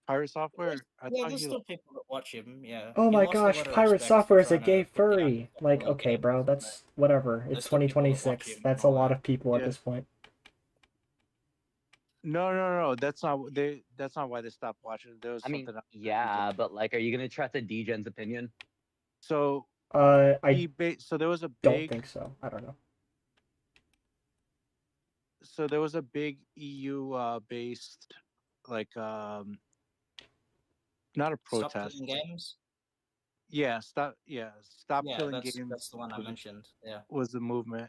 Pirate Software? I Yeah, thought there's he. still people that watch him. Yeah. Oh He my lost a gosh, lot of Pirate respect Software for is a trying to gay put down furry. Like, league okay, games, bro, but that's whatever. there's It's still people that watch 2026. him and That's a all lot that. of people at Yeah. this point. No. That's not why they stopped watching. There was I mean, something else. yeah, but like, are you gonna trust a DGen's opinion? So I so there was a don't big. think so. I don't know. So there was a big EU based like not a Stop protest. killing games. Stop Yeah, killing that's games the one I mentioned. Yeah. was the movement,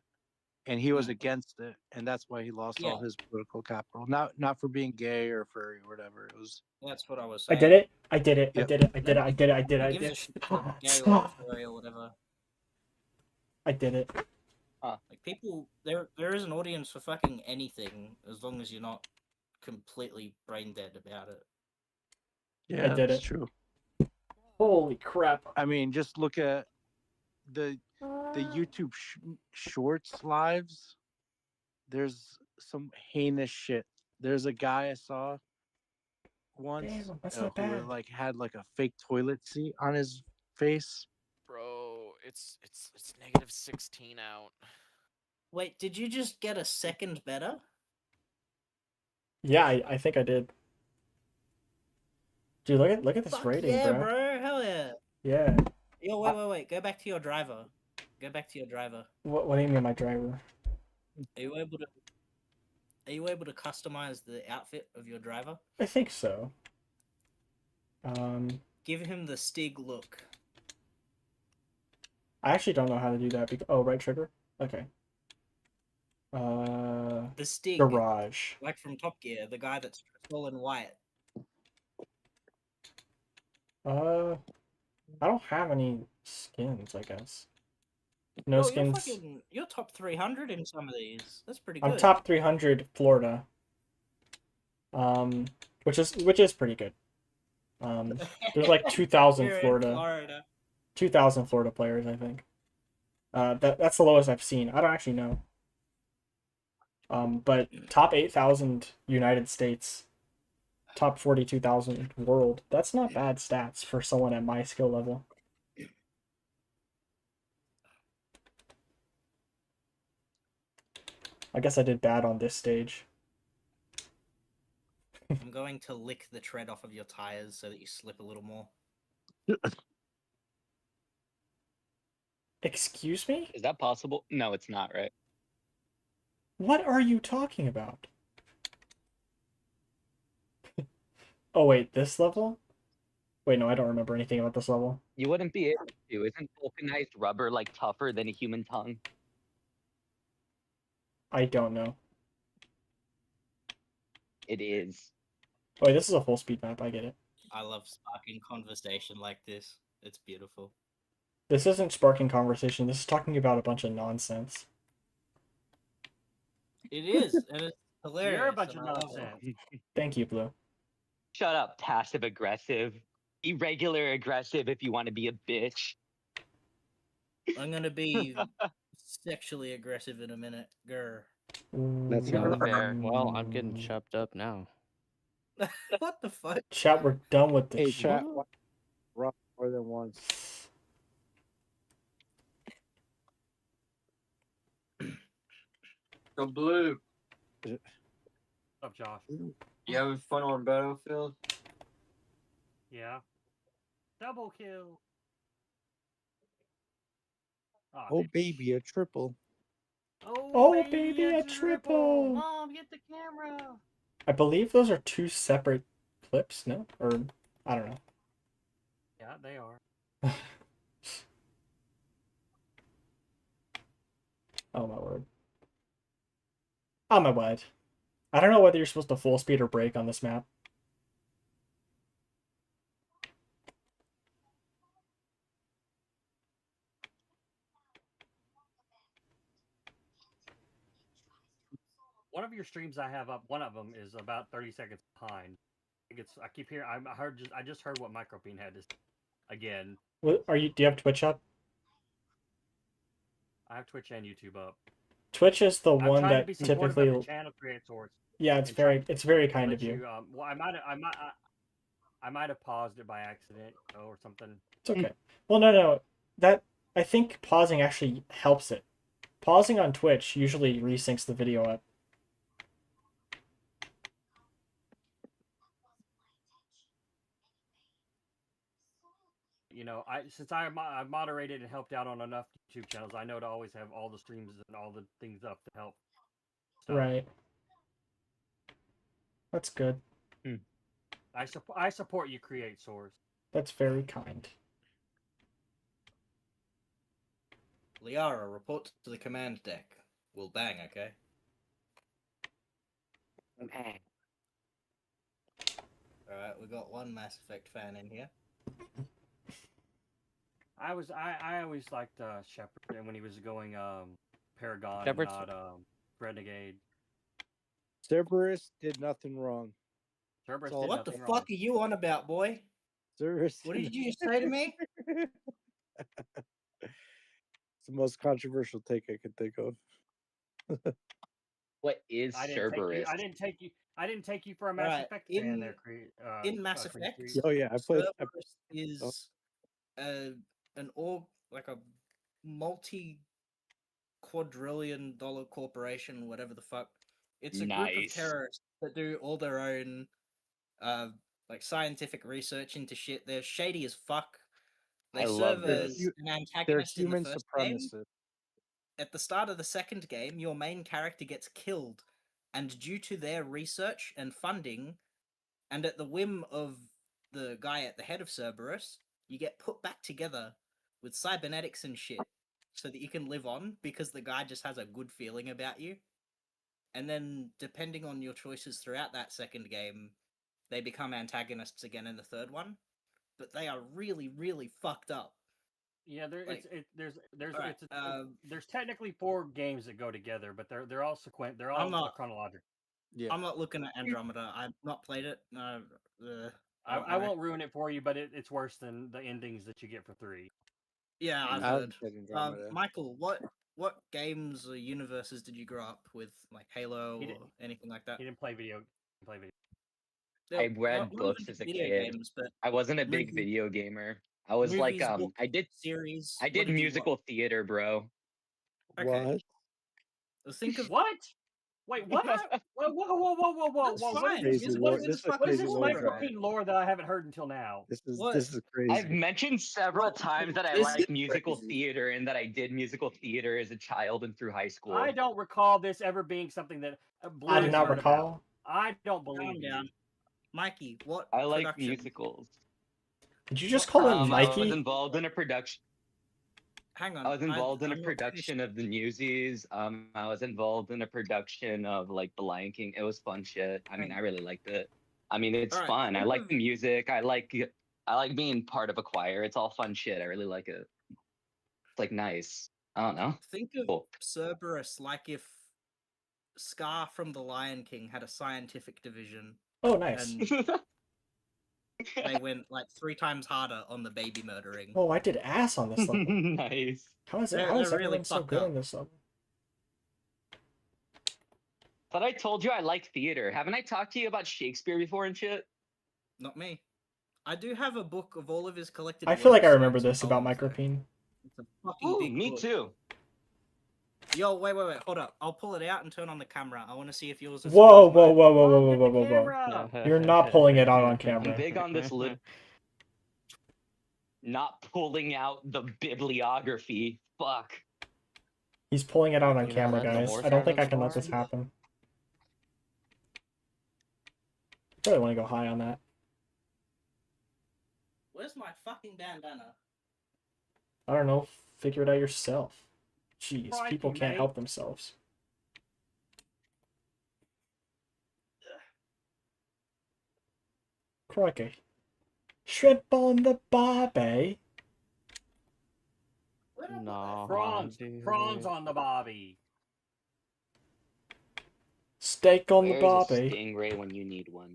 and he was against it, and that's why he lost all Yeah. his political capital. Not for being gay or furry or whatever. It was. That's what I was I saying. did it. I did it. I Yep. did it. I did it. I did it. I did it. I Who gives a did shit it. if you're gay or Stop. furry or whatever. I did it. Like people, there is an audience for fucking anything as long as you're not completely brain dead about it. Yeah, I did that's it. true. Holy crap. I mean, just look at the YouTube shorts lives. There's some heinous shit. There's a guy I saw once Damn, that's not who bad. like had like a fake toilet seat on his face. Bro, it's -16 out. Wait, did you just get a second better? Yeah, I think I did. Dude, look at this Fuck rating, yeah, bro. Hell yeah. Yeah. Yo, wait. Go back to your driver. Go back to your driver. What do you mean, my driver? Are you able to customize the outfit of your driver? I think so. Give him the Stig look. I actually don't know how to do that. Oh, right trigger. Okay. The Stig. Garage. Like from Top Gear, the guy that's all in white. I don't have any skins, I guess. No skins. You're top 300 in some of these. That's pretty good. I'm top 300 Florida. Which is pretty good. There's like 2,000 Florida. 2,000 Florida players, I think. That's the lowest I've seen. I don't actually know. But top 8,000 United States, top 42,000 world. That's not bad stats for someone at my skill level. I guess I did bad on this stage. I'm going to lick the tread off of your tires so that you slip a little more. Excuse me? Is that possible? No, it's not, right? What are you talking about? Oh wait, this level? Wait, no, I don't remember anything about this level. You wouldn't be able to. Isn't vulcanized rubber like tougher than a human tongue? I don't know. It is. Oh, wait, this is a full speed map. I get it. I love sparking conversation like this. It's beautiful. This isn't sparking conversation. This is talking about a bunch of nonsense. It is, and it's hilarious. You're a bunch of and I love it. nonsense. Thank you, Blue. Shut up, passive aggressive. Irregular aggressive if you want to be a bitch. I'm gonna be sexually aggressive in a minute. Grr. That's not fair. Well, I'm getting chopped up now. What the fuck? Chat, we're done with this. Hey, chat. Run more than once. Go Blue. What's up, Josh? You having fun on Battlefield? Yeah. Double kill. Oh, baby, a triple. Oh, baby, a triple. Mom, get the camera. I believe those are two separate clips, no? Or, I don't know. Yeah, they are. Oh, my word. Oh, my word. I don't know whether you're supposed to full speed or brake on this map. One of your streams I have up, one of them is about 30 seconds behind. I keep hearing. I just heard what Micropene had to say again. What, do you have Twitch up? I have Twitch and YouTube up. Twitch is the I'm one trying to that be supportive typically of the channel creators. Yeah, it's very kind of you. Well, I might have paused it by accident or something. It's okay. Well, no. That I think pausing actually helps it. Pausing on Twitch usually resyncs the video up. You know, since I moderated and helped out on enough YouTube channels, I know to always have all the streams and all the things up to help. Stuff. Right. That's good. I support you, Create Source. That's very kind. Liara, report to the command deck. We'll bang, okay? Alright, we got one Mass Effect fan in here. I always liked Shepard, and when he was going Paragon, Shepard's- not Renegade. Cerberus did nothing wrong. Cerberus That's all- did What the nothing fuck wrong. are you on about, boy? Cerberus. What did you just say to me? It's the most controversial take I could think of. What is Cerberus? I didn't take you for a Mass Alright, Effect fan there, in Mass Queen Effect, Street. Oh yeah, I played. Cerberus is an like a multi-quadrillion-dollar corporation, whatever the fuck. It's a group of Nice. terrorists that do all their own like scientific research into shit. They're shady as fuck. They I serve love as this. an They're antagonist in the human first game. supremacists. At the start of the second game, your main character gets killed, and due to their research and funding, and at the whim of the guy at the head of Cerberus, you get put back together with cybernetics and shit so that you can live on because the guy just has a good feeling about you. And then, depending on your choices throughout that second game, they become antagonists again in the third one. But they are really, really fucked up. Yeah, Like, there's technically 4 games that go together, but they're all they're all chronological. Yeah. I'm not looking at Andromeda. I've not played it. I won't ruin it for you, but it's worse than the endings that you get for 3. Yeah, I've I heard. haven't played Andromeda. Michael, what games or universes did you grow up with, like Halo or anything like that? He didn't play video. I read not books even as a video kid. games, but I wasn't a big movies- video gamer. I was like, movies, books, I did series. I What did did you musical theater, bro. Okay. What? Well, think of What? Wait, what? Whoa! That's What fine. Crazy It's- lore. what is This is fuck- a What is crazy this lore Micropene lore that I haven't heard until now? This is What? this is crazy. I've mentioned several times that I This like is musical crazy. theater and that I did musical theater as a child and through high school. I don't recall this ever being something that Blue I do has not heard recall. about. I don't believe Calm you. down. Mikey, what I like production? musicals. Did you just call him I was Mikey? involved in a production. Hang on. I was involved in I'm a not production of The Newsies. I was involved in a production of like The Lion King. It was fun shit. I mean, I really liked it. I mean, it's Alright, fun. I think like of- the music. I like being part of a choir. It's all fun shit. I really like it. It's like nice. I don't know. Think of Cool. Cerberus like if Scar from The Lion King had a scientific division. Oh, nice. And they went like 3 times harder on the baby murdering. Oh, I did ass on this level. Nice. How is They're everyone really so fucked good up. on this level? Thought I told you I like theater. Haven't I talked to you about Shakespeare before and shit? Not me. I do have a book of all of his collected I feel like I works remember and some this about poems, though. Micropene. It's a fucking Ooh, big me book. too. Yo, wait, hold up. I'll pull it out and turn on the camera. I want to see if yours is. Whoa, as good as whoa, mine. whoa, whoa, whoa, whoa, whoa, whoa, whoa. You're not pulling it out on I'm camera. big on this not pulling out the bibliography. Fuck. He's pulling it out on You're not camera, letting the guys. horse I don't out think of I the can let this barn? happen. I really want to go high on that. Where's my fucking bandana? I don't know. Figure it out yourself. Jeez, Crikey, people can't mate. help themselves. Crikey. Shrimp on the barbie. No, Prawns. dude. Prawns on the bobby. Steak on the Where's a barbie. stingray when you need one?